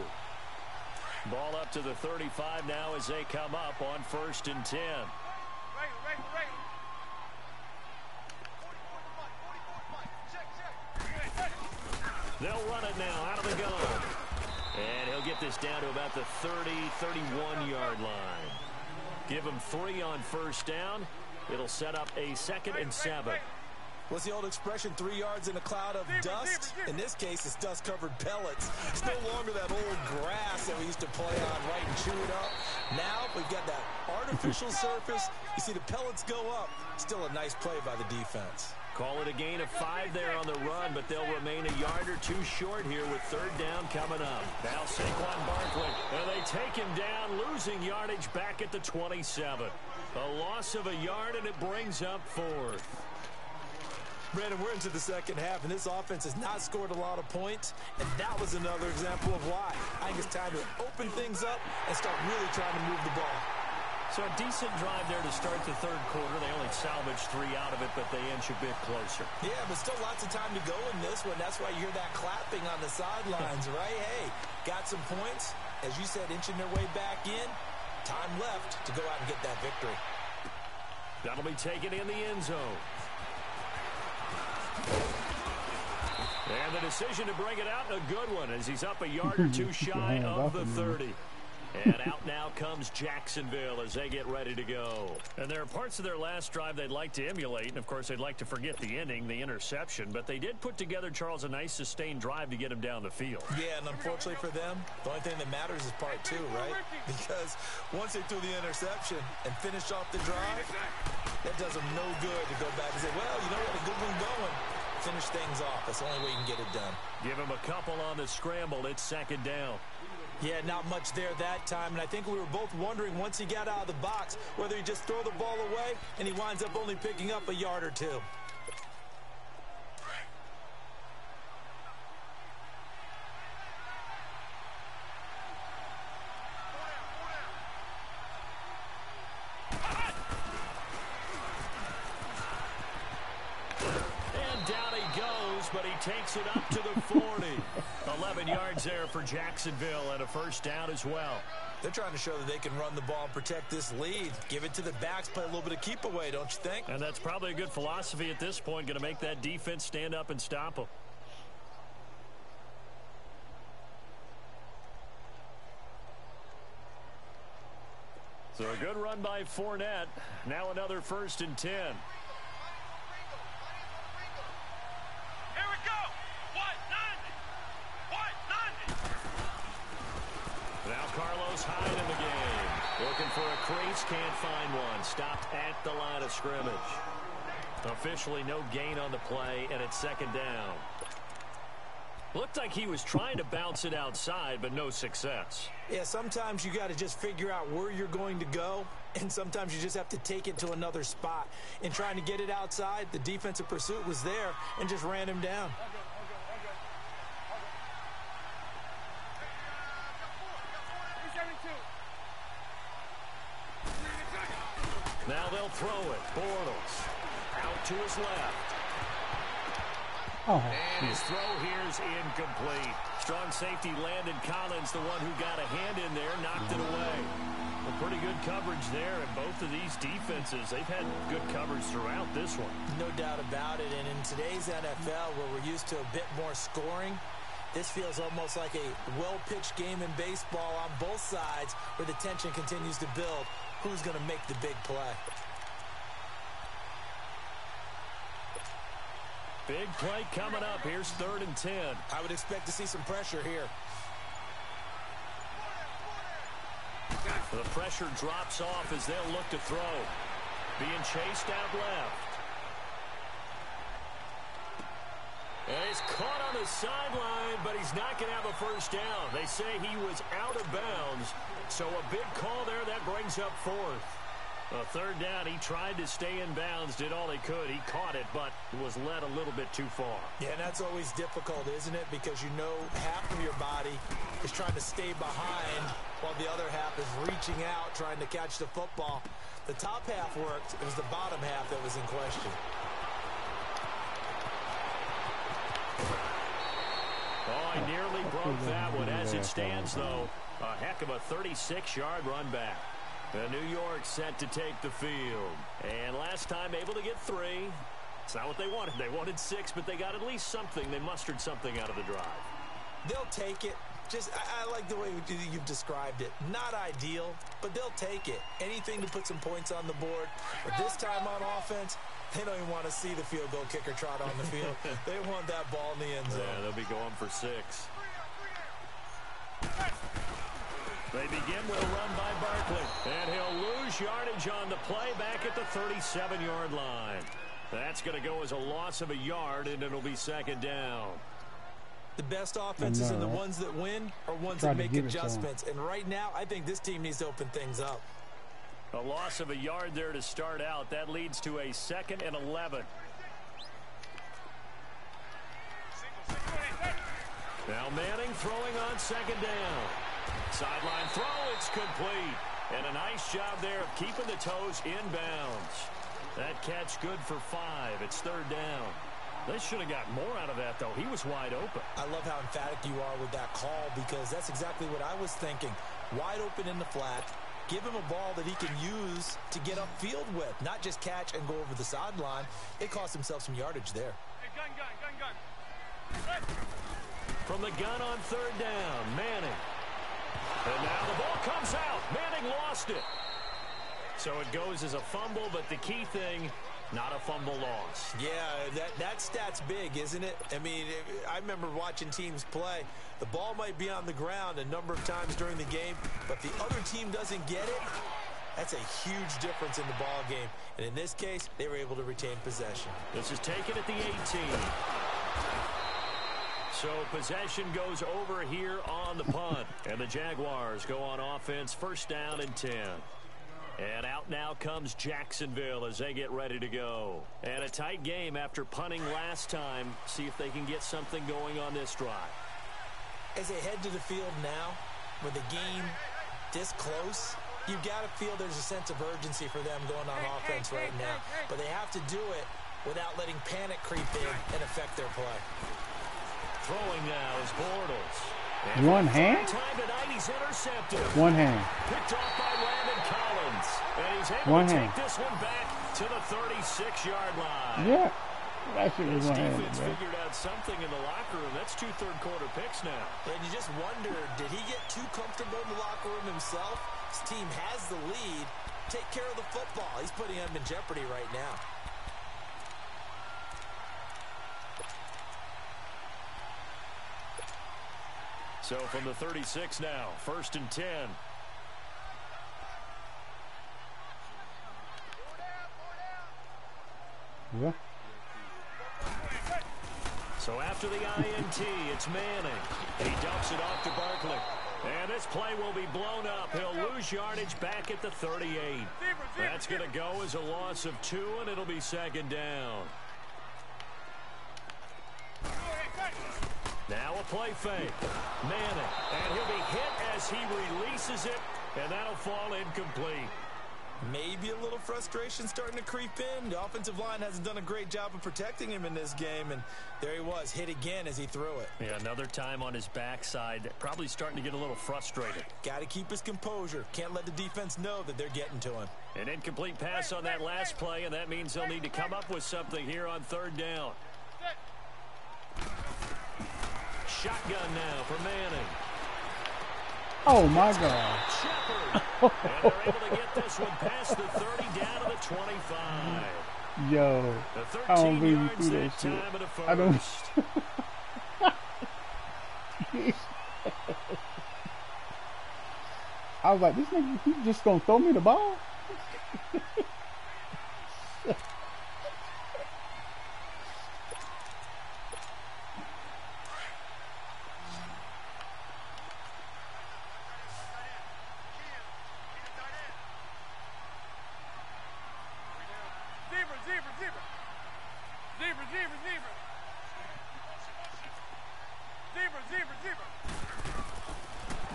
Ball up to the 35 now as they come up on 1st and 10. They'll run it now out of the gun. And he'll get this down to about the 30, 31-yard line. Give him 3 on 1st down. It'll set up a 2nd and 7. What's the old expression, 3 yards in a cloud of dust? In this case, it's dust-covered pellets. It's no longer that old grass that we used to play on, right, and chew it up. Now we've got that artificial surface. You see the pellets go up. Still a nice play by the defense. Call it a gain of 5 there on the run, but they'll remain a yard or 2 short here with 3rd down coming up. Now Saquon Barkley, and they take him down, losing yardage back at the 27. A loss of a yard, and it brings up 4th. Brandon, we're into the second half, and this offense has not scored a lot of points, and that was another example of why. I think it's time to open things up and start really trying to move the ball. So a decent drive there to start the 3rd quarter. They only salvaged 3 out of it, but they inch a bit closer. Yeah, but still lots of time to go in this one. That's why you hear that clapping on the sidelines, right? Hey, got some points. As you said, inching their way back in. Time left to go out and get that victory. That'll be taken in the end zone. And the decision to bring it out, a good one, as he's up a yard or 2 shy of the 30. And out now comes Jacksonville as they get ready to go. And there are parts of their last drive they'd like to emulate. And, of course, they'd like to forget the ending, the interception. But they did put together, Charles, a nice sustained drive to get him down the field. Yeah, and unfortunately for them, the only thing that matters is part 2, right? Because once they threw the interception and finished off the drive, that does them no good to go back and say, well, you know what, a good one going. Finish things off. That's the only way you can get it done. Give him a couple on the scramble. It's 2nd down. Yeah, not much there that time, and I think we were both wondering once he got out of the box whether he'd just throw the ball away, and he winds up only picking up a yard or 2. But he takes it up to the 40. 11 yards there for Jacksonville and a 1st down as well. They're trying to show that they can run the ball and protect this lead. Give it to the backs, play a little bit of keep away, don't you think? And that's probably a good philosophy at this point, going to make that defense stand up and stop them. So a good run by Fournette. Now another 1st and 10. Hyde in the game. Looking for a crease, can't find one. Stopped at the line of scrimmage. Officially no gain on the play, and it's 2nd down. Looked like he was trying to bounce it outside, but no success. Yeah, sometimes you got to just figure out where you're going to go, and sometimes you just have to take it to another spot. In trying to get it outside, the defensive pursuit was there and just ran him down. Now they'll throw it. Bortles out to his left. Oh, And his throw here is incomplete. Strong safety Landon Collins, the one who got a hand in there, knocked it away. Well, pretty good coverage there, and both of these defenses, they've had good coverage throughout this one. No doubt about it, and in today's NFL, where we're used to a bit more scoring, this feels almost like a well-pitched game in baseball on both sides where the tension continues to build. Who's going to make the big play? Big play coming up. Here's 3rd and 10. I would expect to see some pressure here. The pressure drops off as they'll look to throw. Being chased out left. And he's caught on the sideline, but he's not going to have a first down. They say he was out of bounds. So a big call there. That brings up 4th. A 3rd down, he tried to stay in bounds, did all he could. He caught it, but was led a little bit too far. Yeah, and that's always difficult, isn't it? Because you know half of your body is trying to stay behind while the other half is reaching out, trying to catch the football. The top half worked. It was the bottom half that was in question. Oh, he nearly broke that one. As it stands, though, a heck of a 36-yard run back. New York set to take the field. And last time able to get 3. It's not what they wanted. They wanted 6, but they got at least something. They mustered something out of the drive. They'll take it. I like the way you've described it. Not ideal, but they'll take it. Anything to put some points on the board. But this time on offense, they don't even want to see the field goal kicker trot on the field. They want that ball in the end zone. Yeah, they'll be going for 6. They begin with a run by Barkley. And he'll lose yardage on the play back at the 37-yard line. That's going to go as a loss of a yard, and it'll be 2nd down. The best offenses and the ones that win are ones that make adjustments. And right now, I think this team needs to open things up. A loss of a yard there to start out. That leads to a 2nd and 11. Now Manning throwing on 2nd down. Sideline throw, it's complete. And a nice job there of keeping the toes inbounds. That catch good for 5. It's 3rd down. They should have got more out of that, though. He was wide open. I love how emphatic you are with that call because that's exactly what I was thinking. Wide open in the flat. Give him a ball that he can use to get upfield with, not just catch and go over the sideline. They cost themselves some yardage there. Hey, gun. From the gun on 3rd down, Manning. And now the ball comes out. Manning lost it. So it goes as a fumble, but the key thing, not a fumble loss. Yeah, that stat's big, isn't it? I mean, I remember watching teams play. The ball might be on the ground a number of times during the game, but the other team doesn't get it. That's a huge difference in the ball game. And in this case, they were able to retain possession. This is taken at the 18. So possession goes over here on the punt. And the Jaguars go on offense, 1st down and 10. And out now comes Jacksonville as they get ready to go. And a tight game after punting last time. See if they can get something going on this drive. As they head to the field now, with the game this close, you've got to feel there's a sense of urgency for them going on offense right now. But they have to do it without letting panic creep in and affect their play. Throwing now is Bortles. One hand? Time tonight, he's intercepted. One hand. Picked off by Landon Collins. And he's able One to hand. take this one back to the 36-yard line. Yeah. That should be This one hand, defense bro. figured out something in the locker room. That's 2 third-quarter picks now. And you just wonder, did he get too comfortable in the locker room himself? His team has the lead. Take care of the football. He's putting them in jeopardy right now. So from the 36 now, 1st and 10. Yeah. So after the INT, it's Manning. He dumps it off to Barkley. And this play will be blown up. He'll lose yardage back at the 38. That's going to go as a loss of 2, and it'll be 2nd down. Now a play fake. Manning. And he'll be hit as he releases it, and that'll fall incomplete. Maybe a little frustration starting to creep in. The offensive line hasn't done a great job of protecting him in this game, and there he was, hit again as he threw it. Yeah, another time on his backside, probably starting to get a little frustrated. Got to keep his composure. Can't let the defense know that they're getting to him. An incomplete pass on that last play, and that means they'll need to come up with something here on third down. Shotgun now for Manning. Oh my God. Shepard. And they're able to get this one past the 30 down to the 25. Yo, The I don't 13 believe you yards threw that that shit. time of the first. I don't. I was like, this nigga, he just gonna throw me the ball?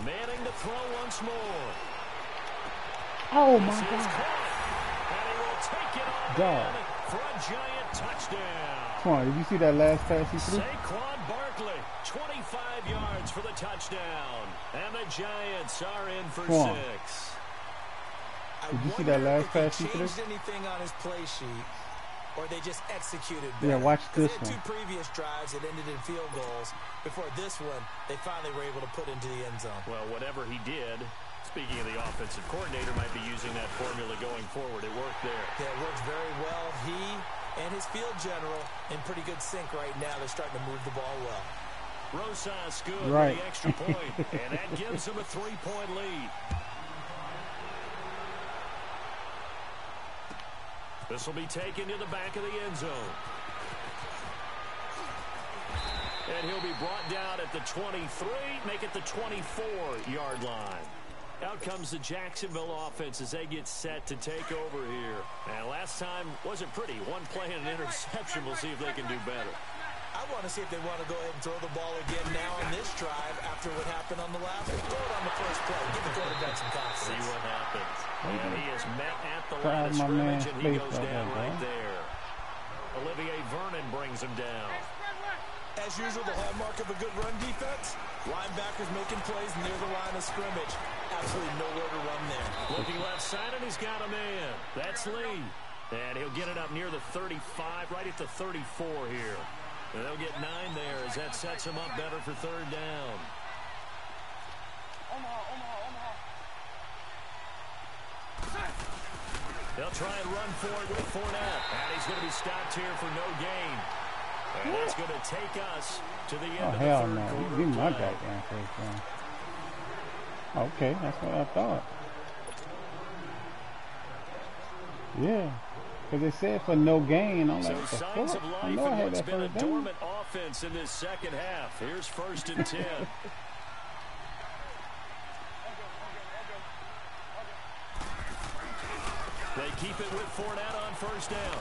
Manning to throw once more. Oh my This is God. caught. And he will take it all Dog. in for a giant touchdown. Come on, did you see that last pass he threw? Saquon Barkley, 25 yards for the touchdown. And the Giants are in for Come on. 6. Did you see that last pass he he threw? changed anything on his play sheet, or they just executed Yeah, better. watch 'Cause this they had one. 2 previous drives that ended in field goals. Before this one, they finally were able to put into the end zone. Well, whatever he did, speaking of the offensive coordinator, might be using that formula going forward. It worked there. Yeah, it works very well. He and his field general in pretty good sync right now. They're starting to move the ball well. Rosas good Right. with the extra point, and that gives him a 3-point lead. This will be taken to the back of the end zone. And he'll be brought down at the 23, make it the 24-yard line. Out comes the Jacksonville offense as they get set to take over here. And last time wasn't pretty. One play and an interception. We'll see if they can do better. I want to see if they want to go ahead and throw the ball again now on this drive after what happened on the last one. Throw it on the first play. Give the quarterback some confidence. See what happens. And he is met at the Drive line of my man scrimmage, and he face goes like down that, right bro. there. Olivier Vernon brings him down. As usual, the hallmark of a good run defense, linebackers making plays near the line of scrimmage. Absolutely nowhere to run there. Looking left side, and he's got a man. That's Lee. And he'll get it up near the 35, right at the 34 here. And they'll get 9 there as that sets him up better for third down. They'll try and run for it with Fournette. And he's going to be stopped here for no gain. And that's going to take us to the end Oh of the hell third no! quarter. Give me my play. goddamn first down. Okay, that's what I thought. Yeah, because they said for no gain. I'm So like, what the signs fuck? of I life know I in had what's that been a first down. dormant offense in this second half. Here's 1st and 10. They keep it with Fournette on first down.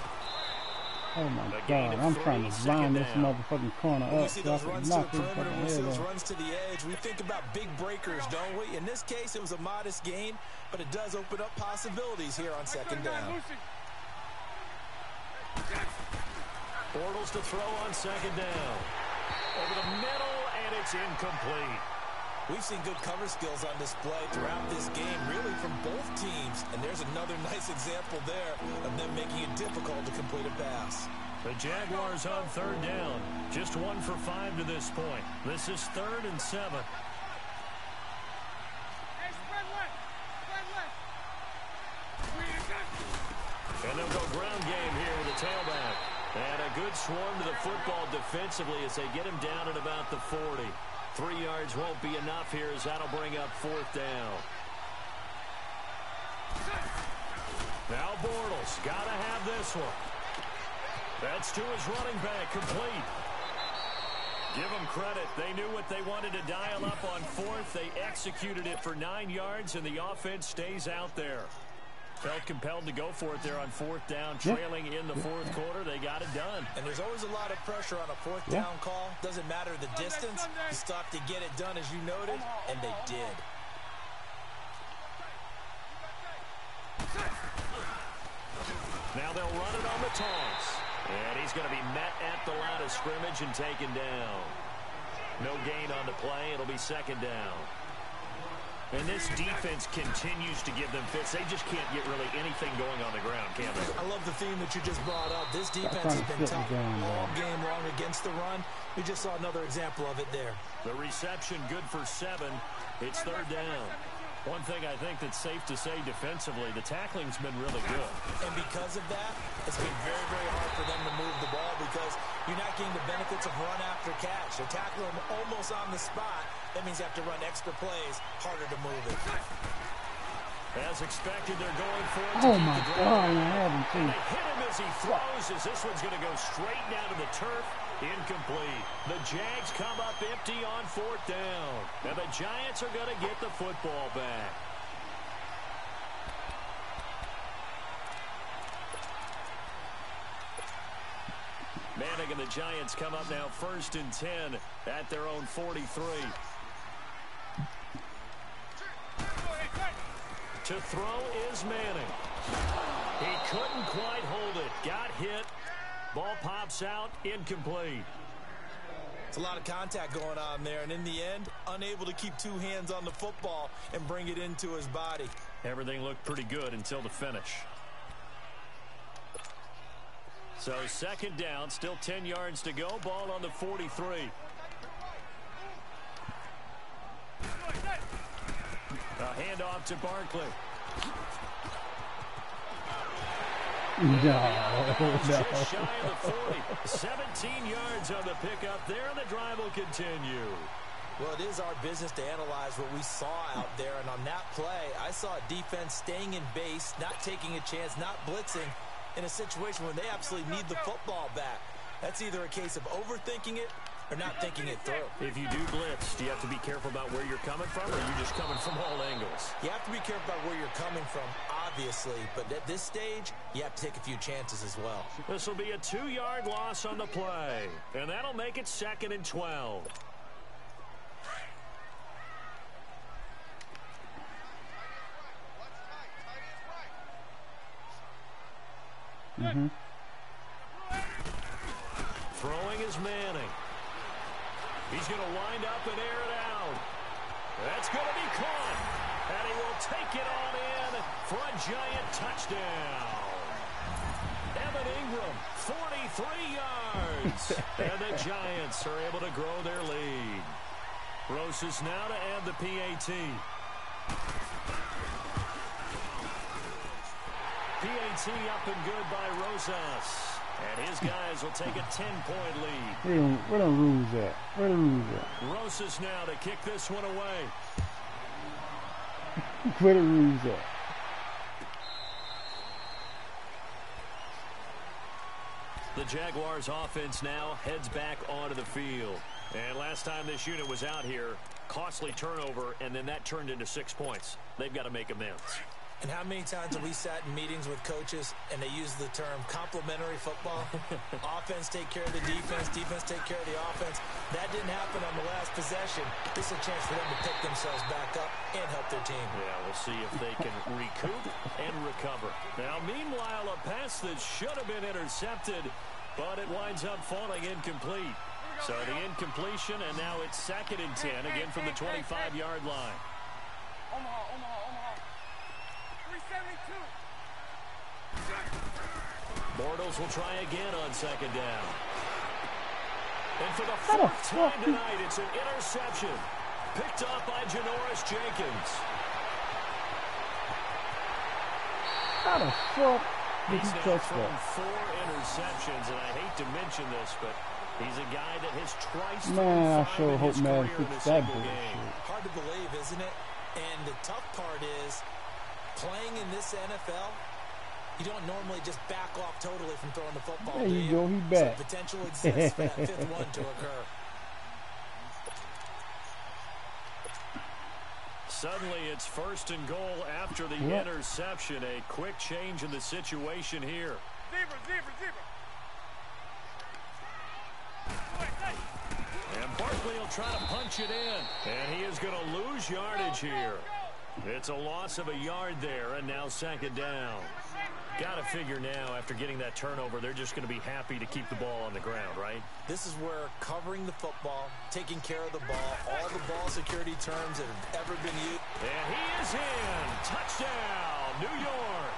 Oh my A gain God! of I'm 3, trying to second line this down. motherfucking corner When we up see so I those can runs to the knock his perimeter, fucking when we see head those off. runs to the edge, we think about big breakers, don't we? In this case, it was a modest gain, but it does open up possibilities here on second down. Bortles to throw on second down. Over the middle, and it's incomplete. We've seen good cover skills on display throughout this game, really from both teams. And there's another nice example there of them making it difficult to complete a pass. The Jaguars on third down. Just 1 for 5 to this point. This is 3rd and 7. And they'll go ground game here with a tailback. And a good swarm to the football defensively as they get him down at about the 40. 3 yards won't be enough here as that'll bring up 4th down. Now Bortles, gotta have this one. That's to his running back, complete. Give them credit. They knew what they wanted to dial up on 4th. They executed it for 9 yards, and the offense stays out there. Felt compelled to go for it there on 4th down, trailing in the 4th quarter. They got it done. And there's always a lot of pressure on a 4th down call. Doesn't matter the distance. You stop to get it done, as you noted, and they did. Now they'll run it on the toss. And he's going to be met at the line of scrimmage and taken down. No gain on the play. It'll be second down. And this defense continues to give them fits. They just can't get really anything going on the ground, can they? I love the theme that you just brought up. This defense has been tough all game long against the run. We just saw another example of it there. The reception good for 7. It's third down. One thing I think that's safe to say defensively, the tackling's been really good. And because of that, it's been very, very hard for them to move the ball because you're not getting the benefits of run after catch. They're tackling them almost on the spot. That means you have to run extra plays, harder to move it. As expected, they're going for it. Oh my God, I haven't seen. They hit him as he throws, as this one's going to go straight down to the turf. Incomplete. The Jags come up empty on fourth down. And the Giants are going to get the football back. Manning and the Giants come up now first and 10 at their own 43. To throw is Manning. He couldn't quite hold it. Got hit. Ball pops out, incomplete. It's a lot of contact going on there, and in the end, unable to keep 2 hands on the football and bring it into his body. Everything looked pretty good until the finish. So second down, still 10 yards to go. Ball on the 43. A handoff to Barkley. Just shy of the 40. 17 yards on the pickup there, and the drive will continue. Well, it is our business to analyze what we saw out there, and on that play, I saw a defense staying in base, not taking a chance, not blitzing in a situation where they absolutely need the football back. That's either a case of overthinking it or not thinking it through. If you do blitz, do you have to be careful about where you're coming from, or are you just coming from all angles? You have to be careful about where you're coming from, obviously, but at this stage, you have to take a few chances as well. This will be a 2-yard loss on the play, and that'll make it second and 12. Throwing is Manning. He's going to wind up and air it out. That's going to be caught. And he will take it on in for a Giant touchdown. Evan Ingram, 43 yards. And the Giants are able to grow their lead. Rosas now to add the PAT. PAT up and good by Rosas. And his guys will take a 10-point lead. Where the rules at? Where the rules at? Rosas now to kick this one away. Where the rules at? The Jaguars offense now heads back onto the field. And last time this unit was out here, costly turnover, and then that turned into 6 points. They've got to make amends. And how many times have we sat in meetings with coaches and they use the term complementary football? Offense take care of the defense, defense take care of the offense. That didn't happen on the last possession. This is a chance for them to pick themselves back up and help their team. Yeah, we'll see if they can recoup and recover. Now, meanwhile, a pass that should have been intercepted, but it winds up falling incomplete. So the incompletion, and now it's second and 10, again from the 25-yard line. Omaha. 372. Bortles will try again on second down. And for the 4th time tonight, it's an interception. Picked up by Janoris Jenkins. How the fuck did He's he now catch thrown that? 4 interceptions, and I hate to mention this, but he's a guy that has twice Man, I thrown 5 sure in hope his Madden career in a fixed that single game. bullshit. Hard to believe, isn't it? And the tough part is, playing in this NFL, you don't normally just back off totally from throwing the football. There you go, he back. So potential exists for that 5th one to occur. Suddenly, it's first and goal after the interception. A quick change in the situation here. Zebra. And Barkley will try to punch it in. And he is going to lose yardage here. It's a loss of a yard there, and now second down. Got to figure now, after getting that turnover, they're just going to be happy to keep the ball on the ground, right? This is where covering the football, taking care of the ball, all the ball security terms that have ever been used. And he is in. Touchdown, New York.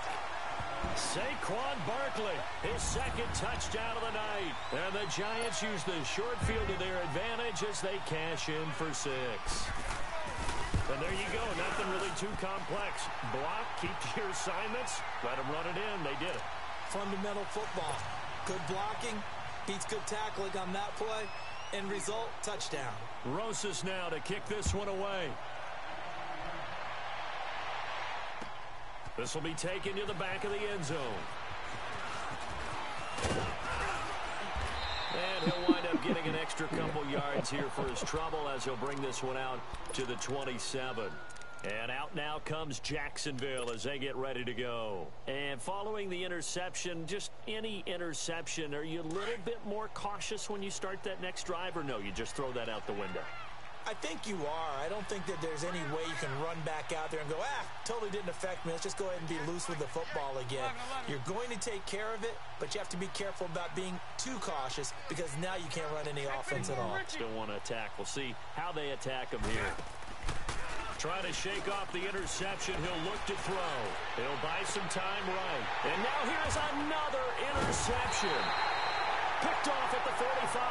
Saquon Barkley, his second touchdown of the night. And the Giants use the short field to their advantage as they cash in for 6. And there you go. Nothing really too complex. Block, keep to your assignments, let them run it in. They did it. Fundamental football. Good blocking, beats good tackling on that play. End result, touchdown. Rosas now to kick this one away. This will be taken to the back of the end zone. And he'll wind up getting an extra couple yards here for his trouble as he'll bring this one out to the 27. And out now comes Jacksonville as they get ready to go. And following the interception, just any interception, are you a little bit more cautious when you start that next drive, or no, you just throw that out the window? I think you are. I don't think that there's any way you can run back out there and go, totally didn't affect me. Let's just go ahead and be loose with the football again. You're going to take care of it, but you have to be careful about being too cautious because now you can't run any offense at all. Still want to attack. We'll see how they attack him here. Trying to shake off the interception. He'll look to throw. He'll buy some time right. And now here's another interception. Picked off at the 45.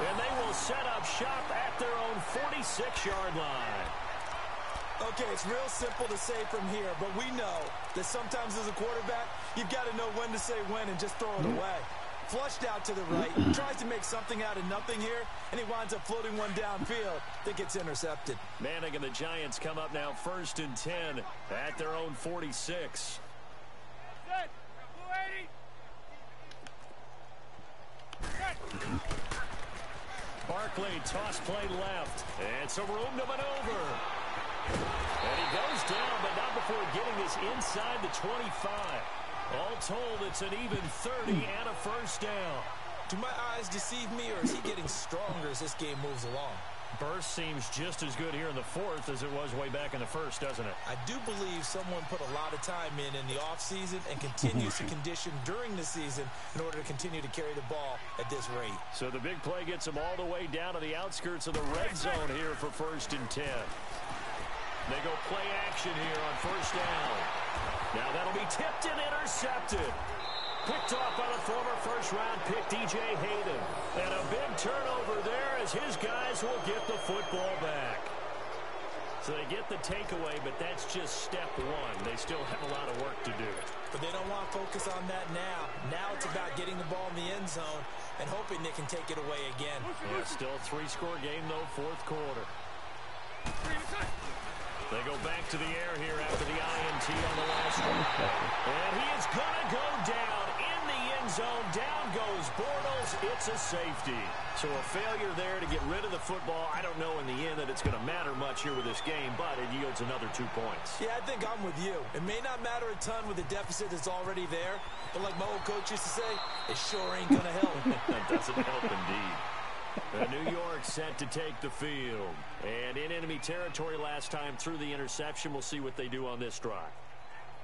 And they will set up shop at their own 46-yard line. Okay, it's real simple to say from here, but we know that sometimes as a quarterback, you've got to know when to say when and just throw it away. Flushed out to the right, tries to make something out of nothing here, and he winds up floating one downfield that gets intercepted. Manning and the Giants come up now 1st and 10 at their own 46. Barkley, toss play left. And some room to maneuver. And he goes down, but not before getting this inside the 25. All told, it's an even 30 and a first down. Do my eyes deceive me, or is he getting stronger as this game moves along? Burst seems just as good here in the 4th as it was way back in the 1st, doesn't it? I do believe someone put a lot of time in the offseason and continues to condition during the season in order to continue to carry the ball at this rate. So the big play gets him all the way down to the outskirts of the red zone here for 1st and 10. They go play action here on 1st down. Now that'll be tipped and intercepted. Picked off by the former first-round pick, D.J. Hayden. And a big turnover there as his guys will get the football back. So they get the takeaway, but that's just step one. They still have a lot of work to do. But they don't want to focus on that now. Now it's about getting the ball in the end zone and hoping they can take it away again. Yeah, still a 3-score game, though, 4th quarter. They go back to the air here after the INT on the last one. And he is going to go down in the end zone. Down goes Bortles. It's a safety. So a failure there to get rid of the football. I don't know in the end that it's going to matter much here with this game, but it yields another 2 points. Yeah, I think I'm with you. It may not matter a ton with the deficit that's already there, but like my old coach used to say, it sure ain't going to help. That doesn't help indeed. New York set to take the field. And in enemy territory last time through the interception. We'll see what they do on this drive.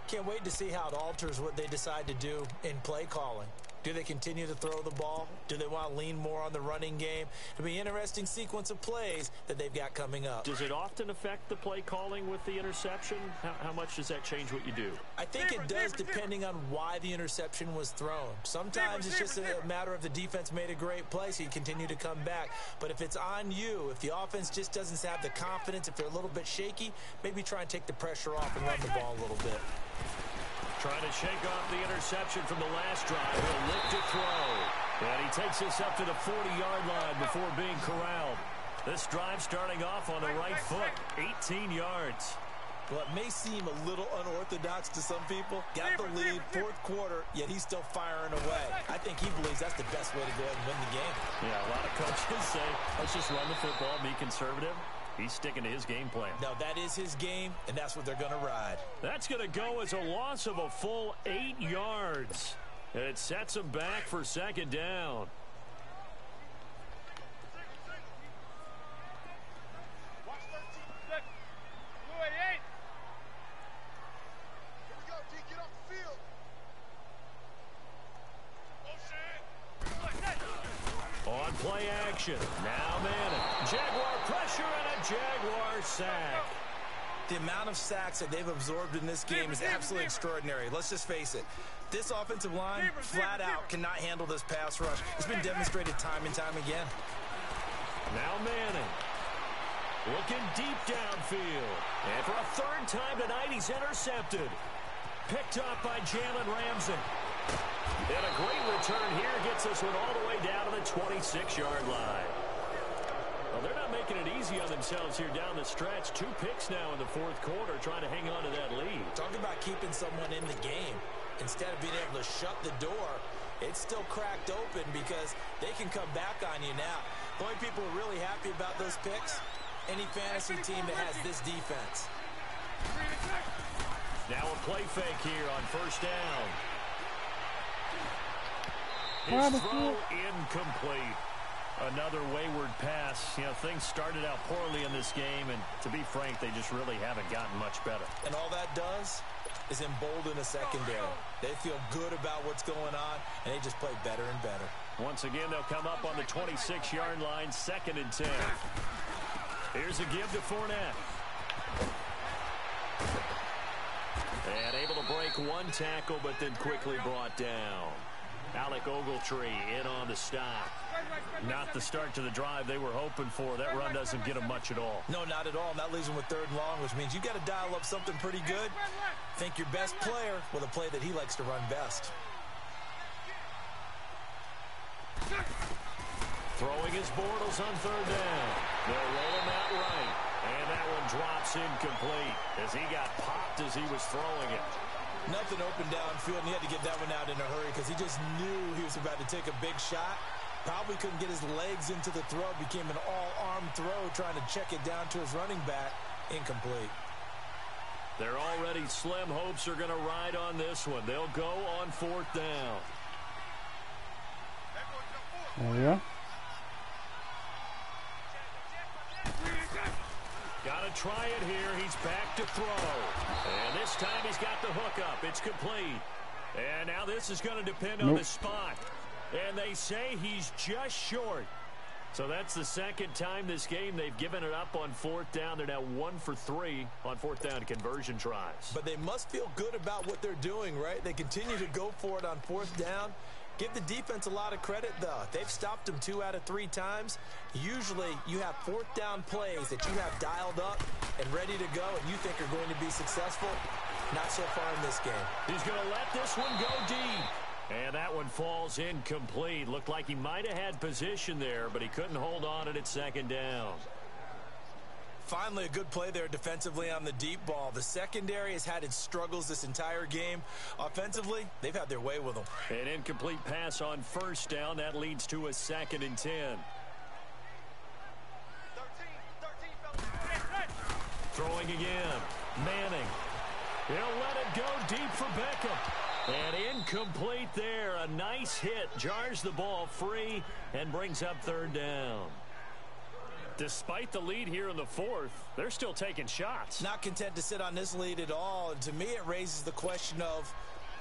Can't wait to see how it alters what they decide to do in play calling. Do they continue to throw the ball? Do they want to lean more on the running game? It'll be an interesting sequence of plays that they've got coming up. Does it often affect the play calling with the interception? How much does that change what you do? I think it does depending on why the interception was thrown. Sometimes it's just a matter of the defense made a great play, so you continue to come back. But if it's on you, if the offense just doesn't have the confidence, if they're a little bit shaky, maybe try and take the pressure off and run the ball a little bit. Trying to shake off the interception from the last drive. He'll look to throw. And he takes this up to the 40-yard line before being corralled. This drive starting off on the right foot. 18 yards. Well, it may seem a little unorthodox to some people. Got the lead, 4th quarter, yet he's still firing away. I think he believes that's the best way to go ahead and win the game. Yeah, a lot of coaches say, let's just run the football, be conservative. He's sticking to his game plan. No, that is his game, and that's what they're going to ride. That's going to go as a loss of a full 8 yards. And it sets him back for 2nd down. play action. Now Manning. Jaguar pressure and a Jaguar sack. The amount of sacks that they've absorbed in this game is absolutely extraordinary. Let's just face it. This offensive line, flat out, cannot handle this pass rush. It's been demonstrated time and time again. Now Manning. Looking deep downfield. And for a third time tonight, he's intercepted. Picked up by Jalen Ramsey. And a great return here gets this one all the way down to the 26-yard line. Well, they're not making it easy on themselves here down the stretch. 2 picks now in the fourth quarter, trying to hang on to that lead. Talk about keeping someone in the game. Instead of being able to shut the door, it's still cracked open because they can come back on you now. The only people who are really happy about those picks, any fantasy team that has this defense. Now a play fake here on first down. His throw incomplete. Another wayward pass. You know, things started out poorly in this game, and to be frank, they just really haven't gotten much better. And all that does is embolden a secondary. They feel good about what's going on, and they just play better and better. Once again, they'll come up on the 26-yard line, 2nd and 10. Here's a give to Fournette. And able to break one tackle, but then quickly brought down. Alec Ogletree in on the stop. Not the start to the drive they were hoping for. That run doesn't get them much at all. No, not at all. And that leaves them with 3rd and long, which means you got to dial up something pretty good. Think your best player with a play that he likes to run best. Throwing his Bortles on 3rd down. They'll roll him out right. And that one drops incomplete as he got popped as he was throwing it. Nothing open downfield, and he had to get that one out in a hurry because he just knew he was about to take a big shot. Probably couldn't get his legs into the throw. Became an all-arm throw trying to check it down to his running back. Incomplete. Their already slim hopes are going to ride on this one. They'll go on 4th down. There you go. Got to try it here. He's back to throw. And this time he's got the hook up. It's complete. And now this is going to depend on the spot. And they say he's just short. So that's the 2nd time this game they've given it up on 4th down. They're now 1 for 3 on 4th down conversion tries. But they must feel good about what they're doing, right? They continue to go for it on 4th down. Give the defense a lot of credit, though. They've stopped them 2 out of 3 times. Usually, you have 4th down plays that you have dialed up and ready to go, and you think are going to be successful. Not so far in this game. He's going to let this one go deep. And that one falls incomplete. Looked like he might have had position there, but he couldn't hold on it at 2nd down. Finally, a good play there defensively on the deep ball. The secondary has had its struggles this entire game. Offensively, they've had their way with them. An incomplete pass on 1st down. That leads to a 2nd and 10. Throwing again. Manning. He'll let it go deep for Beckham. And incomplete there. A nice hit. Jars the ball free and brings up 3rd down. Despite the lead here in the 4th, they're still taking shots. Not content to sit on this lead at all. And to me, it raises the question of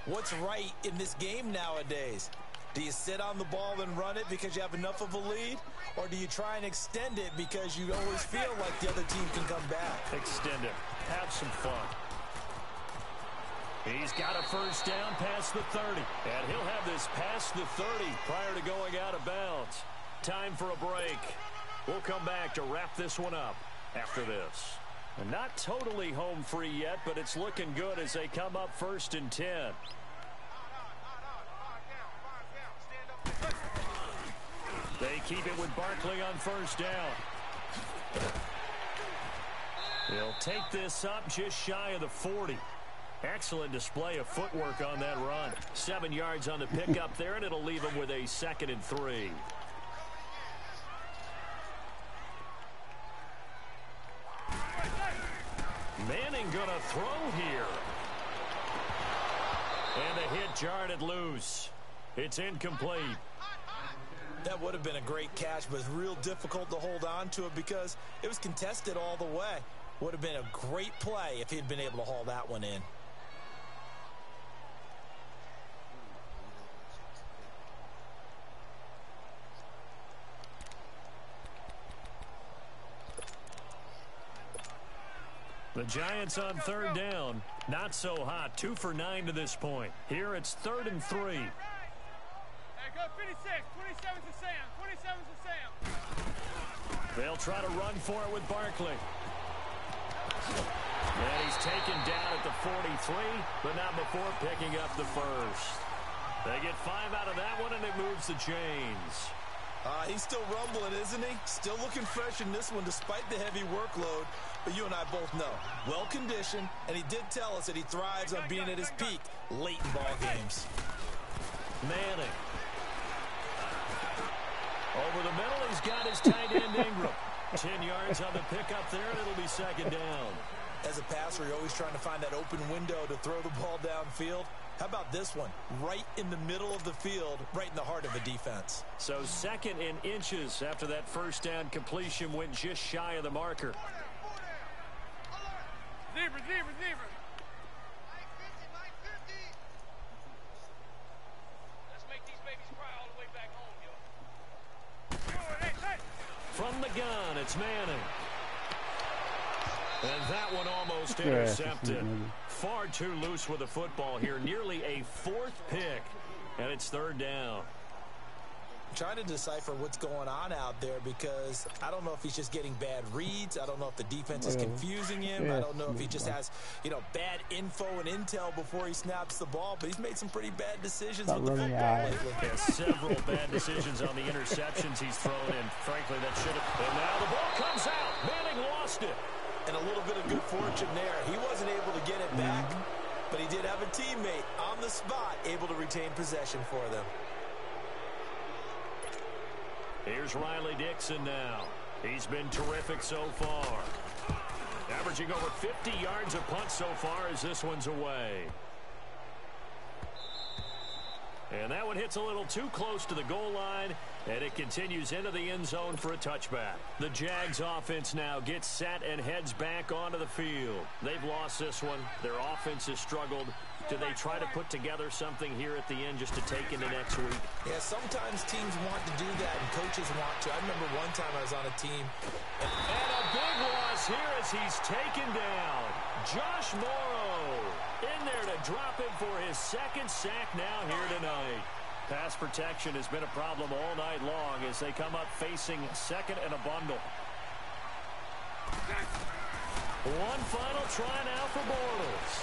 what's right in this game nowadays. Do you sit on the ball and run it because you have enough of a lead? Or do you try and extend it because you always feel like the other team can come back? Extend it. Have some fun. He's got a 1st down past the 30. And he'll have this past the 30 prior to going out of bounds. Time for a break. We'll come back to wrap this one up after this. And not totally home free yet, but it's looking good as they come up 1st and 10. They keep it with Barkley on 1st down. They'll take this up just shy of the 40. Excellent display of footwork on that run. 7 yards on the pickup there, and it'll leave them with a 2nd and 3. Manning gonna throw here. And the hit jarred it loose. It's incomplete. That would have been a great catch, but it's real difficult to hold on to it because it was contested all the way. Would have been a great play if he'd been able to haul that one in. The Giants on third down. Not so hot. 2 for 9 to this point. Here it's 3rd and 3. Hey, go 56. 27's to Sam. 27's to Sam. They'll try to run for it with Barkley. And he's taken down at the 43, but not before picking up the first. They get 5 out of that one, and it moves the chains. He's still rumbling, isn't he? Still looking fresh in this one despite the heavy workload. But you and I both know, well-conditioned, and he did tell us that he thrives on being at his peak late in ball games. Manning. Over the middle, he's got his tight end Ingram. 10 yards on the pickup there, and it'll be 2nd down. As a passer, you're always trying to find that open window to throw the ball downfield. How about this one? Right in the middle of the field, right in the heart of a defense. So 2nd in inches after that first down completion went just shy of the marker. Zebra. Let's make these babies cry all the way back home, yo. From the gun, it's Manning. And that one almost intercepted. Far too loose with the football here. Nearly a 4th pick. And it's 3rd down. I'm trying to decipher what's going on out there because I don't know if he's just getting bad reads. I don't know if the defense is confusing him. I don't know if he just has, bad info and intel before he snaps the ball. But he's made some pretty bad decisions with the football lately. Yeah, several bad decisions on the interceptions he's thrown in. Frankly, that should have. And now the ball comes out. Manning lost it. And a little bit of good fortune there. He wasn't able to get it back, but he did have a teammate on the spot able to retain possession for them. Here's Riley Dixon now. He's been terrific so far. Averaging over 50 yards a punt so far as this one's away. And that one hits a little too close to the goal line, and it continues into the end zone for a touchback. The Jags offense now gets set and heads back onto the field. They've lost this one. Their offense has struggled. Do they try to put together something here at the end just to take into next week? Yeah, sometimes teams want to do that, and coaches want to. I remember one time I was on a team. And a big loss here as he's taken down. Josh Morrow in there to drop him for his 2nd sack now here tonight. Pass protection has been a problem all night long as they come up facing 2nd and a bundle. One final try now for Bortles.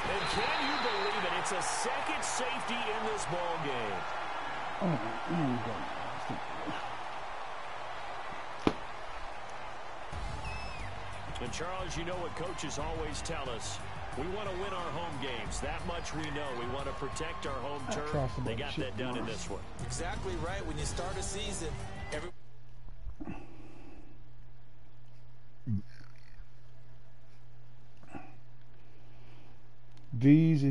And can you believe it? It's a 2nd safety in this ball game. And Charles, you know what coaches always tell us. We want to win our home games. That much we know. We want to protect our home turf. They got that done in this one. Exactly right. When you start a season, These